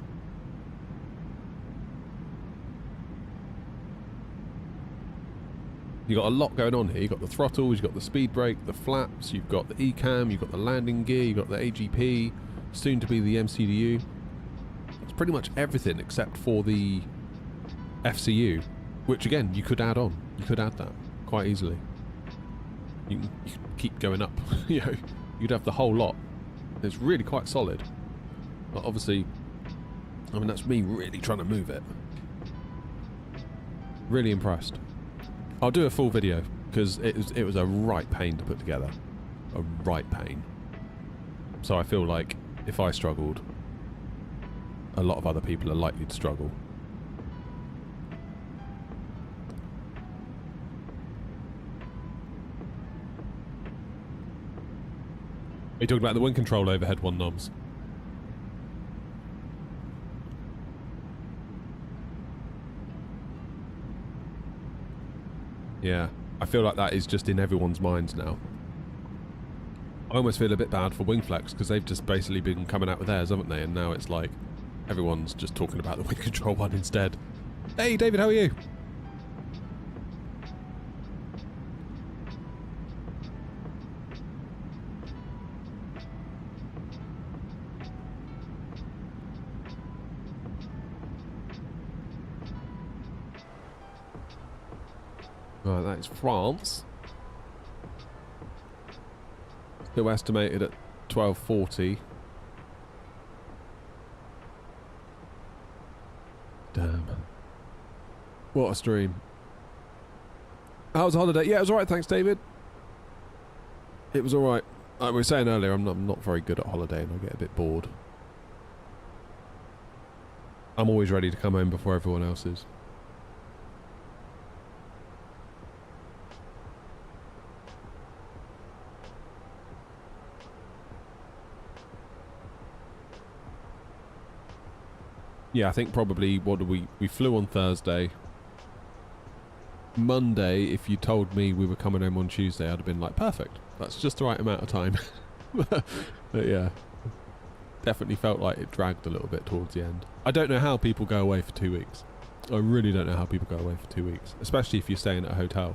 You've got a lot going on here. You've got the throttles, you've got the speed brake, the flaps, you've got the ECAM, you've got the landing gear, you've got the AGP, soon to be the MCDU. It's pretty much everything except for the FCU, which again, you could add on. You could add that quite easily. You can keep going up. You know, you'd have the whole lot. It's really quite solid. But obviously, I mean, that's me really trying to move it. Really impressed. I'll do a full video because it was a right pain to put together. A right pain. So I feel like if I struggled, a lot of other people are likely to struggle. Are you talking about the wind control overhead one, Noms? Yeah, I feel like that is just in everyone's minds now. I almost feel a bit bad for Wingflex because they've just basically been coming out with theirs, haven't they? And now it's like everyone's just talking about the wind control one instead. Hey, David, how are you? Right, that is France. Still estimated at 1240. Damn. What a stream. How was the holiday? Yeah, it was alright, thanks, David. It was alright. Like we were saying earlier, I'm not very good at holiday and I get a bit bored. I'm always ready to come home before everyone else is. Yeah, I think probably, what did we flew on Thursday. Monday, if you told me we were coming home on Tuesday, I'd have been like, perfect. That's just the right amount of time. But yeah, definitely felt like it dragged a little bit towards the end. I don't know how people go away for 2 weeks. I really don't know how people go away for 2 weeks, especially if you're staying at a hotel.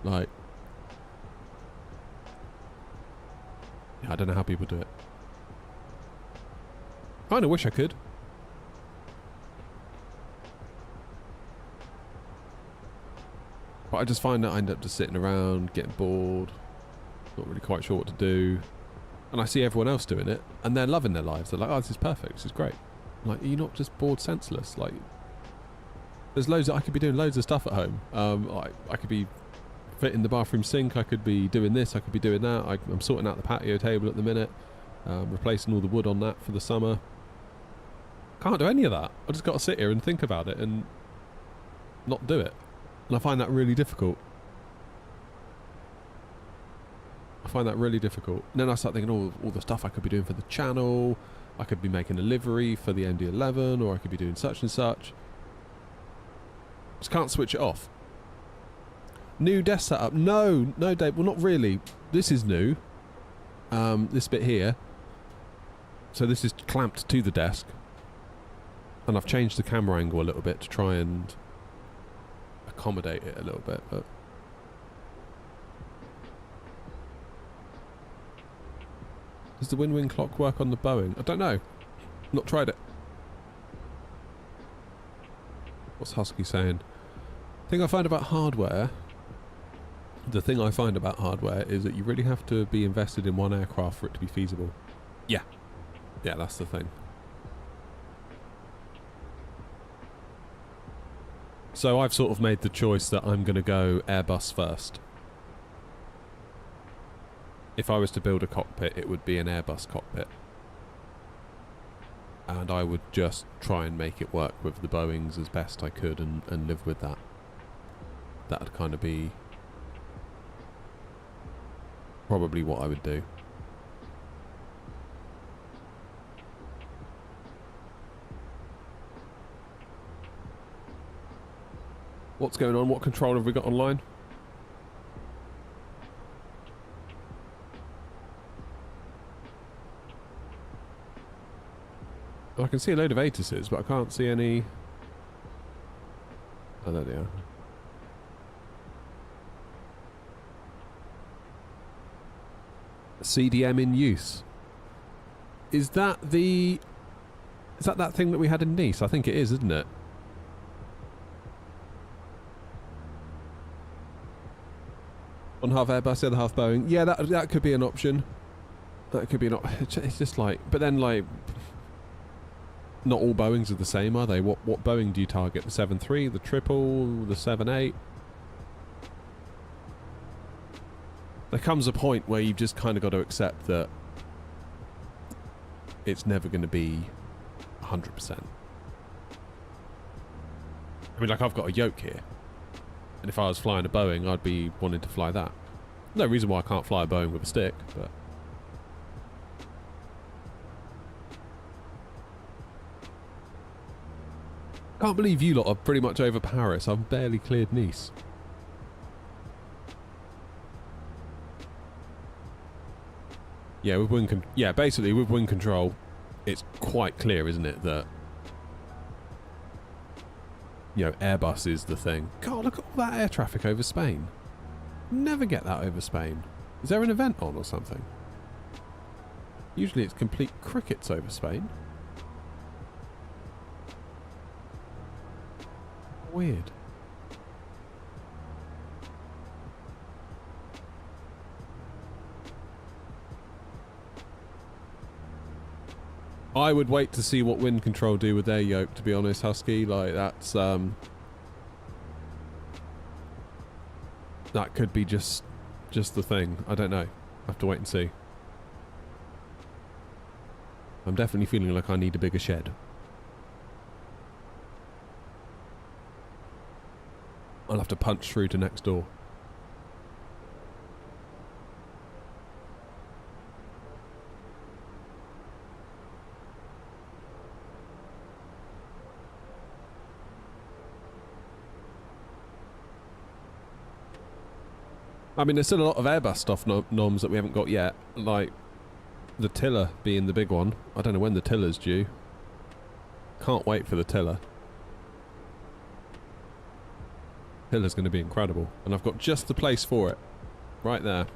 Like, yeah, I don't know how people do it. Kinda wish I could. But I just find that I end up just sitting around, getting bored, not really quite sure what to do. And I see everyone else doing it, and they're loving their lives. They're like, oh, this is perfect, this is great. I'm like, you're not just bored senseless. Like, there's loads I could be doing loads of stuff at home. I could be fitting the bathroom sink, I could be doing this, I could be doing that. I'm sorting out the patio table at the minute, replacing all the wood on that for the summer. Can't do any of that. I just got to sit here and think about it and not do it. And I find that really difficult. And then I start thinking all the stuff I could be doing for the channel. I could be making a livery for the MD-11, or I could be doing such and such. Just can't switch it off. New desk setup. No, Dave. Well, not really. This is new. This bit here. So this is clamped to the desk. And I've changed the camera angle a little bit to try and accommodate it a little bit. But does the win-win clock work on the Boeing? I don't know. Not tried it. What's Husky saying? The thing I find about hardware is that you really have to be invested in one aircraft for it to be feasible. Yeah, that's the thing. So I've sort of made the choice that I'm going to go Airbus first. If I was to build a cockpit, it would be an Airbus cockpit. And I would just try and make it work with the Boeings as best I could and live with that. That would kind of be probably what I would do. What's going on? What control have we got online? I can see a load of Atuses, but I can't see any. Oh, there they are. CDM in use. Is that that thing that we had in Nice? I think it is, isn't it? One half Airbus, the other half Boeing. Yeah, that could be an option. That could be an option. It's just like, but then like, not all Boeings are the same, are they? What Boeing do you target? The 737, the 777, the 78? There comes a point where you've just kind of got to accept that it's never going to be 100%. I mean, like, I've got a yoke here. And if I was flying a Boeing, I'd be wanting to fly that. No reason why I can't fly a Boeing with a stick, but... Can't believe you lot are pretty much over Paris. I've barely cleared Nice. Yeah, with basically with wind control, it's quite clear, isn't it, that Airbus is the thing. God, look at all that air traffic over Spain. Never get that over Spain. Is there an event on or something? Usually it's complete crickets over Spain. Weird. I would wait to see what wind control do with their yoke, to be honest, Husky. Like, that's that could be just the thing. I don't know. I have to wait and see. I'm definitely feeling like I need a bigger shed. I'll have to punch through to next door. I mean, there's still a lot of Airbus stuff noms that we haven't got yet, like the tiller being the big one. I don't know when the tiller's due. Can't wait for the tiller. Tiller's going to be incredible, and I've got just the place for it, right there.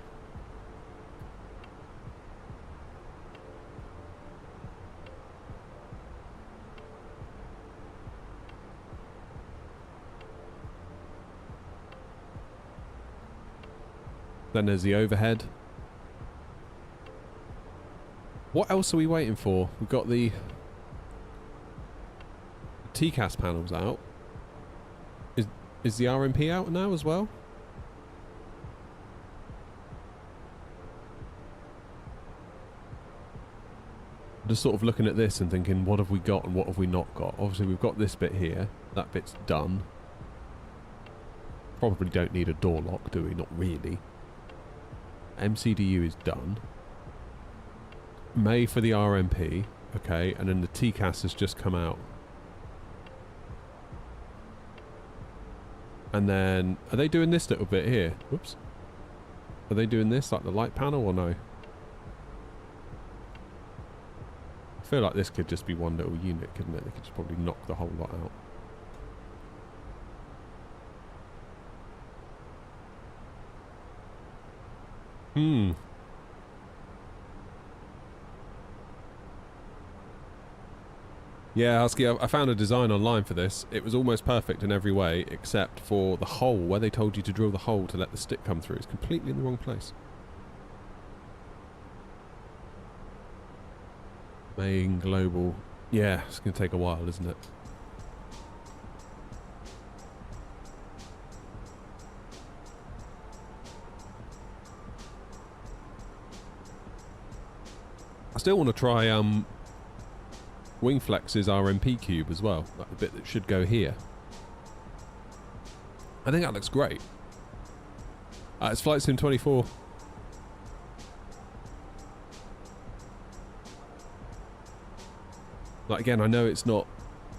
Then there's the overhead. What else are we waiting for? We've got the TCAS panels out. Is the RMP out now as well? Just sort of looking at this and thinking, what have we got and what have we not got? Obviously, we've got this bit here. That bit's done. Probably don't need a door lock, do we? Not really. MCDU is done. May for the RMP. Okay, and then the TCAS has just come out. And then, are they doing this little bit here? Whoops. Are they doing this, like the light panel, or no? I feel like this could just be one little unit, couldn't it? They could just probably knock the whole lot out. Yeah, Husky, I found a design online for this. It was almost perfect in every way, except for the hole, where they told you to drill the hole to let the stick come through. It's completely in the wrong place. Main global. Yeah, it's going to take a while, isn't it? I still want to try Wingflex's RMP cube as well, like the bit that should go here. I think that looks great. It's Flight Sim 24. Like, again, I know it's not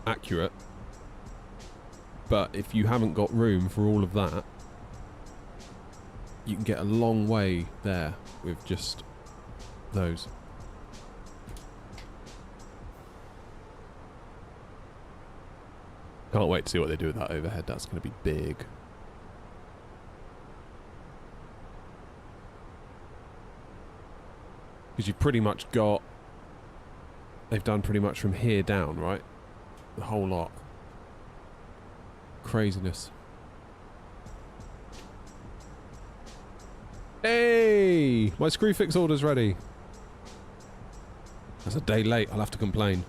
accurate, but if you haven't got room for all of that, you can get a long way there with just those. Can't wait to see what they do with that overhead. That's going to be big. Because you've pretty much got... They've done pretty much from here down, right? The whole lot. Craziness. Hey! My screw fix order's ready. That's a day late. I'll have to complain.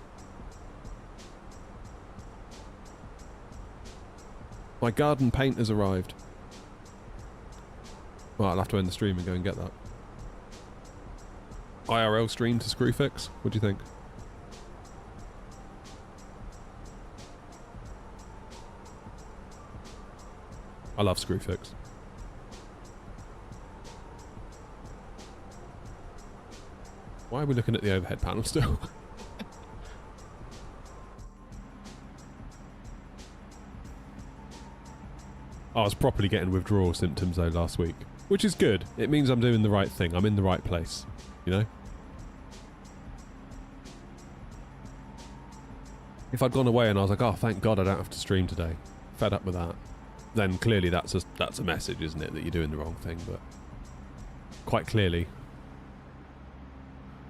My garden paint has arrived. Well, I'll have to end the stream and go and get that. IRL stream to Screwfix. What do you think? I love Screwfix. Why are we looking at the overhead panel still? I was properly getting withdrawal symptoms though last week, which is good. It means I'm doing the right thing. I'm in the right place, you know? If I'd gone away and I was like, oh, thank God I don't have to stream today, fed up with that, then clearly that's a message, isn't it, that you're doing the wrong thing, but quite clearly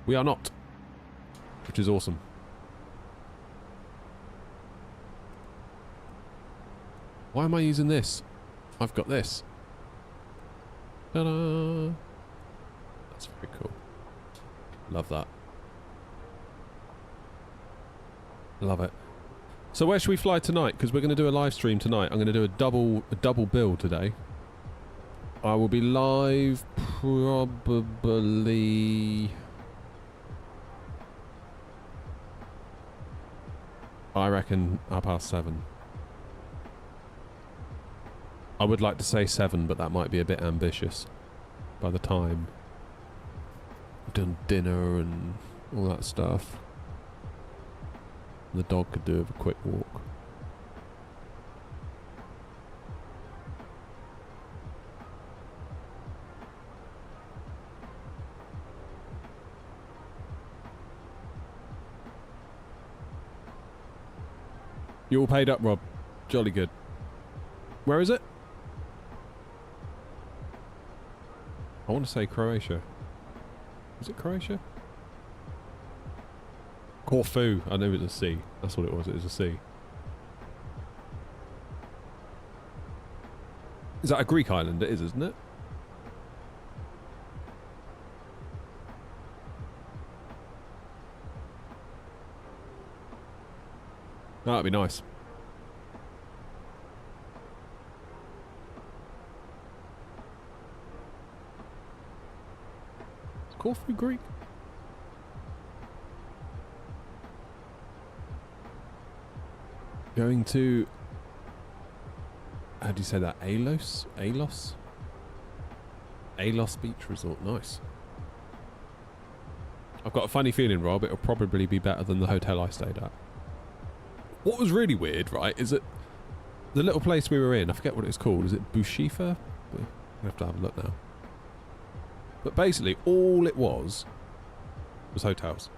we are not, which is awesome. Why am I using this? I've got this. Ta-da! That's very cool. Love that. Love it. So where should we fly tonight? Because we're going to do a live stream tonight. I'm going to do a double bill today. I will be live probably... I reckon 7:30. I would like to say 7, but that might be a bit ambitious. By the time I've done dinner and all that stuff. The dog could do with a quick walk. You all paid up, Rob. Jolly good. Where is it? I want to say Croatia. Is it Croatia? Corfu. I knew it was a C. That's what it was. It was a C. Is that a Greek island? It is, isn't it? That'd be nice. Is Corfu Greek? Going to... How do you say that? Alos? Alos? Alos Beach Resort. Nice. I've got a funny feeling, Rob, it'll probably be better than the hotel I stayed at. What was really weird, right, is that the little place we were in, I forget what it's called, is it Bushifa? I have to have a look now. But basically, all it was hotels.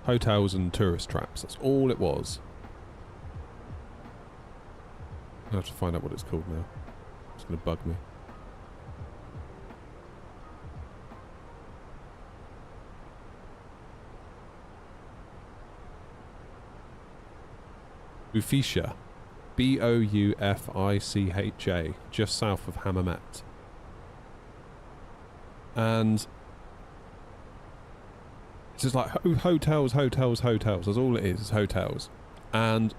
Hotels and tourist traps. That's all it was. I have to find out what it's called now. It's going to bug me. Bufisha. Bouficha. Just south of Hammamet. And it's just like hotels. That's all it is hotels. And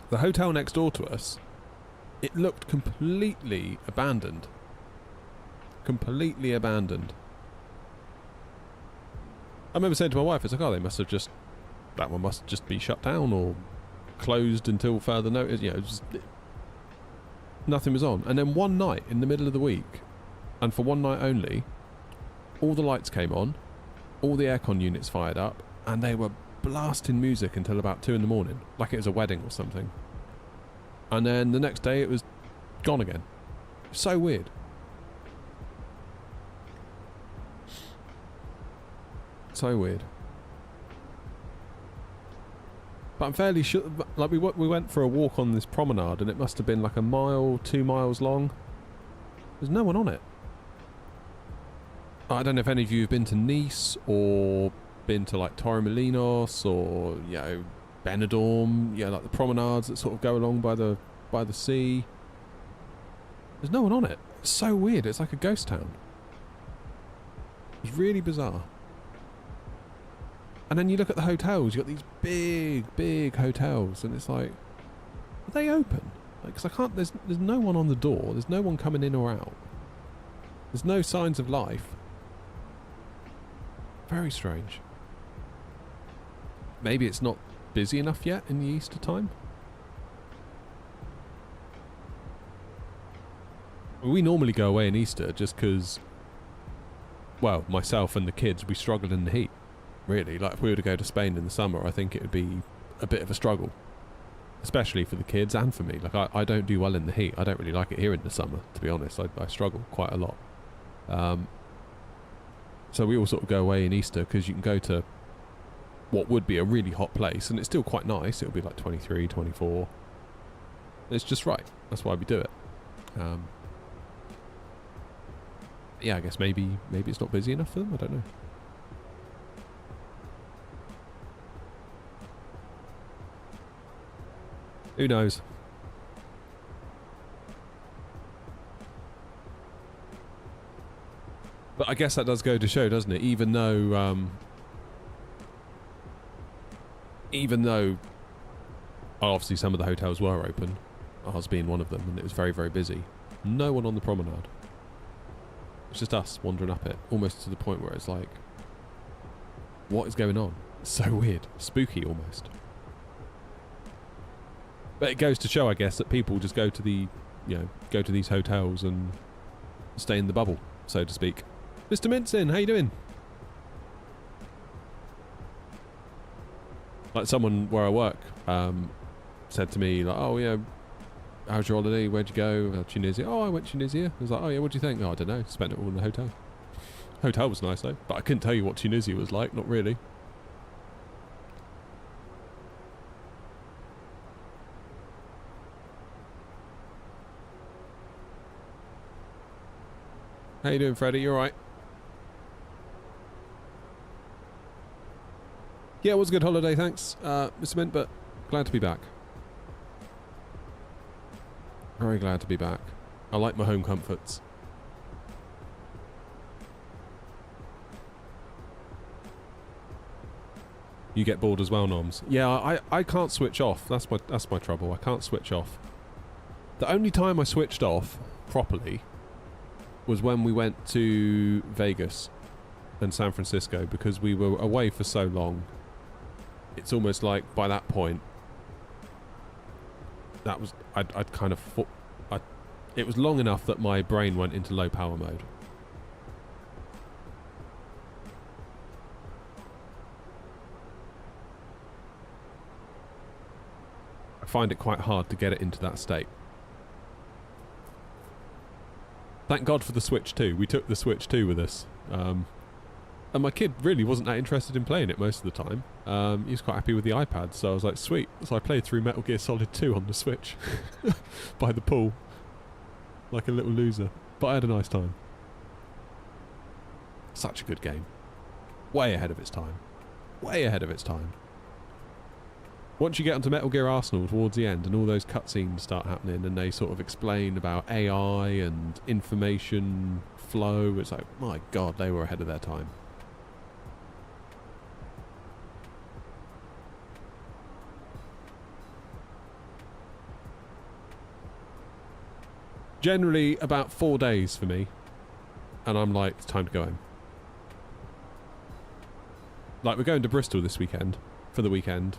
the hotel next door to us, it looked completely abandoned. Completely abandoned. I remember saying to my wife, it's like, oh, they must have just... That one must just be shut down or closed until further notice. You know, just... Nothing was on. And then one night in the middle of the week, and for one night only, all the lights came on, all the aircon units fired up, and they were blasting music until about 2 in the morning, like it was a wedding or something. And then the next day it was gone again. So weird. So weird. But I'm fairly sure, like we went for a walk on this promenade and it must have been like a mile, 2 miles long. There's no one on it. I don't know if any of you have been to Nice or been to like Torremolinos or, you know, Benidorm, you know, like the promenades that sort of go along by the sea. There's no one on it. It's so weird. It's like a ghost town. It's really bizarre. And then you look at the hotels. You've got these big hotels, and it's like, are they open? Like, 'cause I can't. There's no one on the door. There's no one coming in or out. There's no signs of life. Very strange. Maybe it's not busy enough yet in the Easter time. We normally go away in Easter just because, well, myself and the kids, we struggled in the heat. Really, like if we were to go to Spain in the summer, I think it would be a bit of a struggle. Especially for the kids and for me. Like I don't do well in the heat. I don't really like it here in the summer, to be honest. I struggle quite a lot. So we all sort of go away in Easter because you can go to what would be a really hot place and it's still quite nice. It'll be like 23, 24. It's just right. That's why we do it. Yeah, I guess maybe it's not busy enough for them. I don't know. Who knows? But I guess that does go to show, doesn't it? Even though obviously some of the hotels were open, ours being one of them, and it was very, very busy. No one on the promenade. It's just us wandering up it, almost to the point where it's like, what is going on? It's so weird. Spooky almost. But it goes to show, I guess, that people just go to these hotels and stay in the bubble, so to speak. Mr. Minson, how you doing? Like someone where I work said to me, like, oh yeah, how's your holiday? Where'd you go? Tunisia. Oh, I went to Tunisia. I was like, oh yeah, what do you think? Oh, I don't know. Spent it all in the hotel. Hotel was nice though, but I couldn't tell you what Tunisia was like. Not really. How you doing, Freddie? You alright? Yeah, it was a good holiday, thanks, Mr. Mint, but glad to be back. Very glad to be back. I like my home comforts. You get bored as well, Noms. Yeah, I can't switch off. That's my trouble. I can't switch off. The only time I switched off properly was when we went to Vegas and San Francisco, because we were away for so long. It's almost like by that point, that was I'd kind of it was long enough that my brain went into low power mode. I find it quite hard to get it into that state. Thank God for the Switch 2. We took the Switch 2 with us. And my kid really wasn't that interested in playing it most of the time. He was quite happy with the iPad, so I was like, sweet. So I played through Metal Gear Solid 2 on the Switch. By the pool. Like a little loser. But I had a nice time. Such a good game. Way ahead of its time. Way ahead of its time. Once you get onto Metal Gear Arsenal towards the end and all those cutscenes start happening and they sort of explain about AI and information flow, it's like, my God, they were ahead of their time. Generally about 4 days for me, and I'm like, it's time to go home. Like, we're going to Bristol this weekend, for the weekend,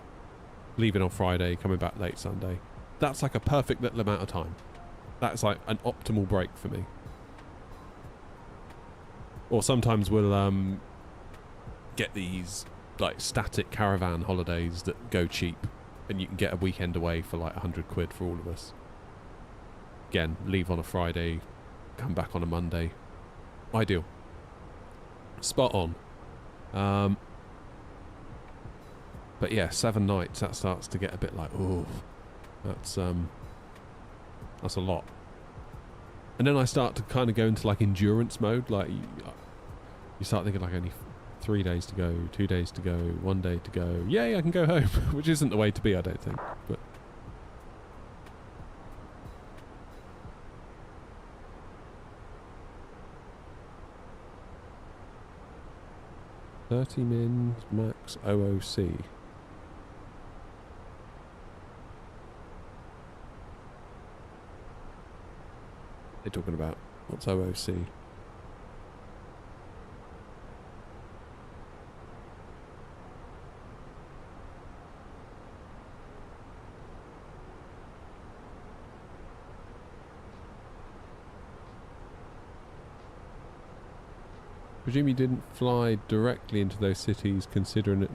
leaving on Friday, coming back late Sunday. That's like a perfect little amount of time. That's like an optimal break for me. Or sometimes we'll get these like static caravan holidays that go cheap, and you can get a weekend away for like 100 quid for all of us. Again, leave on a Friday, come back on a Monday. Ideal. Spot on. But yeah, 7 nights, that starts to get a bit like, ooh, that's a lot. And then I start to kind of go into like endurance mode, like you start thinking like only 3 days to go, 2 days to go, 1 day to go. Yay, I can go home, which isn't the way to be, I don't think. But $30 min max OOC. They're talking about what's OOC? Presume you didn't fly directly into those cities, considering it.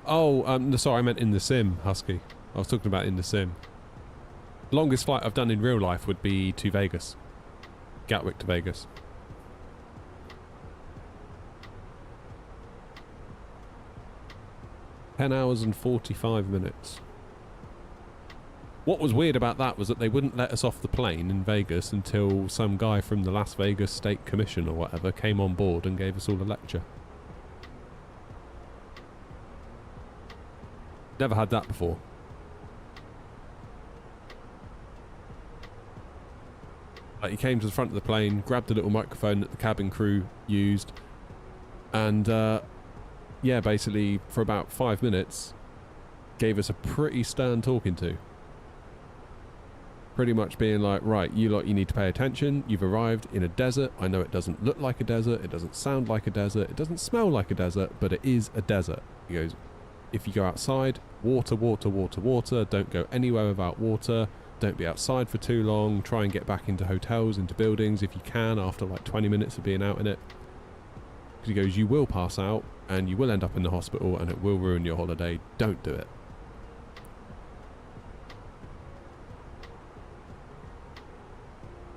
Oh, no, sorry, I meant in the sim, Husky. I was talking about in the sim. Longest flight I've done in real life would be to Vegas. Gatwick to Vegas. 10 hours and 45 minutes. What was weird about that was that they wouldn't let us off the plane in Vegas until some guy from the Las Vegas State Commission or whatever came on board and gave us all a lecture. Never had that before. Like, he came to the front of the plane, grabbed a little microphone that the cabin crew used, and yeah, basically for about 5 minutes gave us a pretty stern talking to. Pretty much being like, right, you lot, you need to pay attention. You've arrived in a desert. I know it doesn't look like a desert. It doesn't sound like a desert. It doesn't smell like a desert, but it is a desert. He goes, if you go outside, water, water, water, water. Don't go anywhere without water. Don't be outside for too long. Try and get back into hotels, into buildings if you can after like 20 minutes of being out in it. Because he goes, you will pass out and you will end up in the hospital and it will ruin your holiday. Don't do it.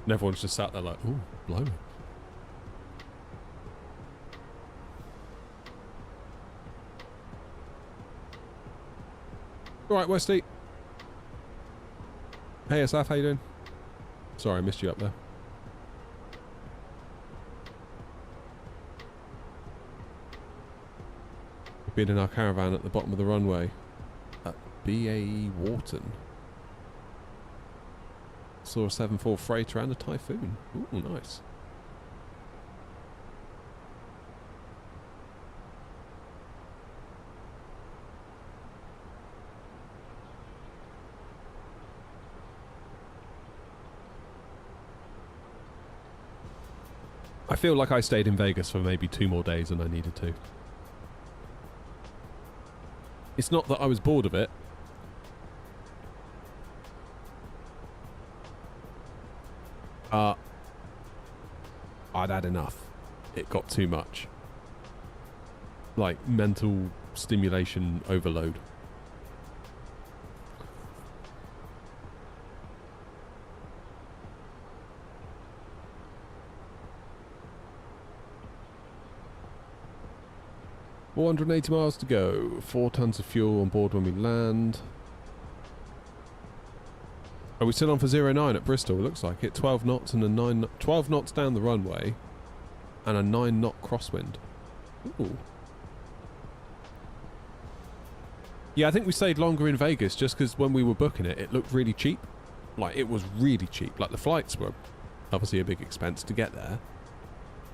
And everyone's just sat there like, ooh, blimey. Alright, Westy. Hey, Asaf, how you doing? Sorry, I missed you up there. We've been in our caravan at the bottom of the runway at BAE Wharton. Saw a 747 freighter and a Typhoon. Ooh, nice. I feel like I stayed in Vegas for maybe 2 more days than I needed to. It's not that I was bored of it. I'd had enough. It got too much. Like, mental stimulation overload. $480 miles to go. 4 tons of fuel on board when we land. Are we still on for 09 at Bristol? It looks like it. 12 knots and a 12 knots down the runway and a 9 knot crosswind. Ooh. Yeah, I think we stayed longer in Vegas just because when we were booking it, it looked really cheap. Like, it was really cheap. Like, the flights were obviously a big expense to get there.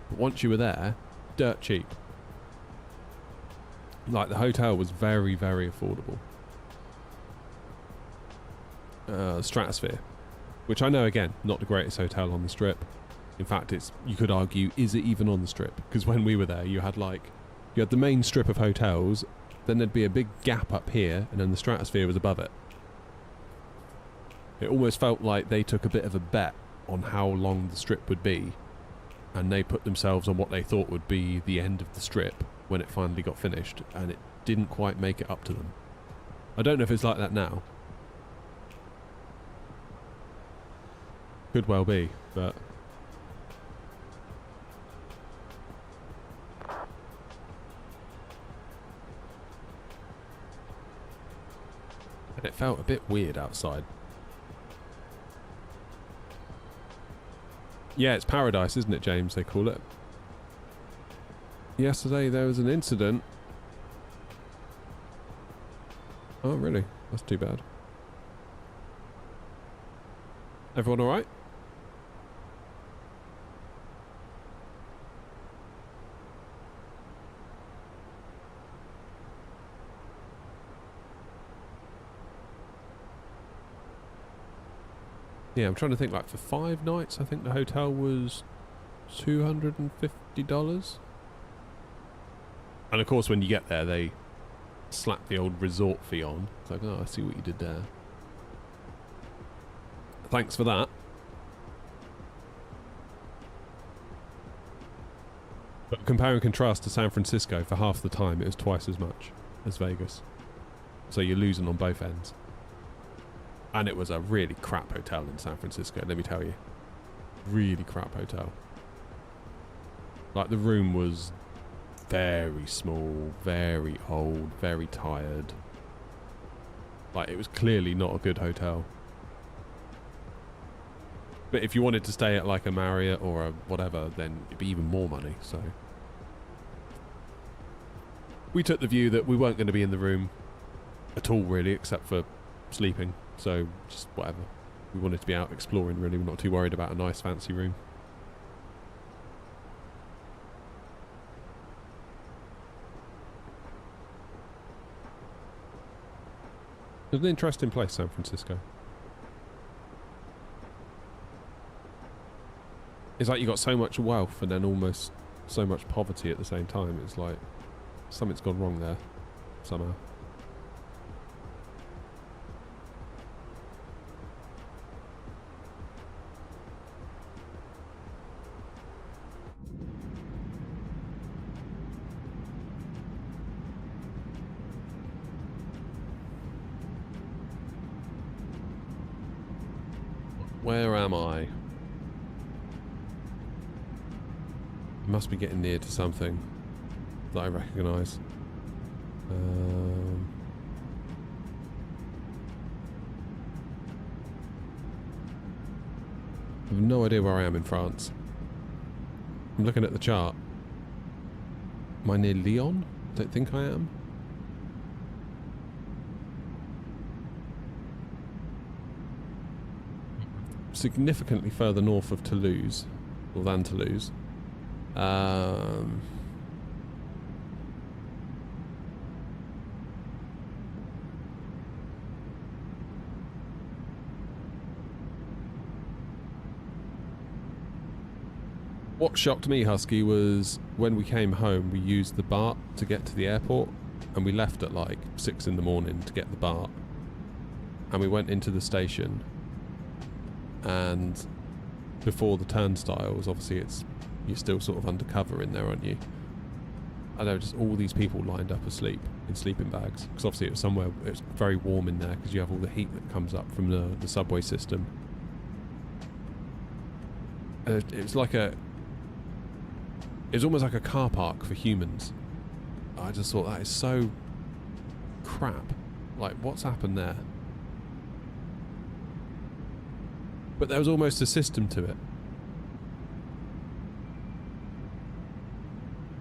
But once you were there, dirt cheap. Like, the hotel was very, very affordable. Stratosphere, which I know, again, not the greatest hotel on the Strip. In fact, it's, you could argue, is it even on the Strip? Because when we were there, you had the main strip of hotels, then there'd be a big gap up here, and then the Stratosphere was above it. It almost felt like they took a bit of a bet on how long the Strip would be, and they put themselves on what they thought would be the end of the Strip when it finally got finished, and it didn't quite make it up to them. I don't know if it's like that now. Could well be, but... And it felt a bit weird outside. Yeah, it's paradise, isn't it, James? They call it. Yesterday there was an incident. Oh, really? That's too bad. Everyone alright? Yeah, I'm trying to think, like, for 5 nights, I think the hotel was $250. And of course, when you get there, they slap the old resort fee on. It's like, oh, I see what you did there. Thanks for that. But compare and contrast to San Francisco, for half the time, it was twice as much as Vegas. So you're losing on both ends. And it was a really crap hotel in San Francisco, let me tell you. Really crap hotel. Like, the room was very small, very old, very tired. Like, it was clearly not a good hotel. But if you wanted to stay at, like, a Marriott or a whatever, then it'd be even more money, so... We took the view that we weren't going to be in the room at all, really, except for sleeping. So, just whatever. We wanted to be out exploring, really. We're not too worried about a nice, fancy room. It's an interesting place, San Francisco. It's like you got so much wealth and then almost so much poverty at the same time. It's like something's gone wrong there, somehow. Where am I? I must be getting near to something that I recognise. I have no idea where I am in France. I'm looking at the chart. Am I near Lyon? Don't think I am. Significantly further north of Toulouse, or than Toulouse. What shocked me, Husky, was when we came home, we used the BART to get to the airport, and we left at like 6 in the morning to get the BART. And we went into the station, and before the turnstiles, obviously you're still sort of undercover in there, aren't you? And there were just all these people lined up asleep in sleeping bags, because obviously it's very warm in there because you have all the heat that comes up from the subway system. It was almost like a car park for humans. I just thought, that is so crap. Like, what's happened there? But there was almost a system to it.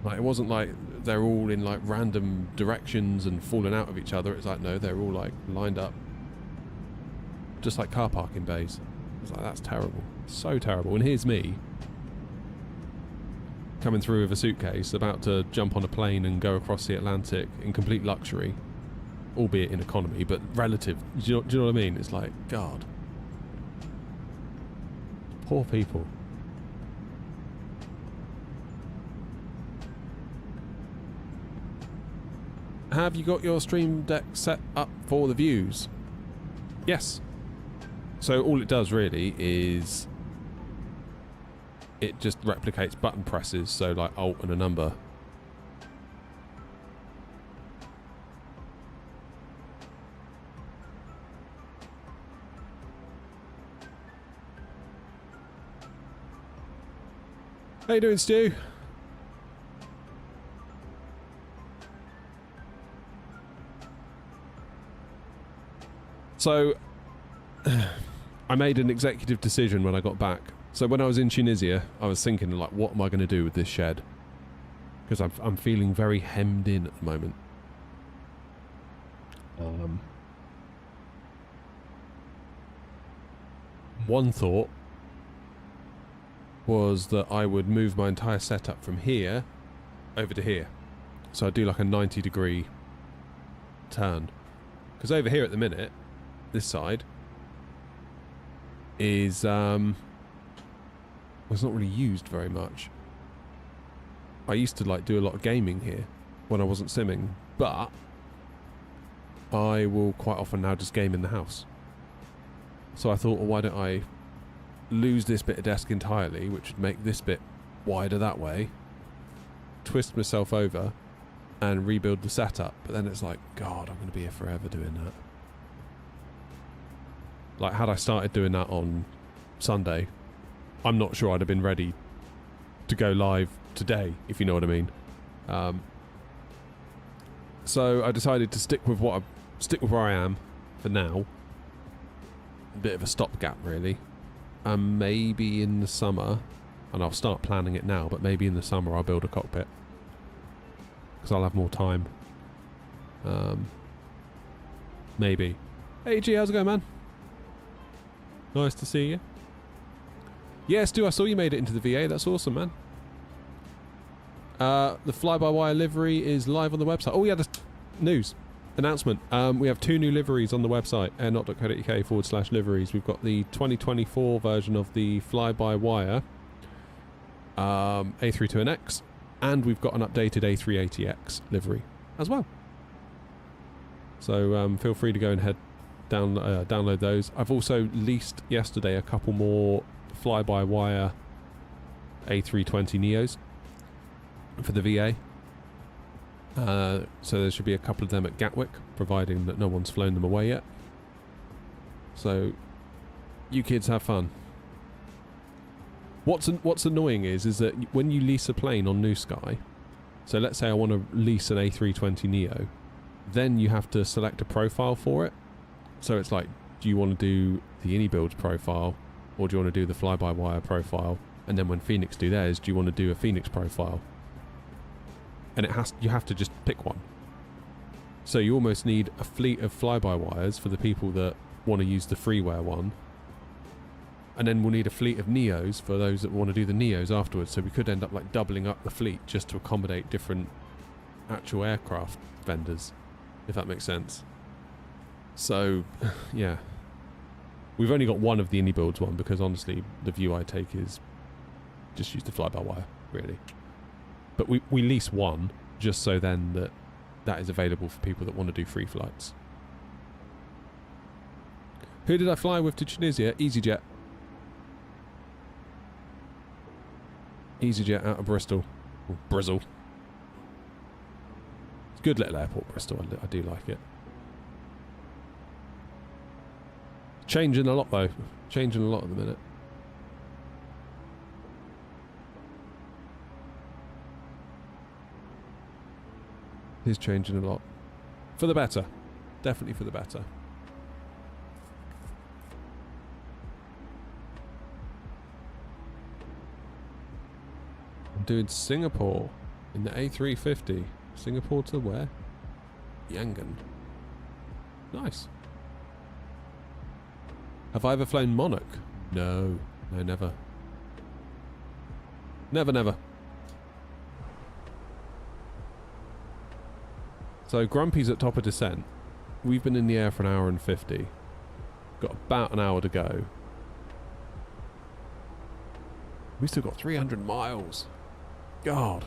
Like, it wasn't like they're all in like random directions and falling out of each other. It's like, no, they're all like lined up, just like car parking bays. It's like, that's terrible. So terrible. And here's me coming through with a suitcase, about to jump on a plane and go across the Atlantic in complete luxury, albeit in economy, but relative. Do you know what I mean? It's like, God. Poor people. Have you got your Stream Deck set up for the views? Yes. So all it does really is it just replicates button presses, so like Alt and a number. How you doing, Stu? So, I made an executive decision when I got back. So when I was in Tunisia, I was thinking, like, what am I going to do with this shed? Because I'm feeling very hemmed in at the moment. One thought was that I would move my entire setup from here over to here. So I'd do like a 90-degree turn. Because over here at the minute, this side is it's not really used very much. I used to like do a lot of gaming here when I wasn't simming, but I will quite often now just game in the house. So I thought, well, why don't I lose this bit of desk entirely, which would make this bit wider that way, twist myself over and rebuild the setup. But then it's like, God, I'm going to be here forever doing that. Like, had I started doing that on Sunday, I'm not sure I'd have been ready to go live today, if you know what I mean. So I decided to stick with where I am for now. A bit of a stopgap, really. Maybe in the summer, and I'll start planning it now, but maybe in the summer I'll build a cockpit, because I'll have more time. Maybe. Hey G, how's it going, man? Nice to see you. Yeah, Stu, I saw you made it into the VA. That's awesome, man. The fly-by-wire livery is live on the website. Oh, yeah, the news announcement. We have 2 new liveries on the website, airnot.co.uk/liveries. We've got the 2024 version of the fly-by-wire A32NX, and we've got an updated A380X livery as well. So feel free to go and download those. I've also leased yesterday a couple more fly-by-wire A320 Neos for the VA. So there should be a couple of them at Gatwick, providing that no one's flown them away yet. So you kids have fun. What's annoying is that when you lease a plane on New Sky, so let's say I want to lease an A320 Neo, then you have to select a profile for it. So it's like, do you want to do the InnyBuilds profile, or do you want to do the fly-by-wire profile? And then when Phoenix do theirs, do you want to do a Phoenix profile? And you have to just pick one. So you almost need a fleet of fly-by-wires for the people that want to use the freeware one. And then we'll need a fleet of Neos for those that want to do the Neos afterwards. So we could end up like doubling up the fleet just to accommodate different actual aircraft vendors, if that makes sense. So, yeah. We've only got one of the InnyBuilds one, because honestly, the view I take is just use the fly-by-wire, really. But we lease one, just so then that is available for people that want to do free flights. Who did I fly with to Tunisia? EasyJet. EasyJet out of Bristol. Or Bristol. It's a good little airport, Bristol. I do like it. Changing a lot, though. Changing a lot at the minute. It is changing a lot. For the better. Definitely for the better. I'm doing Singapore in the A350. Singapore to where? Yangon. Nice. Have I ever flown Monarch? No. No, never. Never. So Grumpy's at top of descent. We've been in the air for an hour and 50. Got about an hour to go. We still got 300 miles. God.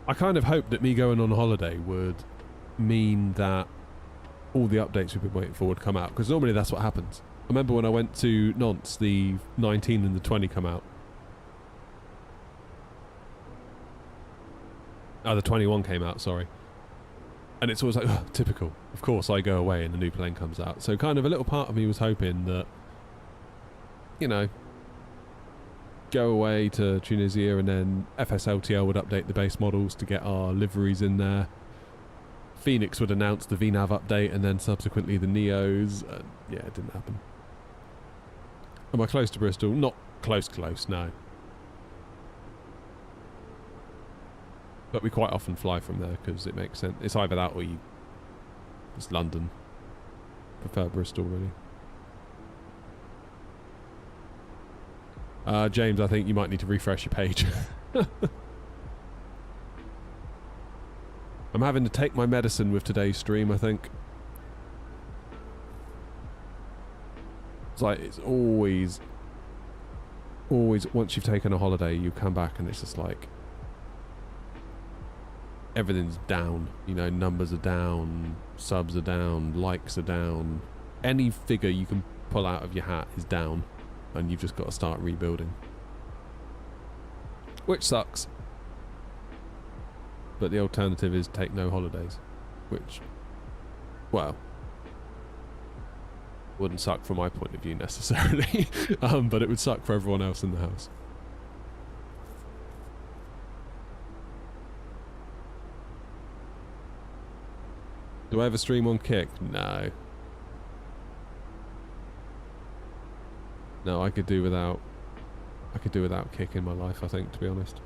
I kind of hoped that me going on holiday would mean that all the updates we've been waiting for would come out, because normally that's what happens. I remember when I went to Nantes, the 19 and the 20 come out. Oh, the 21 came out, sorry. And it's always like, oh, typical. Of course, I go away and a new plane comes out. So kind of a little part of me was hoping that, you know, go away to Tunisia and then FSLTL would update the base models to get our liveries in there. Phoenix would announce the VNAV update and then subsequently the Neos. Yeah, it didn't happen. Am I close to Bristol? Not close, no. But we quite often fly from there because it makes sense. It's either that or it's London. Prefer Bristol, really. James, I think you might need to refresh your page. I'm having to take my medicine with today's stream, I think. It's like, it's always, once you've taken a holiday, you come back and it's just like, everything's down. You know, numbers are down, subs are down, likes are down. Any figure you can pull out of your hat is down. And you've just got to start rebuilding. Which sucks. But the alternative is take no holidays. Which, well, wouldn't suck from my point of view necessarily. But it would suck for everyone else in the house. Do I ever stream on Kick? No. No, I could do without Kick in my life, I think, to be honest.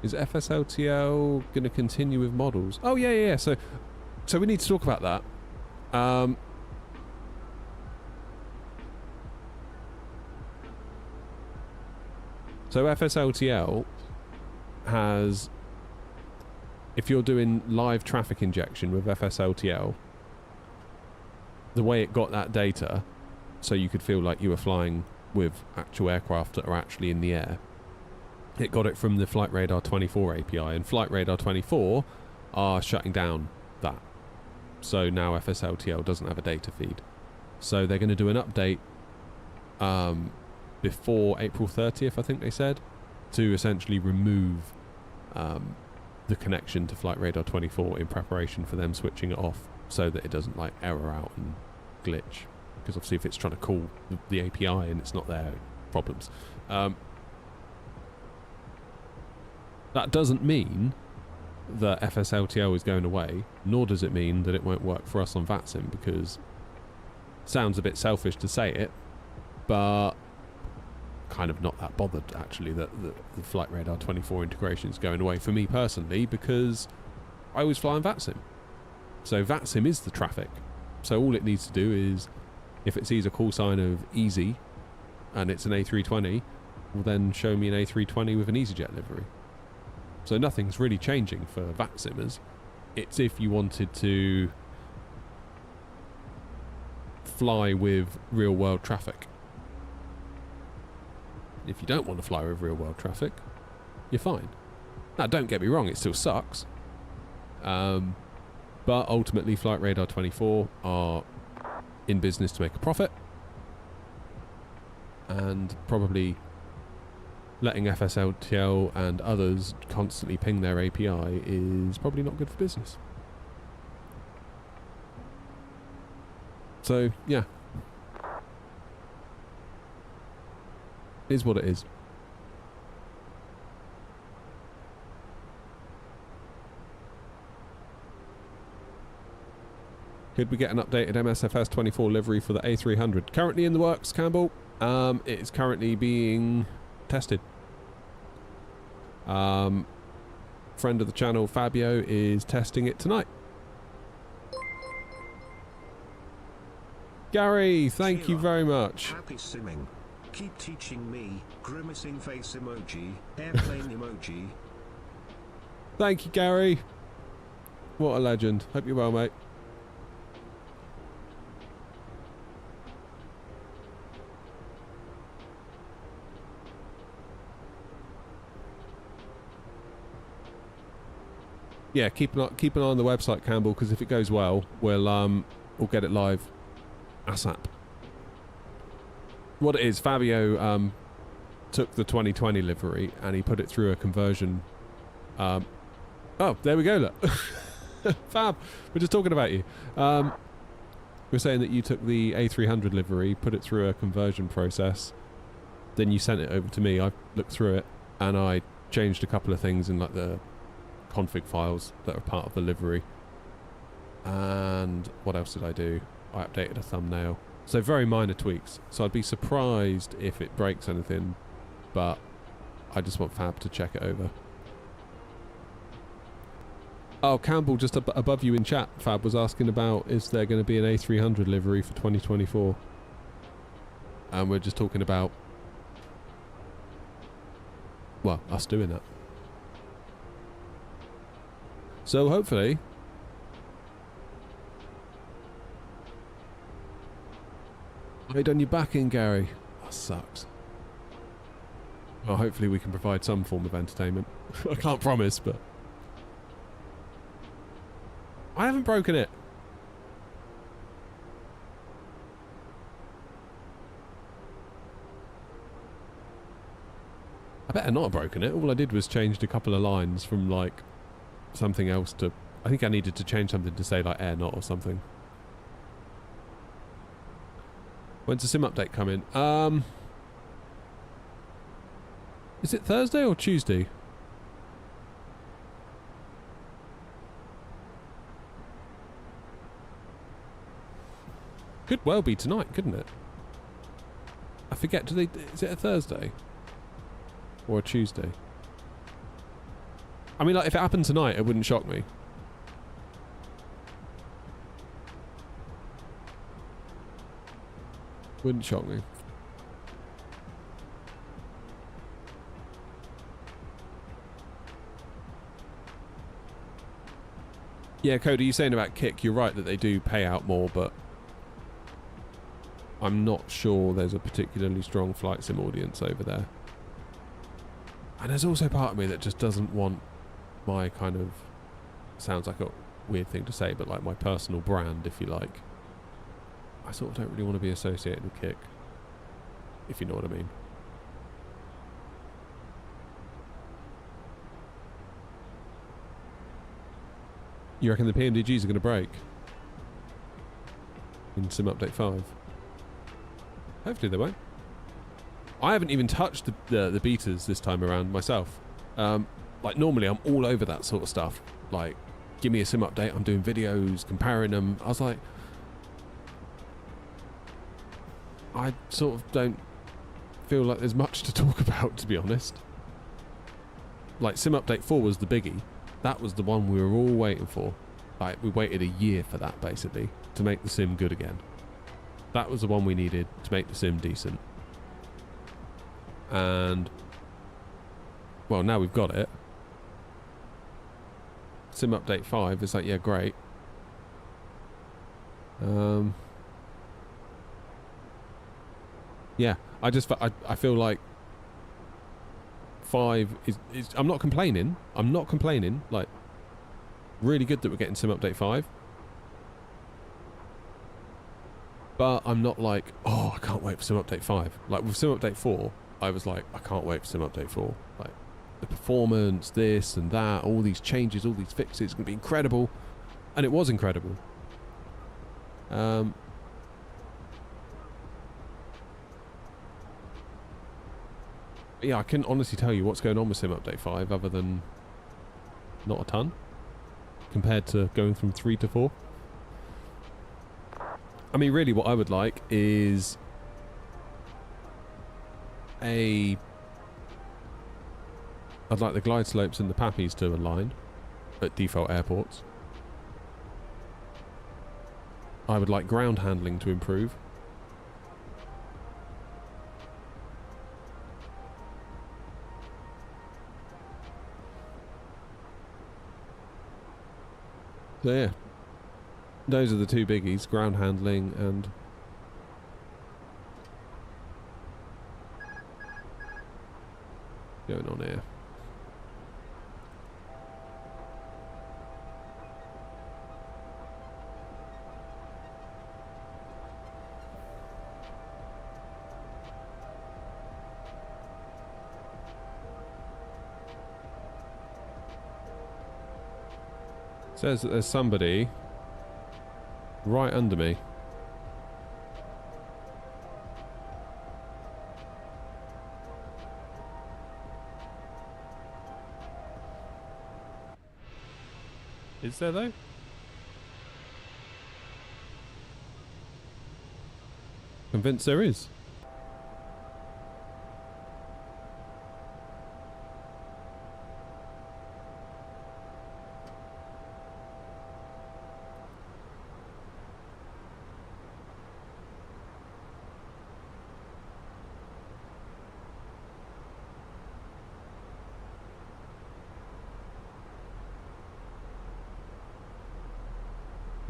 Is FSLTL going to continue with models? Oh, yeah. So we need to talk about that. So FSLTL has, if you're doing live traffic injection with FSLTL, the way it got that data, so you could feel like you were flying with actual aircraft that are actually in the air, it got it from the Flight Radar 24 API, and Flight Radar 24 are shutting down that. So now FSLTL doesn't have a data feed. So they're going to do an update before April 30th, I think they said, to essentially remove the connection to Flight Radar 24 in preparation for them switching it off so that it doesn't like error out and glitch. Because obviously if it's trying to call the API and it's not there, problems. That doesn't mean that FSLTL is going away, nor does it mean that it won't work for us on VATSIM, because it sounds a bit selfish to say it, but kind of not that bothered actually that the Flight Radar 24 integration is going away for me personally, because I was flying VATSIM. So VATSIM is the traffic. So all it needs to do is, if it sees a call sign of easy and it's an A320, will then show me an A320 with an EasyJet livery. So nothing's really changing for VAC-simmers. It's if you wanted to fly with real-world traffic. If you don't want to fly with real-world traffic, you're fine. Now, don't get me wrong, it still sucks. But ultimately, Flight Radar 24 are in business to make a profit. And probably letting FSLTL and others constantly ping their API is probably not good for business. So, yeah. It is what it is. Could we get an updated MSFS 24 livery for the A300? Currently in the works, Campbell. It is currently being tested. Friend of the channel, Fabio, is testing it tonight. Gary, thank you very much. Happy simming. Keep teaching me. Grimacing face emoji. Airplane emoji. Thank you, Gary. What a legend. Hope you're well, mate. Yeah, keep an eye on the website, Campbell, because if it goes well, we'll get it live ASAP. What it is, Fabio took the 2020 livery and he put it through a conversion. Oh, there we go, look. Fab, we're just talking about you. We're saying that you took the A300 livery, put it through a conversion process, then you sent it over to me. I looked through it and I changed a couple of things in like the config files that are part of the livery. And what else did I do? I updated a thumbnail. So very minor tweaks. So I'd be surprised if it breaks anything, but I just want Fab to check it over. Oh, Campbell, just above you in chat, Fab was asking about is there going to be an A300 livery for 2024? And we're just talking about, well, us doing that. So hopefully, I done your back in, Gary. That sucks. Well, hopefully we can provide some form of entertainment. I can't promise, but I haven't broken it. I better not have broken it. All I did was changed a couple of lines from like something else to, I think I needed to change something to say like air not or something. When's the sim update coming? Is it Thursday or Tuesday? Could well be tonight, couldn't it? I forget, is it a Thursday? Or a Tuesday? I mean, like, if it happened tonight, it wouldn't shock me. Wouldn't shock me. Yeah, Cody, you're saying about Kick, you're right that they do pay out more, but I'm not sure there's a particularly strong flight sim audience over there. And there's also part of me that just doesn't want my kind of, sounds like a weird thing to say, but like my personal brand, if you like. I sort of don't really want to be associated with Kick, if you know what I mean. You reckon the PMDGs are going to break in Sim Update 5? Hopefully they won't. I haven't even touched the betas this time around myself. Like normally I'm all over that sort of stuff. Like, give me a sim update, I'm doing videos, comparing them. I was like, I sort of don't feel like there's much to talk about, to be honest. Like, Sim Update 4 was the biggie. That was the one we were all waiting for. Like, we waited a year for that, basically, to make the sim good again. That was the one we needed to make the sim decent. and well, now we've got it. Sim update 5. It's like, yeah, great. Yeah, I feel like 5 is I'm not complaining. I'm not complaining. Like, really good that we're getting Sim Update 5. But I'm not like, oh, I can't wait for Sim Update 5. Like, with Sim Update 4, I was like, I can't wait for Sim Update 4. Like, the performance, this and that, all these changes, all these fixes, it's going to be incredible. And it was incredible. Yeah, I couldn't honestly tell you what's going on with Sim Update 5 other than not a ton compared to going from 3 to 4. I mean, really what I would like is I'd like the glide slopes and the pappies to align at default airports. I would like ground handling to improve. So yeah, those are the two biggies, ground handling and going on here. Says that there's somebody right under me. Is there though? Convinced there is.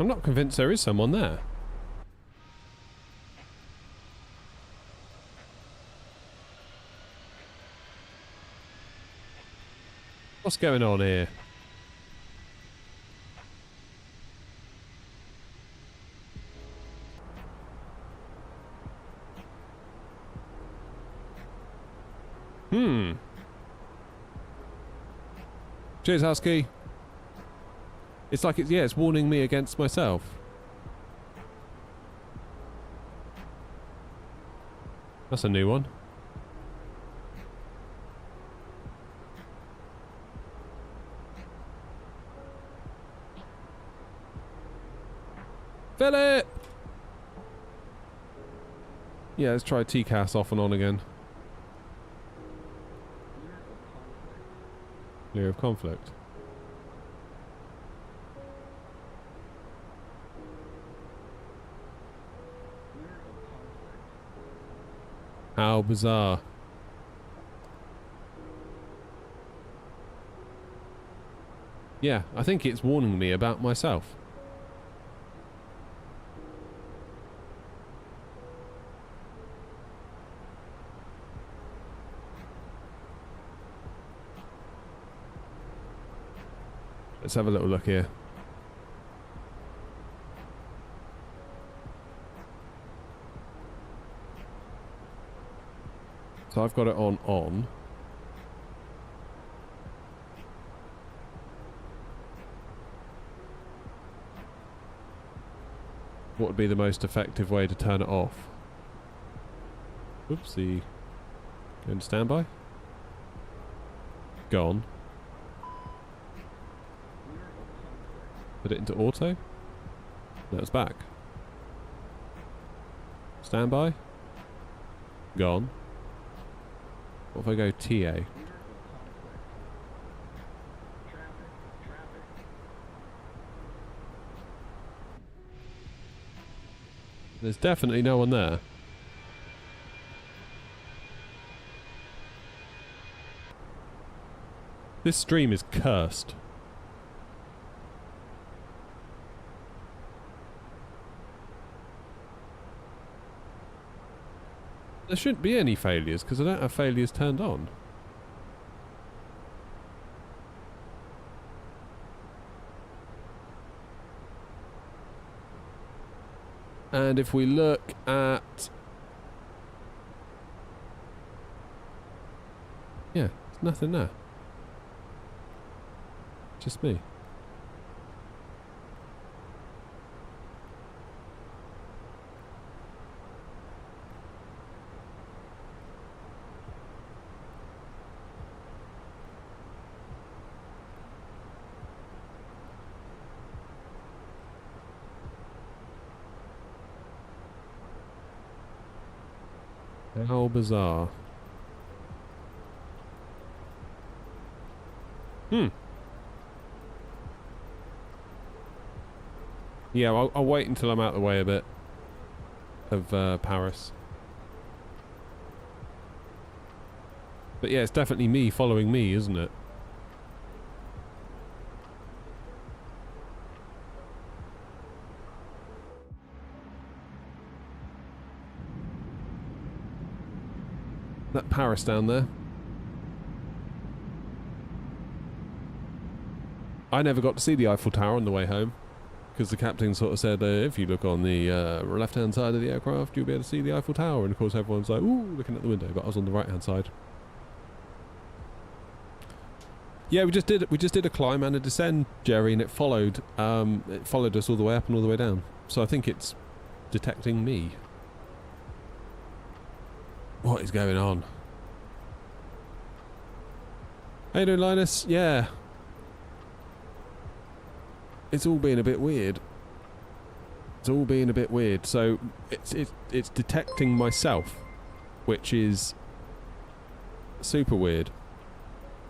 I'm not convinced there is someone there. What's going on here? Cheers, Husky. It's like it's warning me against myself. That's a new one. Philip! Yeah, let's try TCAS off and on again. Clear of conflict. How bizarre. Yeah, I think it's warning me about myself. Let's have a little look here. So I've got it on. What would be the most effective way to turn it off? Oopsie. Go into standby. Gone. Put it into auto. Now it's back. Standby. Gone. What if I go TA? There's definitely no one there. This stream is cursed. There shouldn't be any failures because I don't have failures turned on. And if we look at... Yeah, there's nothing there. Just me. How bizarre. Yeah, I'll wait until I'm out of the way a bit of Paris. But yeah, it's definitely me following me, isn't it? That Paris down there. I never got to see the Eiffel Tower on the way home because the captain sort of said, if you look on the left-hand side of the aircraft, you'll be able to see the Eiffel Tower. And of course, everyone's like, "Ooh," looking at the window, but I was on the right-hand side. Yeah, we just did a climb and a descend, Jerry, and it followed us all the way up and all the way down. So I think it's detecting me. What is going on? How you doing, Linus? Yeah. It's all being a bit weird. It's all being a bit weird. So it's detecting myself, which is super weird.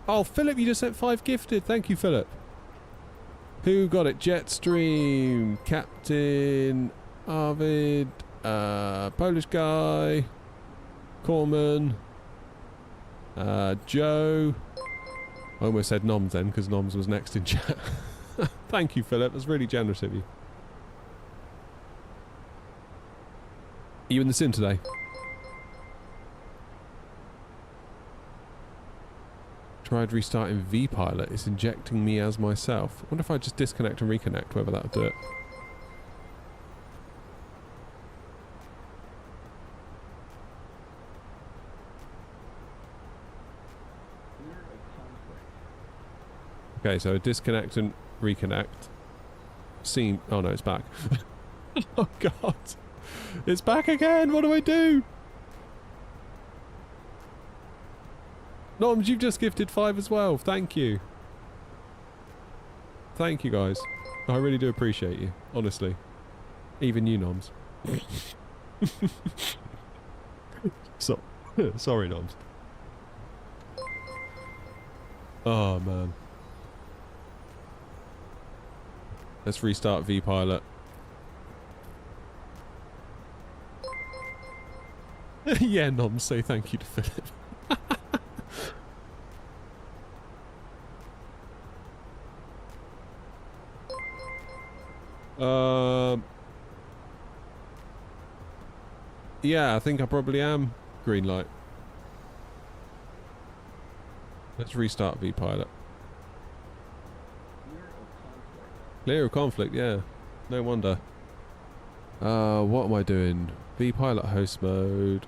Oh, Philip, you just sent 5 gifted. Thank you, Philip. Who got it? Jetstream, Captain, Arvid, Polish guy, Corman, Joe. I almost said Noms then because Noms was next in chat. Thank you, Philip. That's really generous of you. Are you in the sim today? Tried restarting V-Pilot. It's injecting me as myself. I wonder if I just disconnect and reconnect, whether that would do it. Okay, so disconnect and reconnect. Scene. Oh no, it's back. Oh god. It's back again. What do I do? Noms, you've just gifted 5 as well. Thank you. Thank you, guys. I really do appreciate you. Honestly. Even you, Noms. Sorry, Noms. Oh, man. Let's restart V-Pilot. Yeah, Noms, say thank you to Philip. Yeah, I think I probably am. Green light. Let's restart V-Pilot. Clear of conflict, yeah. No wonder. What am I doing? V-Pilot host mode.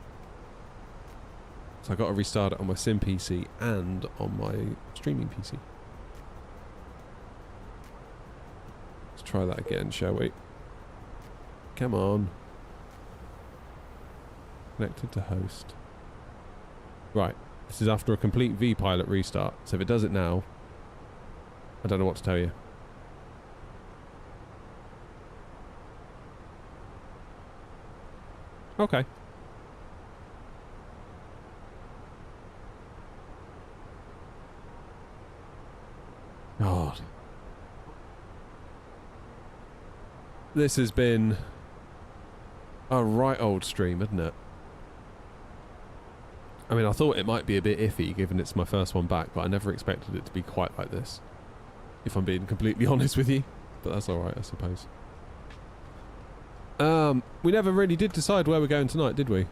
So I got to restart it on my sim PC and on my streaming PC. Let's try that again, shall we? Come on. Connected to host. Right. This is after a complete V-Pilot restart. So if it does it now, I don't know what to tell you. Okay. God. This has been a right old stream, isn't it? I mean, I thought it might be a bit iffy given it's my first one back, but I never expected it to be quite like this. If I'm being completely honest with you. But that's alright, I suppose. We never really did decide where we're going tonight, did we?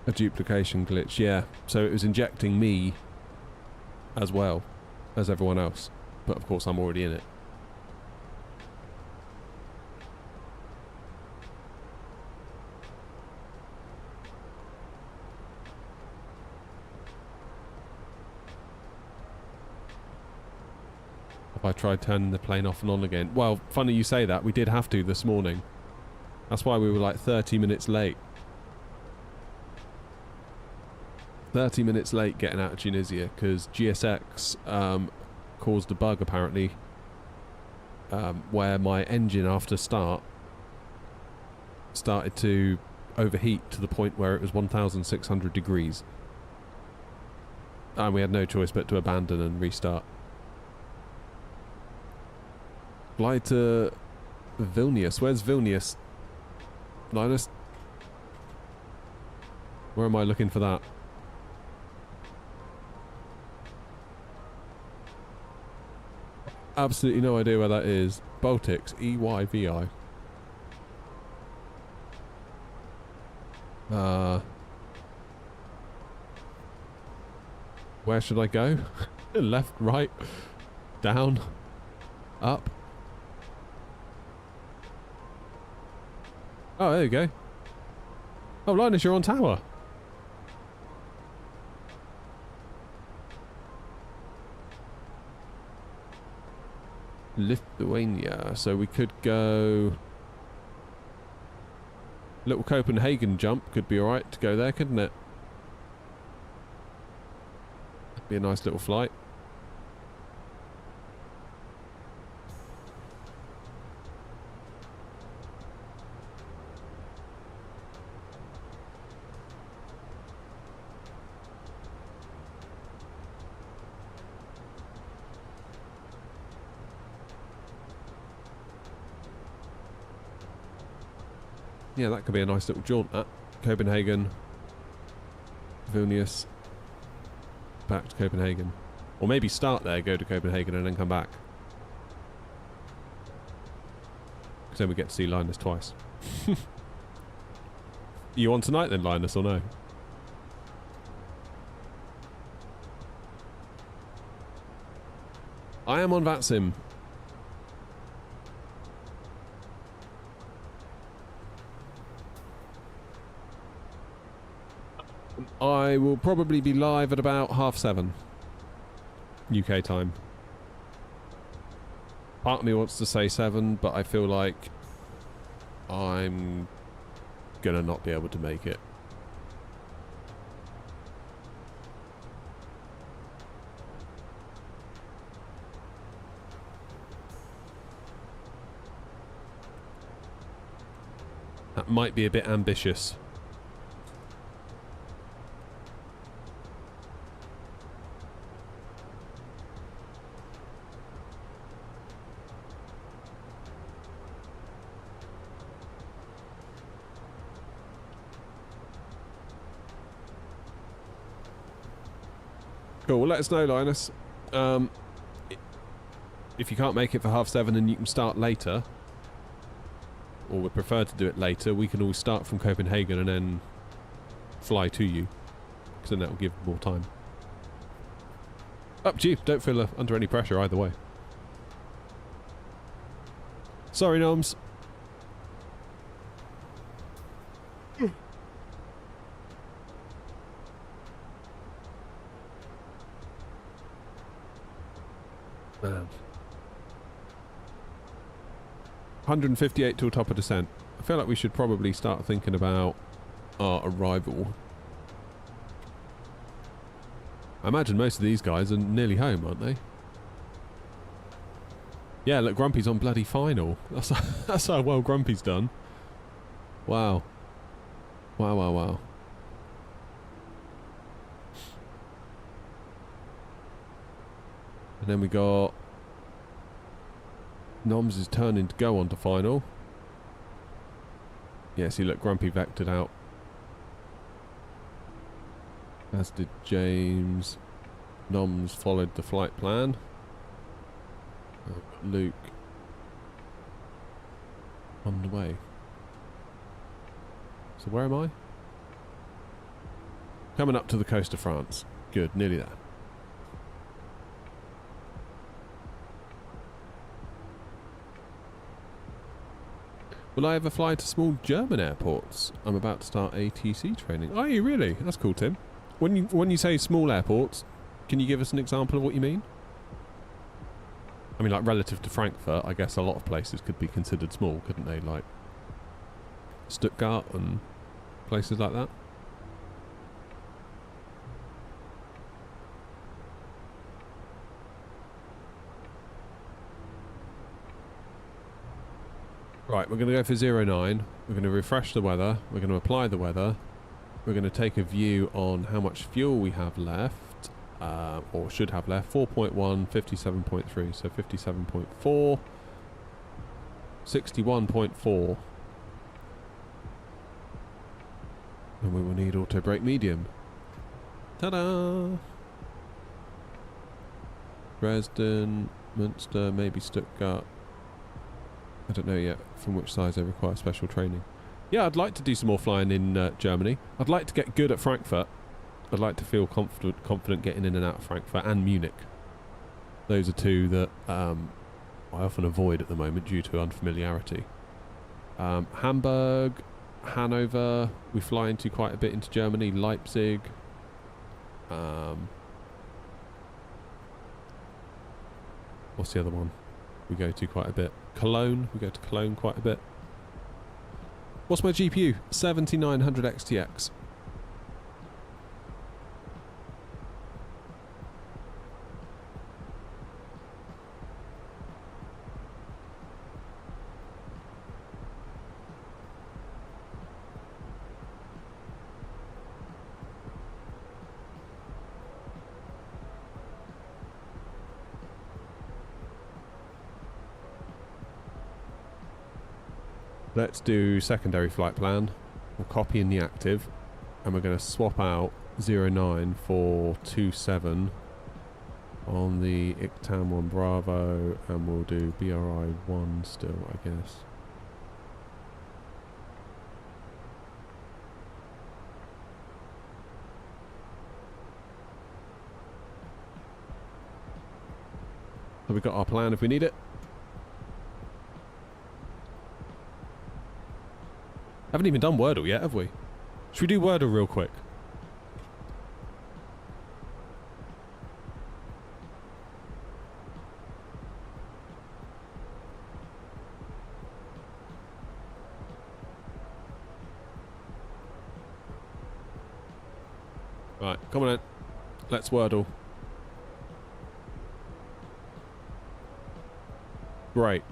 A duplication glitch, yeah. So it was injecting me as well as everyone else. But of course I'm already in it. Have I tried turning the plane off and on again? Well, funny you say that. We did have to this morning. That's why we were like 30 minutes late. 30 minutes late getting out of Tunisia because GSX caused a bug apparently where my engine after start started to overheat to the point where it was 1,600 degrees and we had no choice but to abandon and restart. Fly to Vilnius. Where's Vilnius? Linus? Where am I looking for that? Absolutely no idea where that is. Baltics. EYVI. Where should I go? Left, right, down, up. Oh, there you go. Oh, Linus, you're on tower. Lithuania. So we could go... Little Copenhagen jump could be alright to go there, couldn't it? Be a nice little flight. Yeah, that could be a nice little jaunt, that. Copenhagen, Vilnius, back to Copenhagen. Or maybe start there, go to Copenhagen and then come back. Because then we get to see Linus twice. You on tonight then, Linus, or no? I am on VATSIM. I will probably be live at about 7:30 UK time. Part of me wants to say 7, but I feel like I'm gonna not be able to make it. That might be a bit ambitious. Cool, well, let us know, Linus. If you can't make it for 7:30 and you can start later, or would prefer to do it later, we can always start from Copenhagen and then fly to you, because then that will give more time. Up to you. Don't feel under any pressure either way. Sorry, Noms. Man. 158 till top of descent. I feel like we should probably start thinking about our arrival. I imagine most of these guys are nearly home, aren't they? Yeah, look, Grumpy's on bloody final. That's how well Grumpy's done. Wow. Wow, wow, wow. And then we got Noms is turning to go on to final. Yes, he looked grumpy vectored out. As did James. Noms followed the flight plan. Luke on the way. So where am I? Coming up to the coast of France. Good, nearly there. Will I ever fly to small German airports? I'm about to start ATC training. Are you really? That's cool, Tim. When you say small airports, can you give us an example of what you mean? I mean, like, relative to Frankfurt, I guess a lot of places could be considered small, couldn't they? Like Stuttgart and places like that. Right, we're going to go for 09. We're going to refresh the weather. We're going to apply the weather. We're going to take a view on how much fuel we have left, or should have left. 4.1, 57.3, so 57.4, 61.4. And we will need auto brake medium. Ta-da! Dresden, Münster, maybe Stuttgart. I don't know yet from which size they require special training. Yeah, I'd like to do some more flying in Germany. I'd like to get good at Frankfurt. I'd like to feel confident getting in and out of Frankfurt and Munich. Those are two that I often avoid at the moment due to unfamiliarity. Hamburg, Hanover, we fly into quite a bit into Germany. Leipzig. What's the other one we go to quite a bit? Cologne, we go to Cologne quite a bit. What's my GPU? 7900 XTX. Let's do secondary flight plan. We'll copy in the active, and we're going to swap out 09 for 27 on the ICTAM 1 Bravo, and we'll do BRI 1 still, I guess. So we've got our plan if we need it. Haven't even done Wordle yet, have we? Should we do Wordle real quick? Right, come on in. Let's Wordle. Great.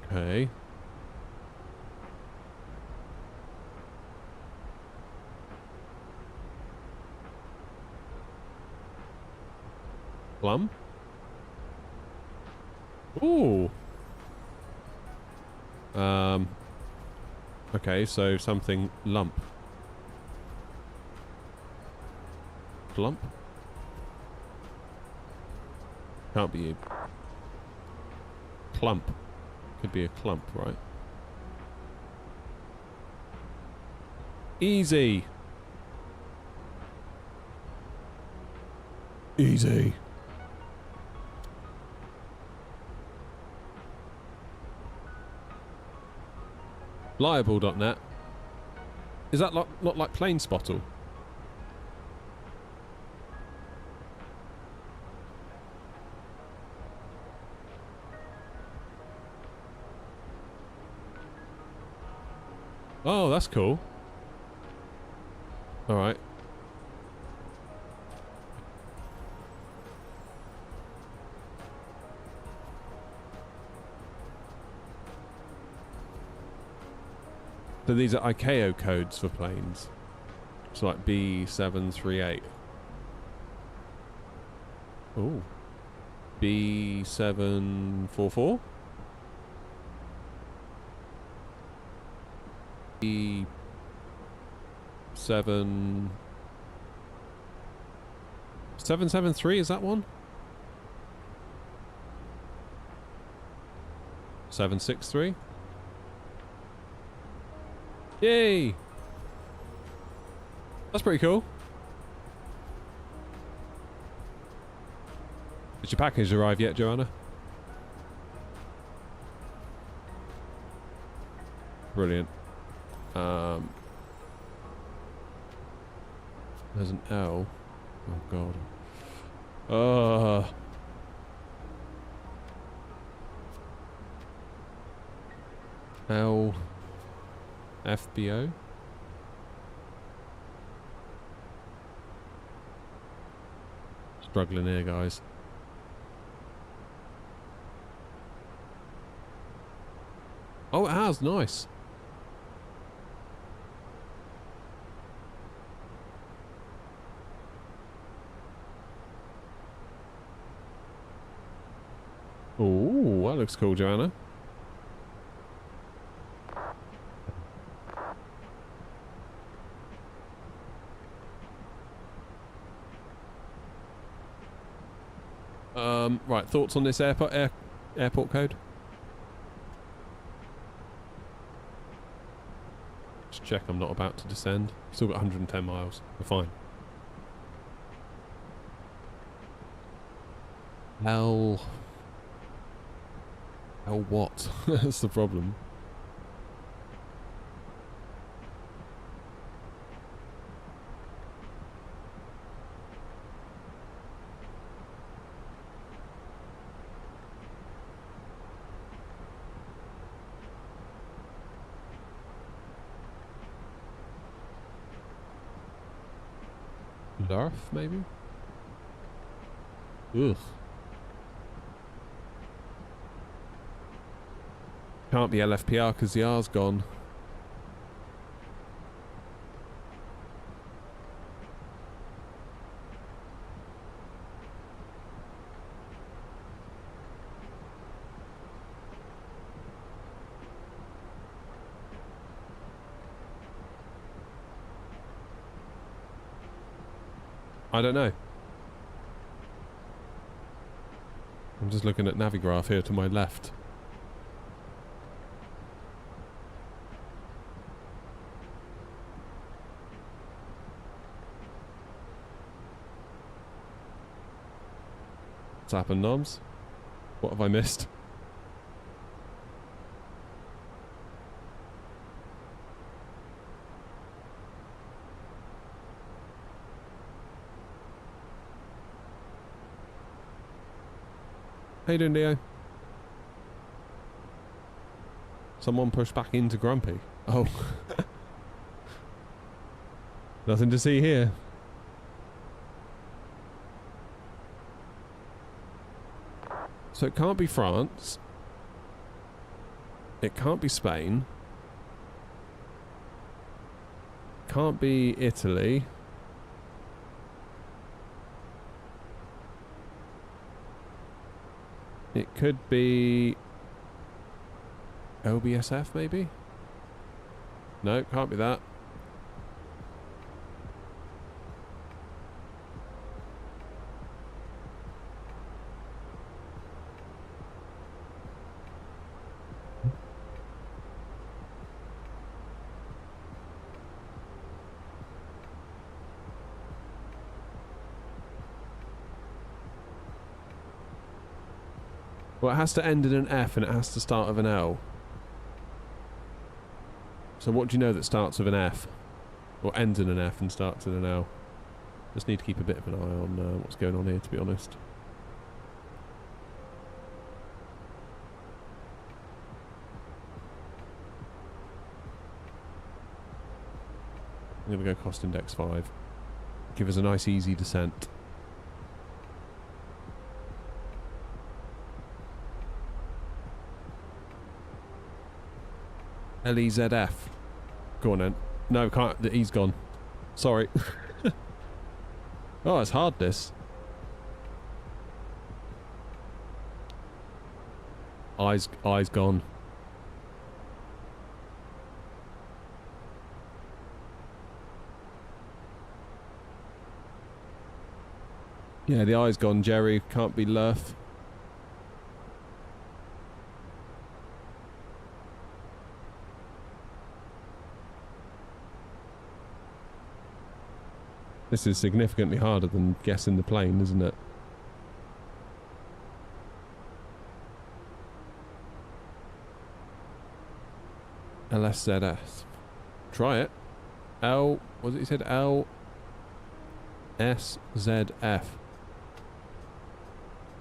Okay. Plum? Ooh. Okay, so something lump. Clump? Can't be a clump. Could be a clump, right? Easy. Easy. Liable.net. Is that not like Plane Spottle? Oh, that's cool. Alright. So these are ICAO codes for planes. It's like B738. Ooh. B744? B773, is that one? 763? Yay! That's pretty cool. Did your package arrive yet, Joanna? Brilliant. There's an L. Oh god. L FBO. Struggling here, guys. Oh, it has. Nice. Oh, that looks cool, Joanna. Right, thoughts on this airport code? Just check I'm not about to descend. Still got 110 miles. We're fine. L what? That's the problem. Larf, maybe? Ugh. Can't be LFPR because the R's gone. I don't know. I'm just looking at Navigraph here to my left. What's happened, Noms? What have I missed? How you doing, Leo? Someone pushed back into Grumpy. Oh. Nothing to see here. So it can't be France. It can't be Spain. Can't be Italy. It could be OBSF, maybe? No, can't be that. Well, it has to end in an F and it has to start with an L. So what do you know that starts with an F? Or ends in an F and starts in an L? Just need to keep a bit of an eye on what's going on here, to be honest. I'm going to go cost index 5. Give us a nice easy descent. LEZF. Go on then. No, can't. The E's gone. Sorry. Oh, it's hard, this. Eyes gone. Yeah, the eye's gone, Jerry. Can't be Lurf. This is significantly harder than guessing the plane, isn't it? LSZS. Try it. L... What was it you said? LSZF.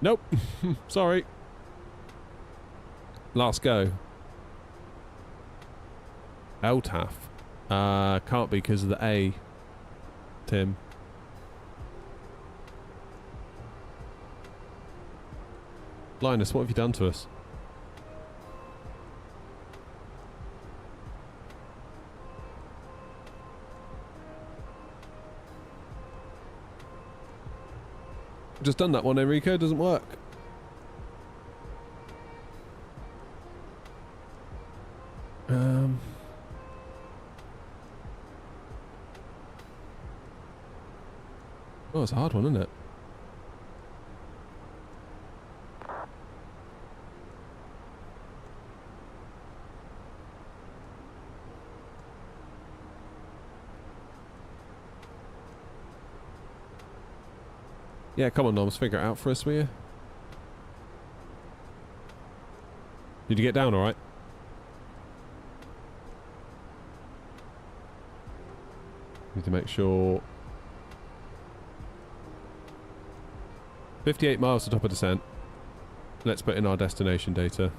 Nope. Sorry. Last go. LTAF. Can't be because of the A. Tim. Linus, what have you done to us? Just done that one, Enrico. Doesn't work. Oh, it's a hard one, isn't it? Yeah, come on, Noms, figure it out for us, will you? Did you get down alright? Need to make sure... 58 miles to top of descent. Let's put in our destination data.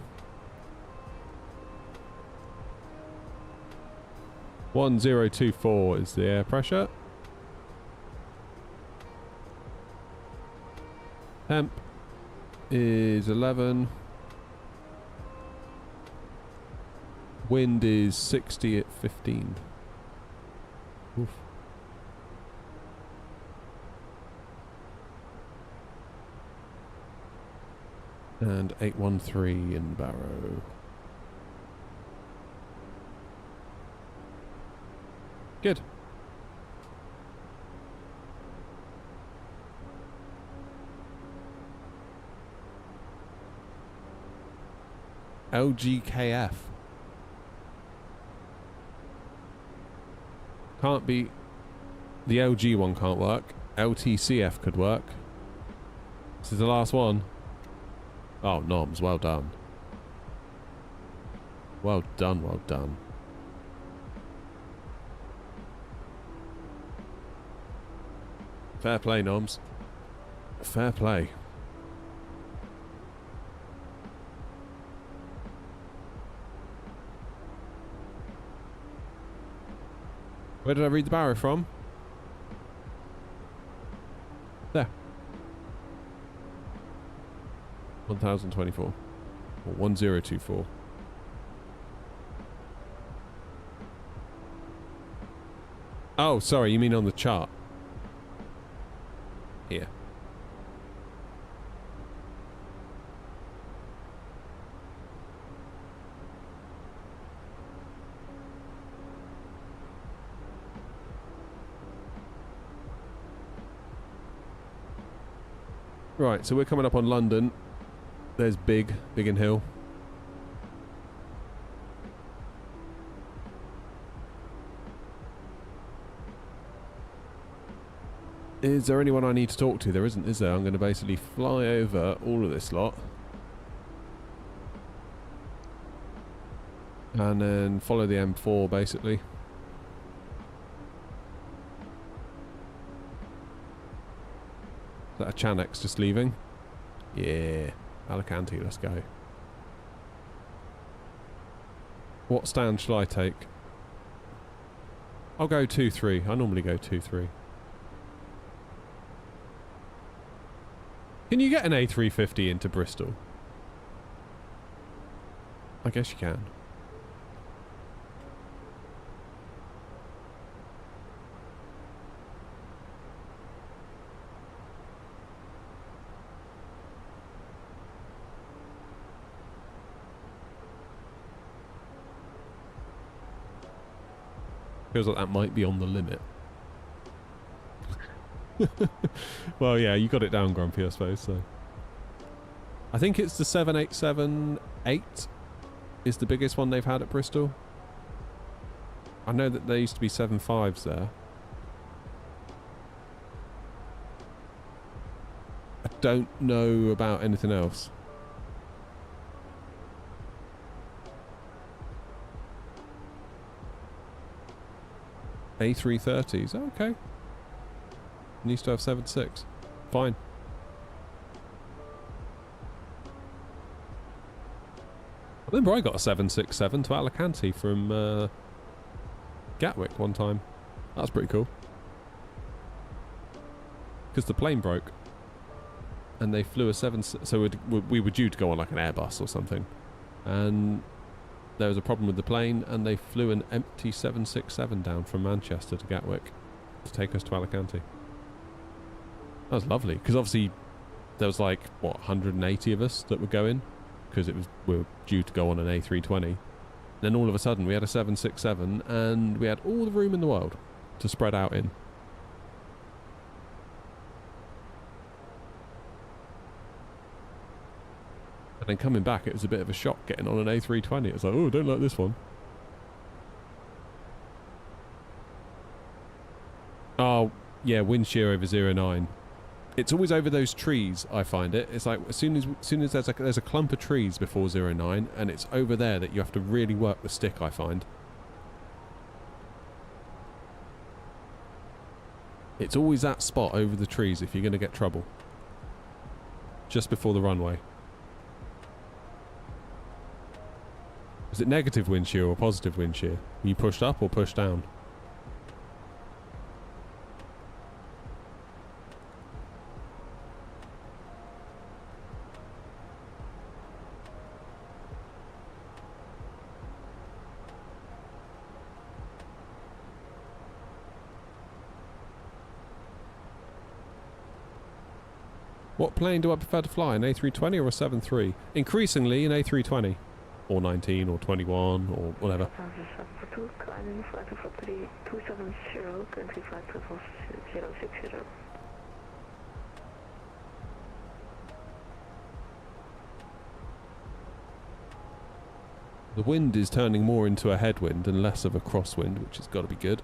1024 is the air pressure. Temp is 11. Wind is 60 at 15. Oof. And 813 in Barrow. Good. LGKF. Can't be... The LG one can't work. LTCF could work. This is the last one. Oh, Noms, well done. Well done, well done. Fair play, Noms. Fair play. Where did I read the barrow from? There. 1024. Or 1024. Oh, sorry, you mean on the chart? Here. Right, so we're coming up on London. There's Biggin Hill. Is there anyone I need to talk to? There isn't, is there? I'm going to basically fly over all of this lot. And then follow the M4, basically. Is that a Chanex just leaving? Yeah. Alicante, let's go. What stand shall I take? I'll go 2-3. I normally go 2-3. Can you get an A350 into Bristol? I guess you can. Feels like that might be on the limit. Well, yeah, you got it down, Grumpy, I suppose, so. I think it's the 787-8 is the biggest one they've had at Bristol. I know that there used to be 7.5s there. I don't know about anything else. A330s, okay. And used to have 7.6. Fine. I remember I got a 767 to Alicante from Gatwick one time. That was pretty cool. Because the plane broke. And they flew a 7... So we were due to go on like an Airbus or something. And there was a problem with the plane, and they flew an empty 767 down from Manchester to Gatwick to take us to Alicante. That was lovely, because obviously there was like, what, 180 of us that were going, because we were due to go on an A320. Then all of a sudden we had a 767, and we had all the room in the world to spread out in. And then coming back, it was a bit of a shock getting on an A320. It was like, oh, I don't like this one. Oh, yeah, wind shear over 0.9. It's always over those trees, I find it. It's like, as soon as there's a clump of trees before 0.9, and it's over there that you have to really work the stick, I find. It's always that spot over the trees if you're going to get trouble. Just before the runway. Is it negative wind shear or positive wind shear? Are you pushed up or pushed down? What plane do I prefer to fly, an A320 or a 7.3? Increasingly an A320. Or 19, or 21, or whatever. The wind is turning more into a headwind and less of a crosswind, which has got to be good.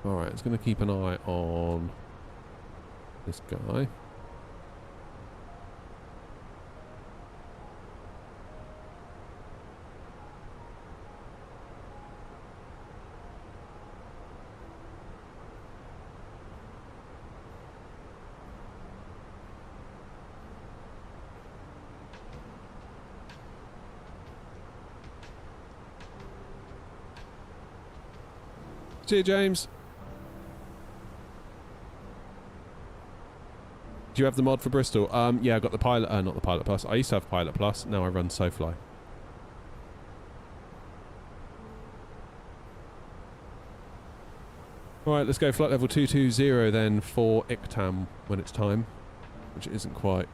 Alright, it's going to keep an eye on this guy. See you, James. Do you have the mod for Bristol? Yeah, I got the Pilot, not the Pilot Plus. I used to have Pilot Plus, now I run SoFly. Alright, let's go flight level 220 then for ICTAM when it's time, which it isn't quite.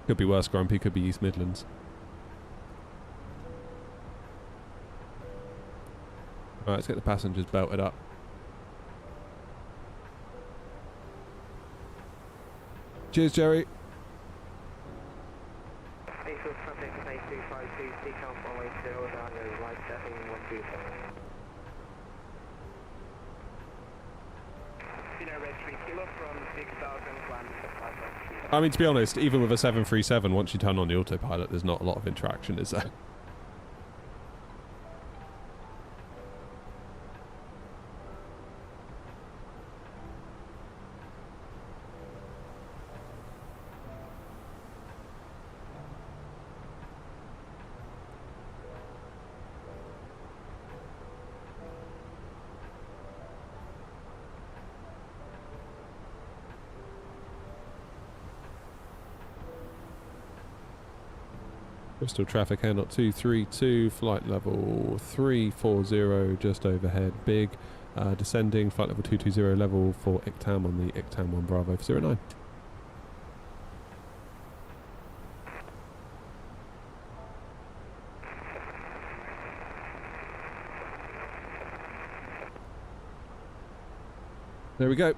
Could be worse, Grumpy. Could be East Midlands. Alright, let's get the passengers belted up. Cheers, Jerry. I mean, to be honest, even with a 737, once you turn on the autopilot, there's not a lot of interaction, is there? Bristol traffic air not 232, flight level 340 just overhead, big. Descending, flight level 220 level for ICTAM on the ICTAM 1 Bravo for 09. There we go.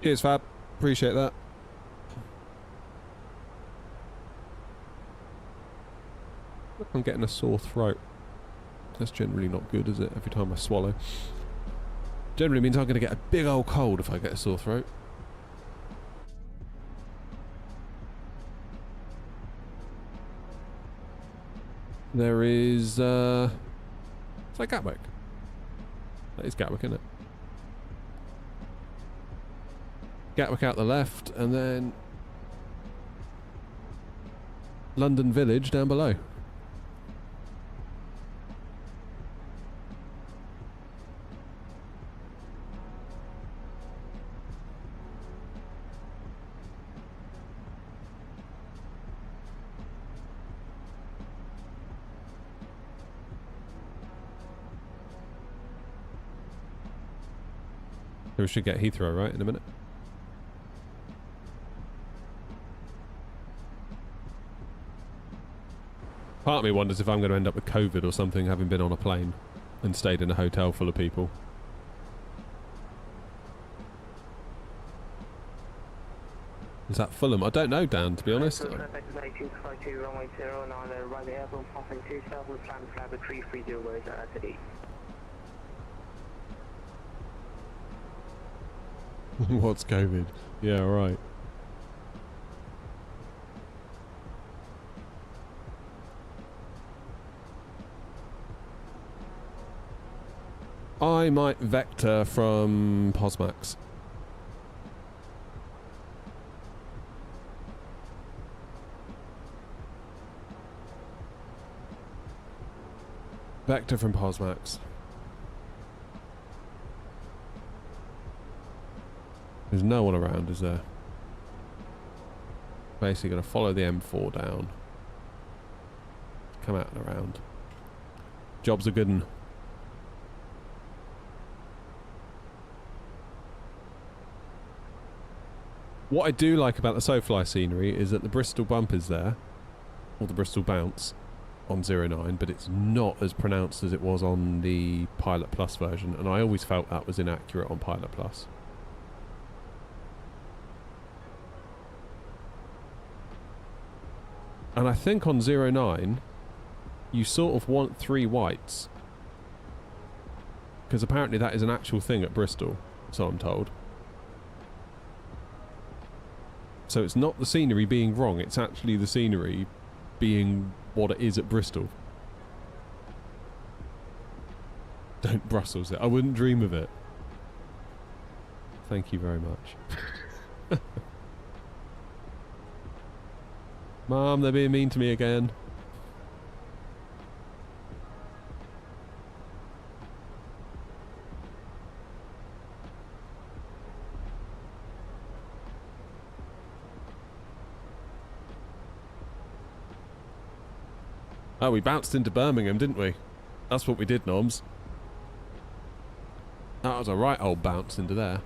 Cheers, Fab. Appreciate that. I'm getting a sore throat. That's generally not good, is it? Every time I swallow. Generally means I'm going to get a big old cold if I get a sore throat. There is, is that Gatwick? That is Gatwick, isn't it? Gatwick out the left, and then London Village down below. We should get Heathrow right in a minute. Part of me wonders if I'm going to end up with COVID or something, having been on a plane and stayed in a hotel full of people. Is that Fulham? I don't know, Dan, to be honest. What's COVID? Yeah, right. I might vector from Posmax. Vector from Posmax. There's no one around, is there? Basically going to follow the M4 down. Come out and around. Job's a good one. What I do like about the SoFly scenery is that the Bristol bump is there, or the Bristol bounce on 09, but it's not as pronounced as it was on the Pilot Plus version, and I always felt that was inaccurate on Pilot Plus. And I think on 09, you sort of want 3 whites, because apparently that is an actual thing at Bristol, so I'm told. So it's not the scenery being wrong, it's actually the scenery being what it is at Bristol. Don't Brussels it. I wouldn't dream of it. Thank you very much. Mom, they're being mean to me again. Oh, we bounced into Birmingham, didn't we? That's what we did, Noms. That was a right old bounce into there.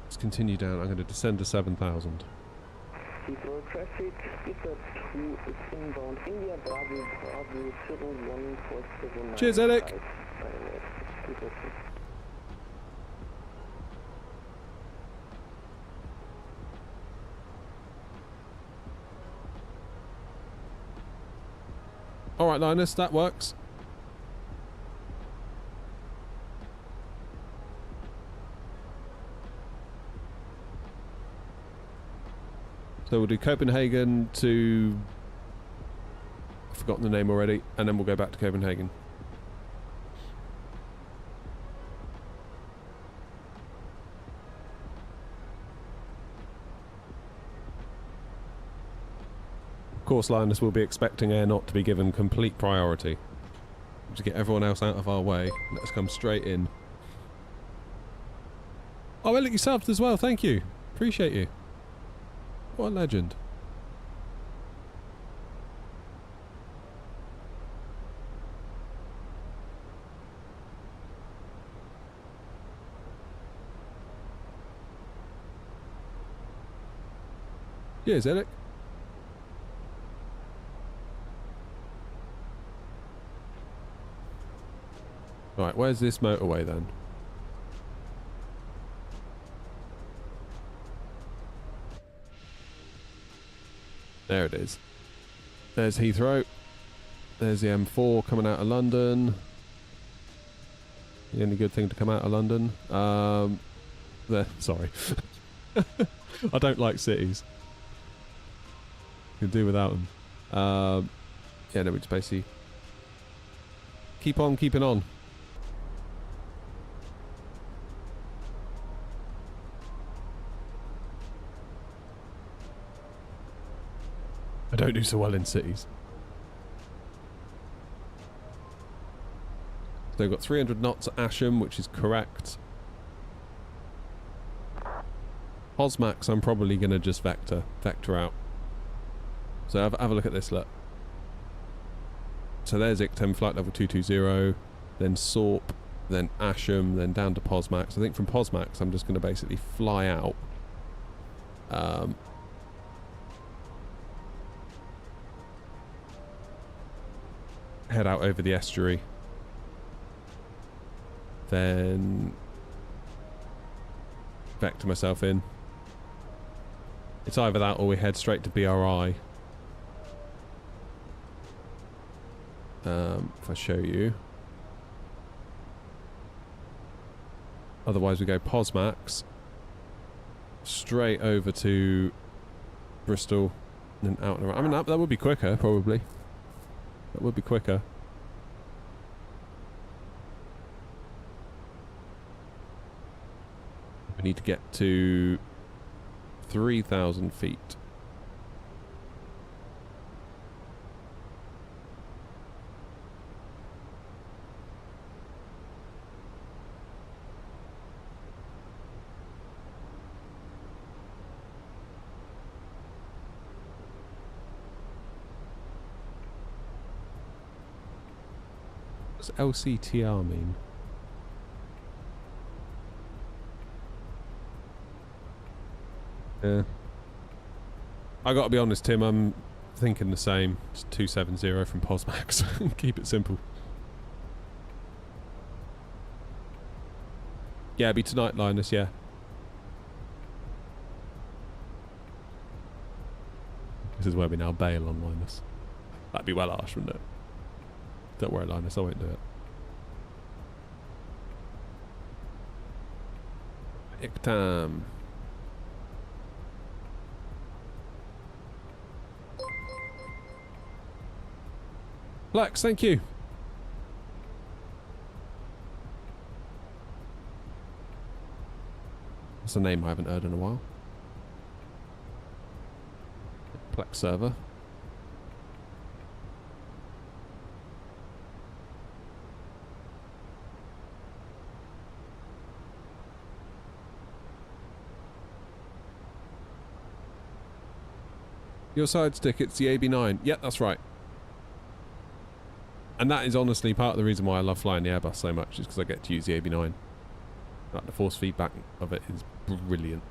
Let's continue down. I'm going to descend to 7,000. Heathrow traffic, Peter 2 is inbound India, Bravo, Civil 147. Cheers, Alec. Alright, Linus, that works. So we'll do Copenhagen to... I've forgotten the name already, and then we'll go back to Copenhagen. course, Linus will be expecting air not to be given complete priority. To get everyone else out of our way. Let's come straight in. Oh, Elliot, you subbed as well. Thank you. Appreciate you. What a legend. Cheers, Eric. Right, where's this motorway then? There it is. There's Heathrow. There's the M4 coming out of London. The only good thing to come out of London. There, sorry. I don't like cities. Can do without them. Yeah, no, we just basically keep on keeping on. I don't do so well in cities. So they've got 300 knots at Asham, which is correct. Posmax, I'm probably going to just vector out. So have a look at this, look. So there's ICTEM flight level 220, then SORP, then Asham, then down to Posmax. I think from Posmax I'm just going to basically fly out. Head out over the estuary. Then vector myself in. It's either that or we head straight to BRI. If I show you. Otherwise we go Posmax straight over to Bristol and then out and around. I mean that would be quicker probably. That would be quicker. We need to get to 3,000 feet. What's LCTR mean? Yeah. I gotta be honest, Tim, I'm thinking the same. It's 270 from Posmax. Keep it simple. Yeah, it'll be tonight, Linus, yeah. This is where we now bail on Linus. That'd be well harsh, wouldn't it? Don't worry, Linus, I won't do it. ICTAM. Flex, thank you. That's a name I haven't heard in a while. Plex server. Your side stick, it's the AB9. Yeah, that's right. And that is honestly part of the reason why I love flying the Airbus so much, is because I get to use the AB9. Like, the force feedback of it is brilliant.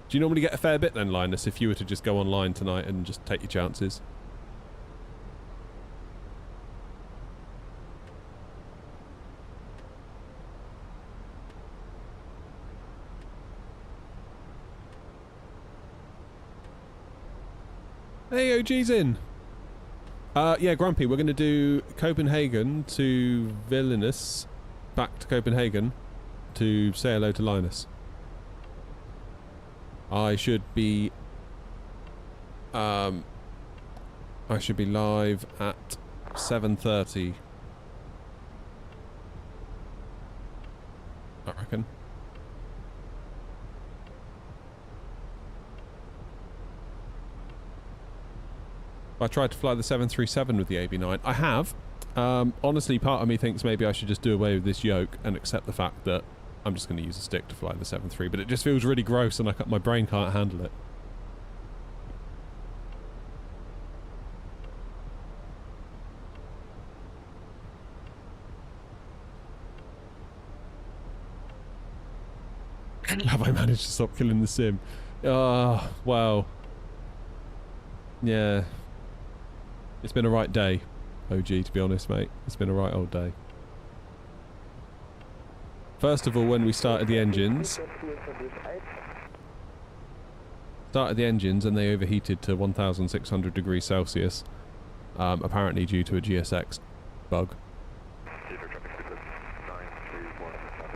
Do you normally get a fair bit then, Linus, if you were to just go online tonight and just take your chances? Hey, OG's in. Yeah, Grumpy, we're going to do Copenhagen to Vilnius, back to Copenhagen to say hello to Linus. I should be live at 7:30 I tried to fly the 737 with the AB9. I have. Honestly, part of me thinks maybe I should just do away with this yoke and accept the fact that I'm just going to use a stick to fly the 7.3, but it just feels really gross and my brain can't handle it. Have I managed to stop killing the sim? Ah, wow. Yeah. It's been a right day, OG, to be honest, mate. It's been a right old day. First of all, when we started the engines... and they overheated to 1,600 degrees Celsius. Apparently due to a GSX bug.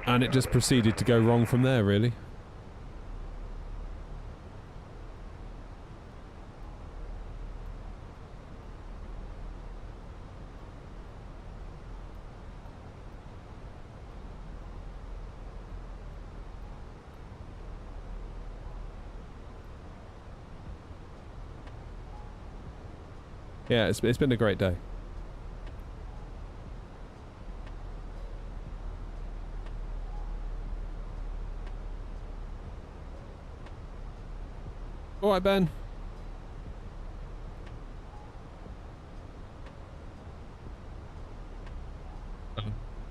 And it just proceeded to go wrong from there, really. Yeah, it's been a great day. Alright, Ben.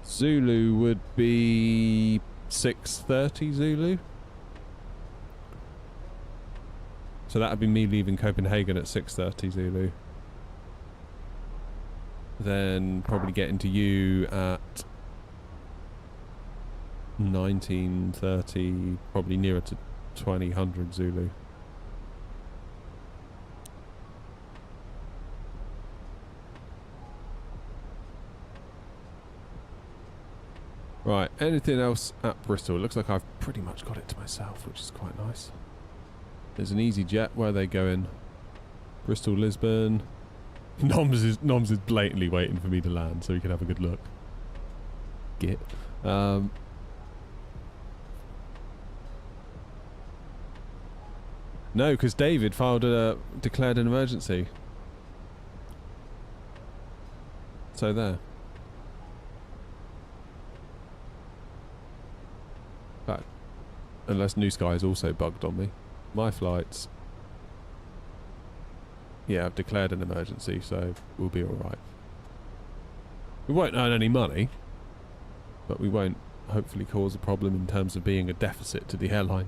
Zulu would be 6:30 Zulu. So that would be me leaving Copenhagen at 6:30 Zulu. Then probably getting to you at 19:30, probably nearer to 2000 Zulu. Right, anything else at Bristol? It looks like I've pretty much got it to myself, which is quite nice. There's an easy jet. Where are they going? Bristol, Lisbon. Noms is blatantly waiting for me to land so he can have a good look. Git. No, because David declared an emergency. So there. But unless New Sky is also bugged on me. My flights. Yeah, I've declared an emergency, so we'll be alright. We won't earn any money, but we won't hopefully cause a problem in terms of being a deficit to the airline.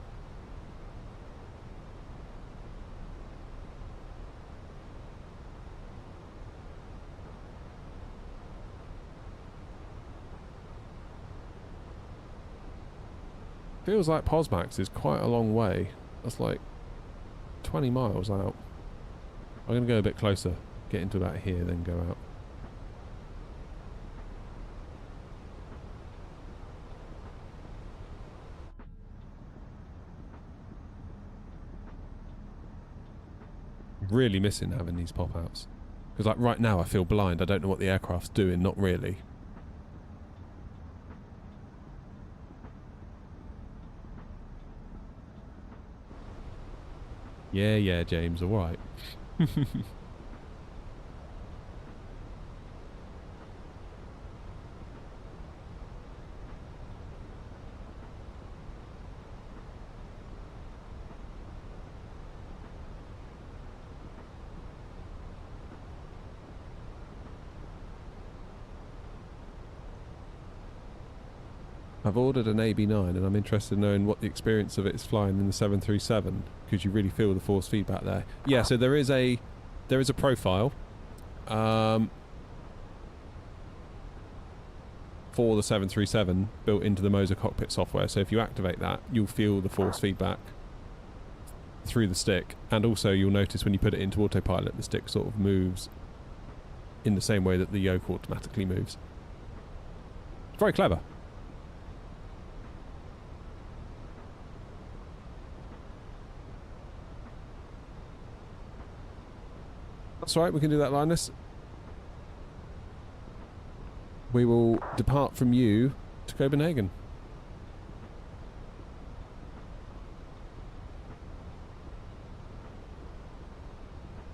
Feels like Posmax is quite a long way. That's like 20 miles out. I'm going to go a bit closer, get into about here, then go out. Really missing having these pop-outs. Because like right now I feel blind, I don't know what the aircraft's doing, not really. Yeah, James, alright. I've ordered an AB9 and I'm interested in knowing what the experience of it is flying in the 737, because you really feel the force feedback there. Yeah, so there is a profile for the 737 built into the Moser cockpit software, so if you activate that you'll feel the force feedback through the stick, and also you'll notice when you put it into autopilot the stick sort of moves in the same way that the yoke automatically moves. Very clever. That's right, we can do that, Linus. We will depart from you to Copenhagen.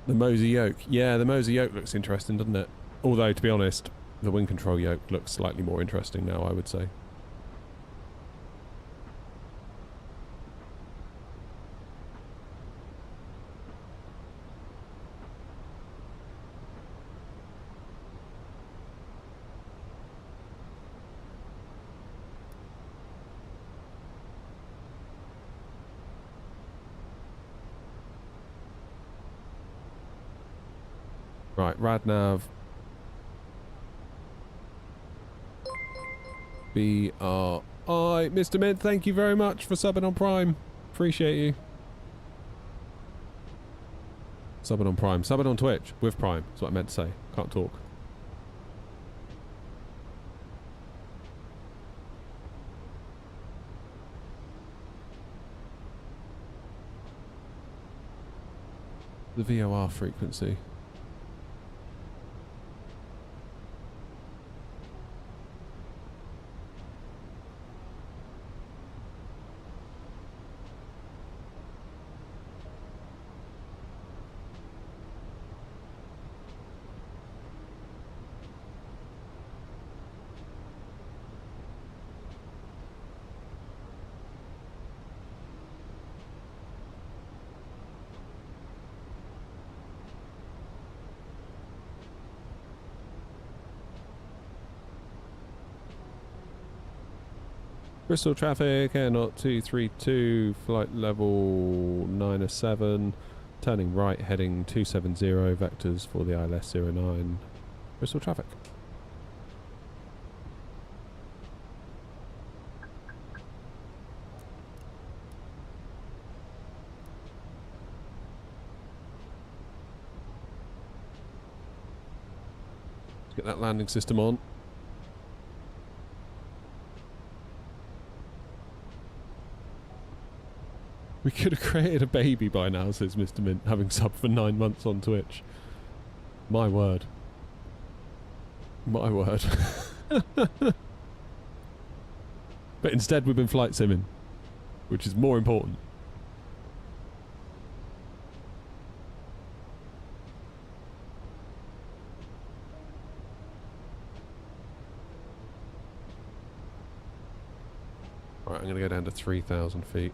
The Moser yoke. Yeah, the Moser yoke looks interesting, doesn't it? Although, to be honest, the wind control yoke looks slightly more interesting now, I would say. Right, Radnav. BRI. Mr. Mint, thank you very much for subbing on Prime. Appreciate you. Subbing on Prime. Subbing on Twitch with Prime. That's what I meant to say. Can't talk. The VOR frequency. Bristol traffic, Air Knot 232, flight level 907, turning right, heading 270, vectors for the ILS 09. Bristol traffic. Let's get that landing system on. We could have created a baby by now, says Mr. Mint, having subbed for 9 months on Twitch. My word. My word. But instead we've been flight simming, which is more important. Right, I'm going to go down to 3,000 feet.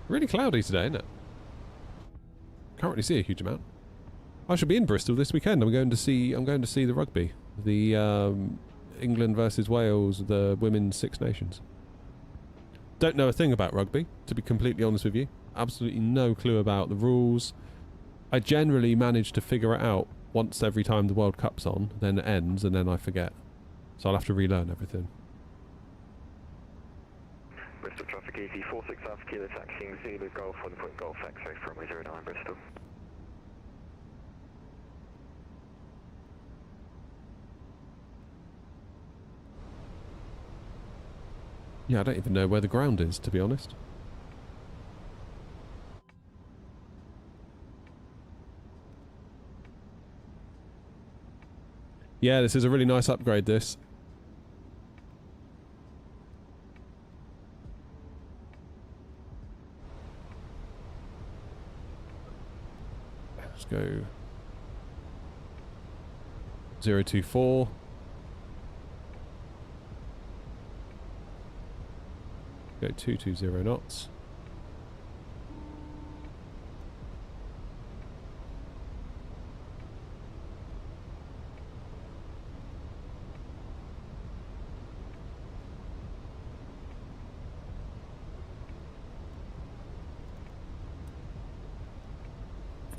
Really cloudy today, isn't it? Can't really see a huge amount. I shall be in Bristol this weekend. I'm going to see the rugby, the England versus Wales, the Women's Six Nations. Don't know a thing about rugby, to be completely honest with you. Absolutely no clue about the rules. I generally manage to figure it out once every time the World Cup's on, then it ends, and then I forget. So I'll have to relearn everything. Bristol traffic easy 46 Alpha Kilo taxiing Zulu Golf 1 point Golf X-ray from 09 Bristol. Yeah, I don't even know where the ground is, to be honest. Yeah, this is a really nice upgrade, this. Let's go 024. Go 220 knots.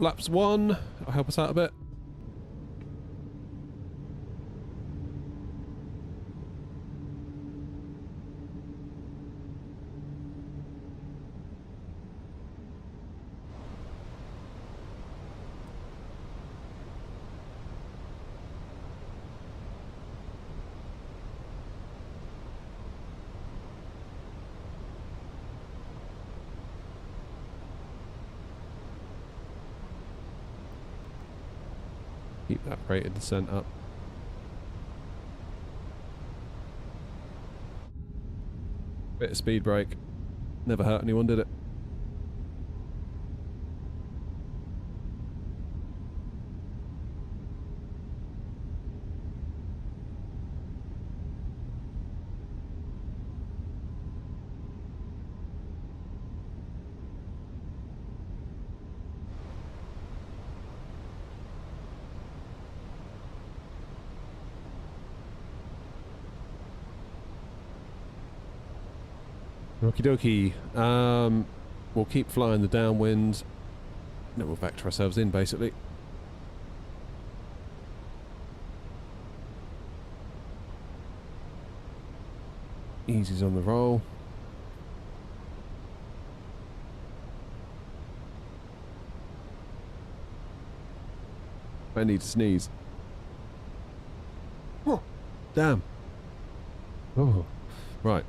Laps 1, that'll help us out a bit. Keep that rate of descent up. Bit of speed brake. Never hurt anyone, did it? Okie dokie. We'll keep flying the downwind. Then we'll vector ourselves in, basically. Easy's on the roll. I need to sneeze. Oh, damn. Oh, right.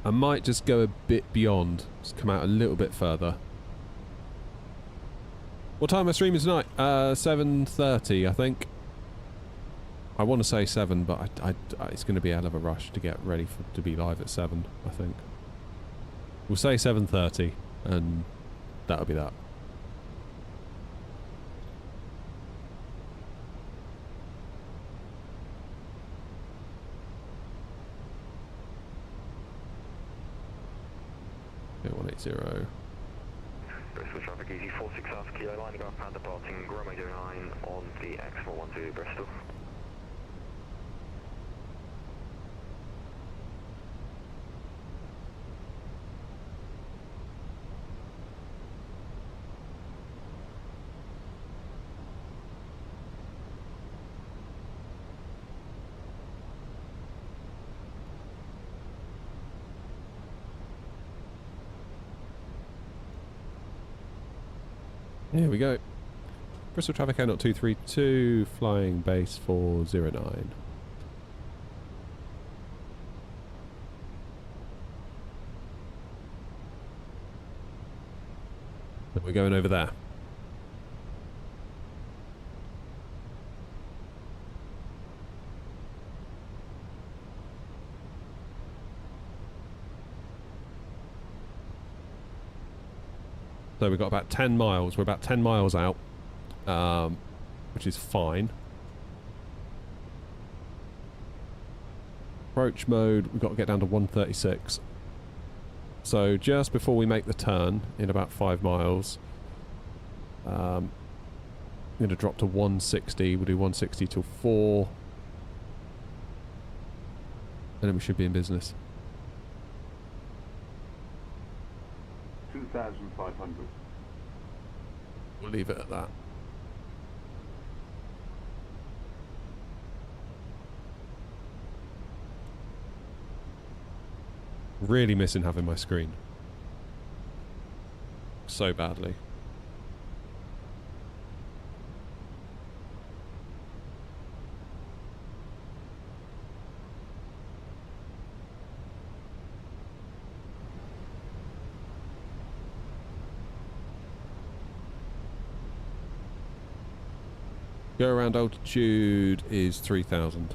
I might just go a bit beyond, just come out a little bit further. What time am I streaming tonight? 7:30, I think. I want to say 7, but it's going to be a hell of a rush to get ready to be live at 7, I think. We'll say 7:30, and that'll be that. Okay, 180. Bristol traffic easy 46 South Kilo, lining up and departing Romeo 09 on the X412 Bristol. Here we go. Bristol traffic out 232, flying base 409. And we're going over there. So we've got about 10 miles. We're about 10 miles out, which is fine. Approach mode, we've got to get down to 136. So just before we make the turn, in about 5 miles, I'm going to drop to 160. We'll do 160 till 4. And then we should be in business. 2,500. We'll leave it at that. Really missing having my screen. So badly. Go around altitude is 3,000.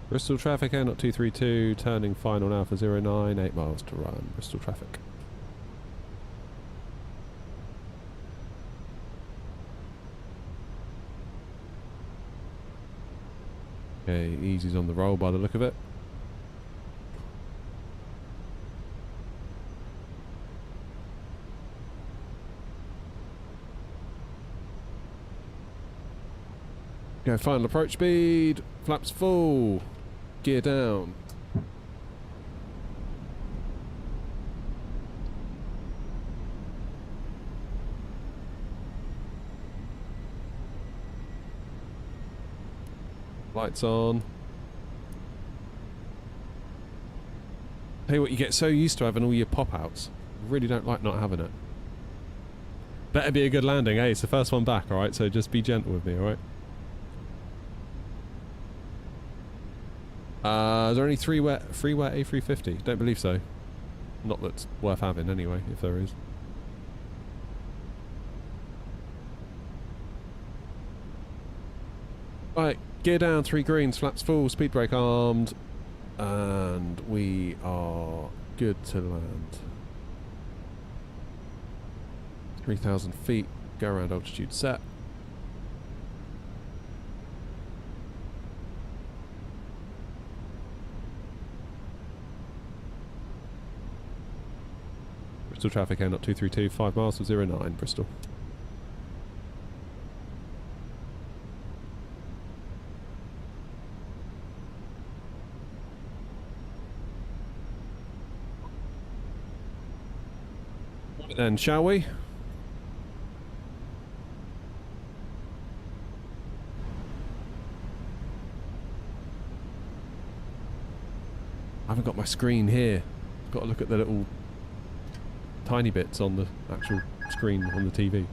Bristol traffic, Air 232, turning final now for 09, 8 miles to run. Bristol traffic. Okay, easy's on the roll by the look of it. Go final approach speed, flaps full, gear down. Lights on. Tell you what, you get so used to having all your pop-outs. You really don't like not having it. Better be a good landing, eh? It's the first one back, alright? So just be gentle with me, alright? Is there any free wet A350? Don't believe so. Not that's worth having anyway, if there is. Right, gear down, 3 greens, flaps full, speed brake armed, and we are good to land. 3,000 feet, go around altitude set. Bristol traffic, N 232, 5 miles to 09, Bristol. Then, shall we? I haven't got my screen here. Got to look at the little tiny bits on the actual screen on the TV.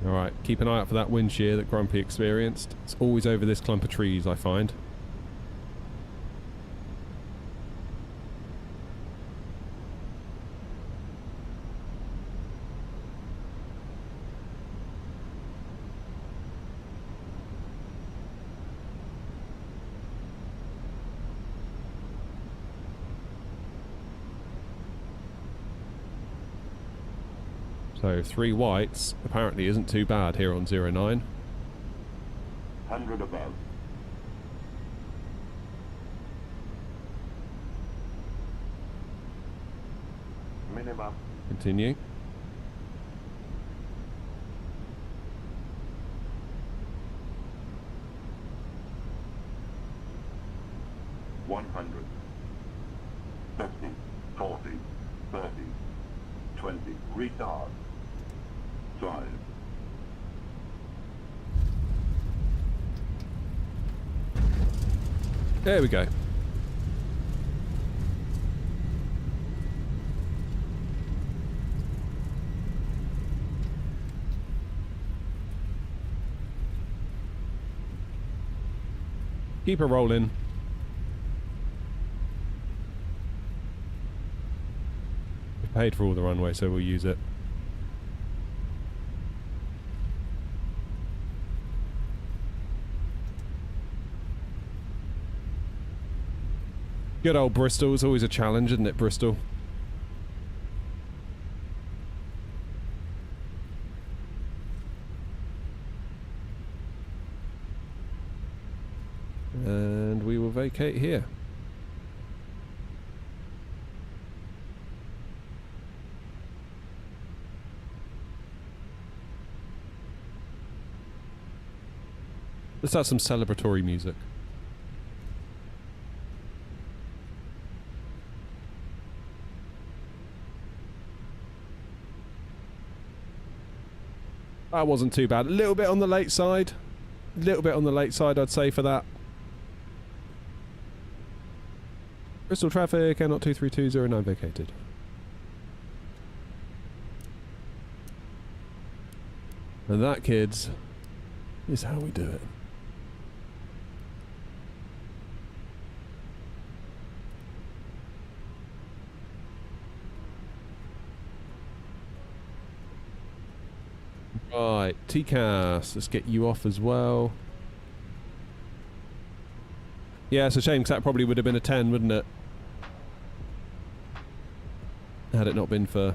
Alright, keep an eye out for that wind shear that Grumpy experienced. It's always over this clump of trees, I find. So 3 whites apparently isn't too bad here on 09. 100 above. Minimum. Continue. $100. 50, 40, 30, 20. Retard. 5. There we go. Keep it rolling. We paid for all the runway, so we'll use it. Good old Bristol is always a challenge, isn't it, Bristol? And we will vacate here. Let's have some celebratory music. That wasn't too bad. A little bit on the late side. A little bit on the late side, I'd say, for that. Bristol traffic, N 23209 vacated. And that, kids, is how we do it. Right, TCAS, let's get you off as well. Yeah, it's a shame because that probably would have been a 10, wouldn't it? Had it not been for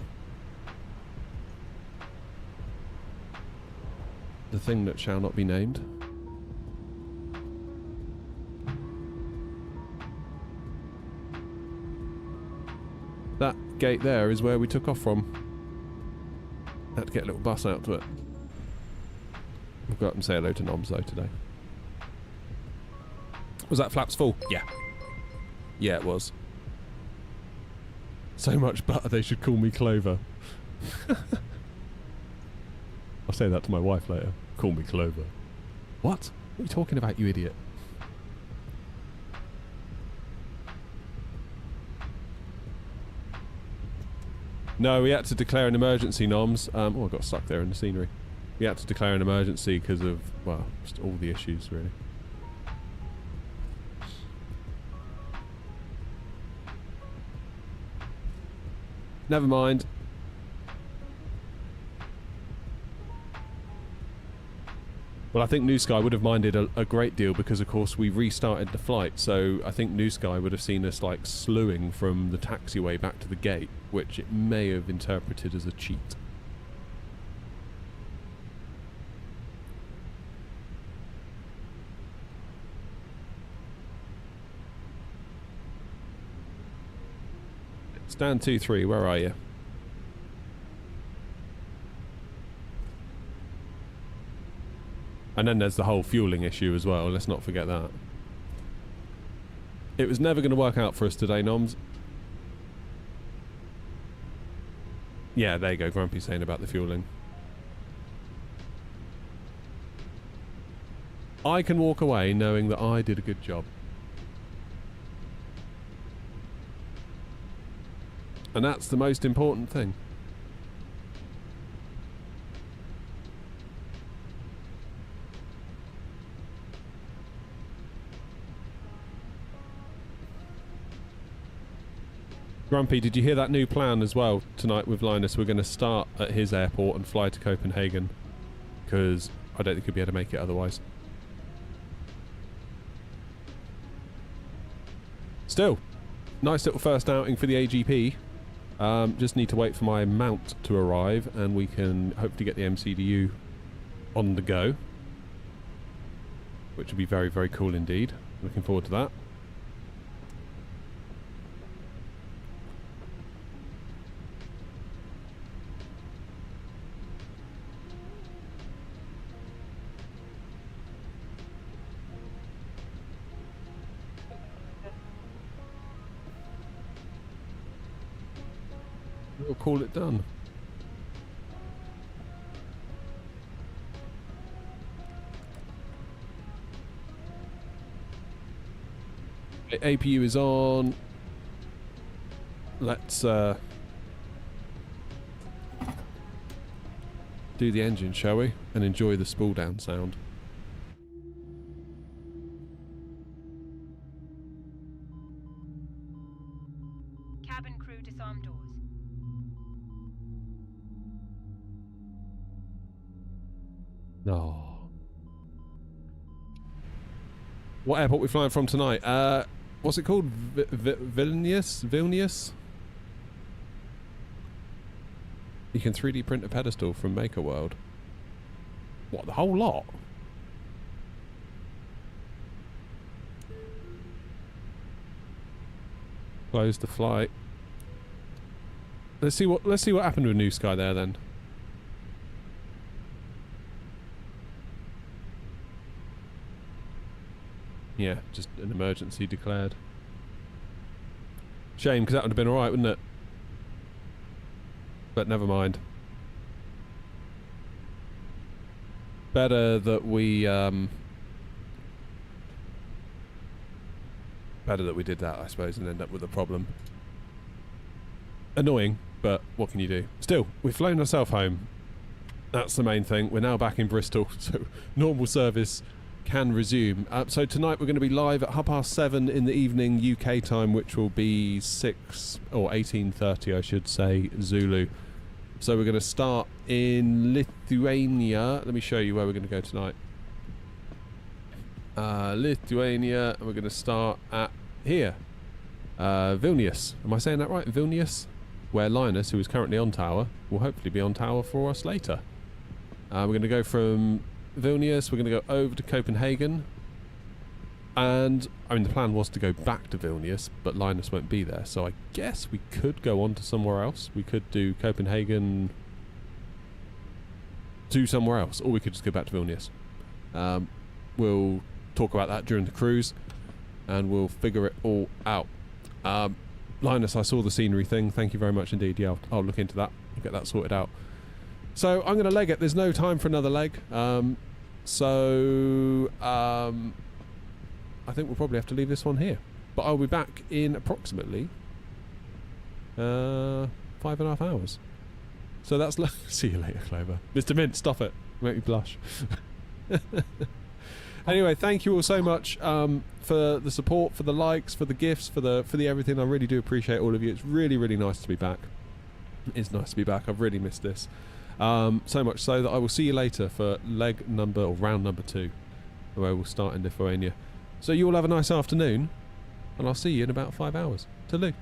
the thing that shall not be named. That gate there is where we took off from. Had to get a little bus out to it. We'll go up and say hello to Noms though today. Was that flaps full? Yeah. Yeah, it was. So much butter they should call me Clover. I'll say that to my wife later. Call me Clover. What? What are you talking about, you idiot? No, we had to declare an emergency, Noms. Oh, I got stuck there in the scenery. We had to declare an emergency because of, well, just all the issues, really. Never mind. Well, I think New Sky would have minded a great deal because, of course, we restarted the flight. So I think New Sky would have seen us, like, slewing from the taxiway back to the gate, which it may have interpreted as a cheat. Stand 2-3, where are you? And then there's the whole fueling issue as well, let's not forget that. It was never going to work out for us today, Noms. Yeah, there you go, Grumpy saying about the fueling. I can walk away knowing that I did a good job. And that's the most important thing. Grumpy, did you hear that new plan as well tonight with Linus? We're going to start at his airport and fly to Copenhagen because I don't think he'll be able to make it otherwise. Still, nice little first outing for the AGP. Just need to wait for my mount to arrive and we can hopefully get the MCDU on the go, which will be very, very cool indeed. Looking forward to that. We'll call it done. The APU is on. Let's do the engine, shall we? And enjoy the spool down sound. Cabin crew disarm doors. Oh. What airport are we flying from tonight? What's it called? Vilnius? Vilnius? You can 3D print a pedestal from Maker World. What, the whole lot? Close the flight. Let's see what happened with New Sky there then. Yeah, just an emergency declared. Shame, because that would have been alright, wouldn't it? But never mind. Better that we did that, I suppose, and end up with a problem. Annoying, but what can you do? Still, we've flown ourselves home. That's the main thing. We're now back in Bristol, so normal service can resume. So tonight we're going to be live at 7:30 in the evening UK time, which will be 6 or 18:30, I should say, Zulu. So we're going to start in Lithuania. Let me show you where we're going to go tonight. Lithuania, and we're going to start at here. Vilnius. Am I saying that right? Vilnius? Where Linus, who is currently on tower, will hopefully be on tower for us later. We're going to go from Vilnius, we're going to go over to Copenhagen. And, I mean, the plan was to go back to Vilnius, but Linus won't be there. So I guess we could go on to somewhere else. We could do Copenhagen to somewhere else, or we could just go back to Vilnius. We'll talk about that during the cruise, and we'll figure it all out. Linus, I saw the scenery thing. Thank you very much indeed. Yeah, I'll look into that. I'll get that sorted out. So I'm going to leg it. There's no time for another leg. I think we'll probably have to leave this one here. But I'll be back in approximately 5.5 hours. So that's... See you later, Clover. Mr. Mint, stop it. Make me blush. Anyway, thank you all so much for the support, for the likes, for the gifts, for the everything. I really do appreciate all of you. It's really, really nice to be back. It's nice to be back. I've really missed this. So much so that I will see you later for leg number, or round number 2, where we'll start in Lithuania. So you all have a nice afternoon, and I'll see you in about 5 hours. Toodaloo.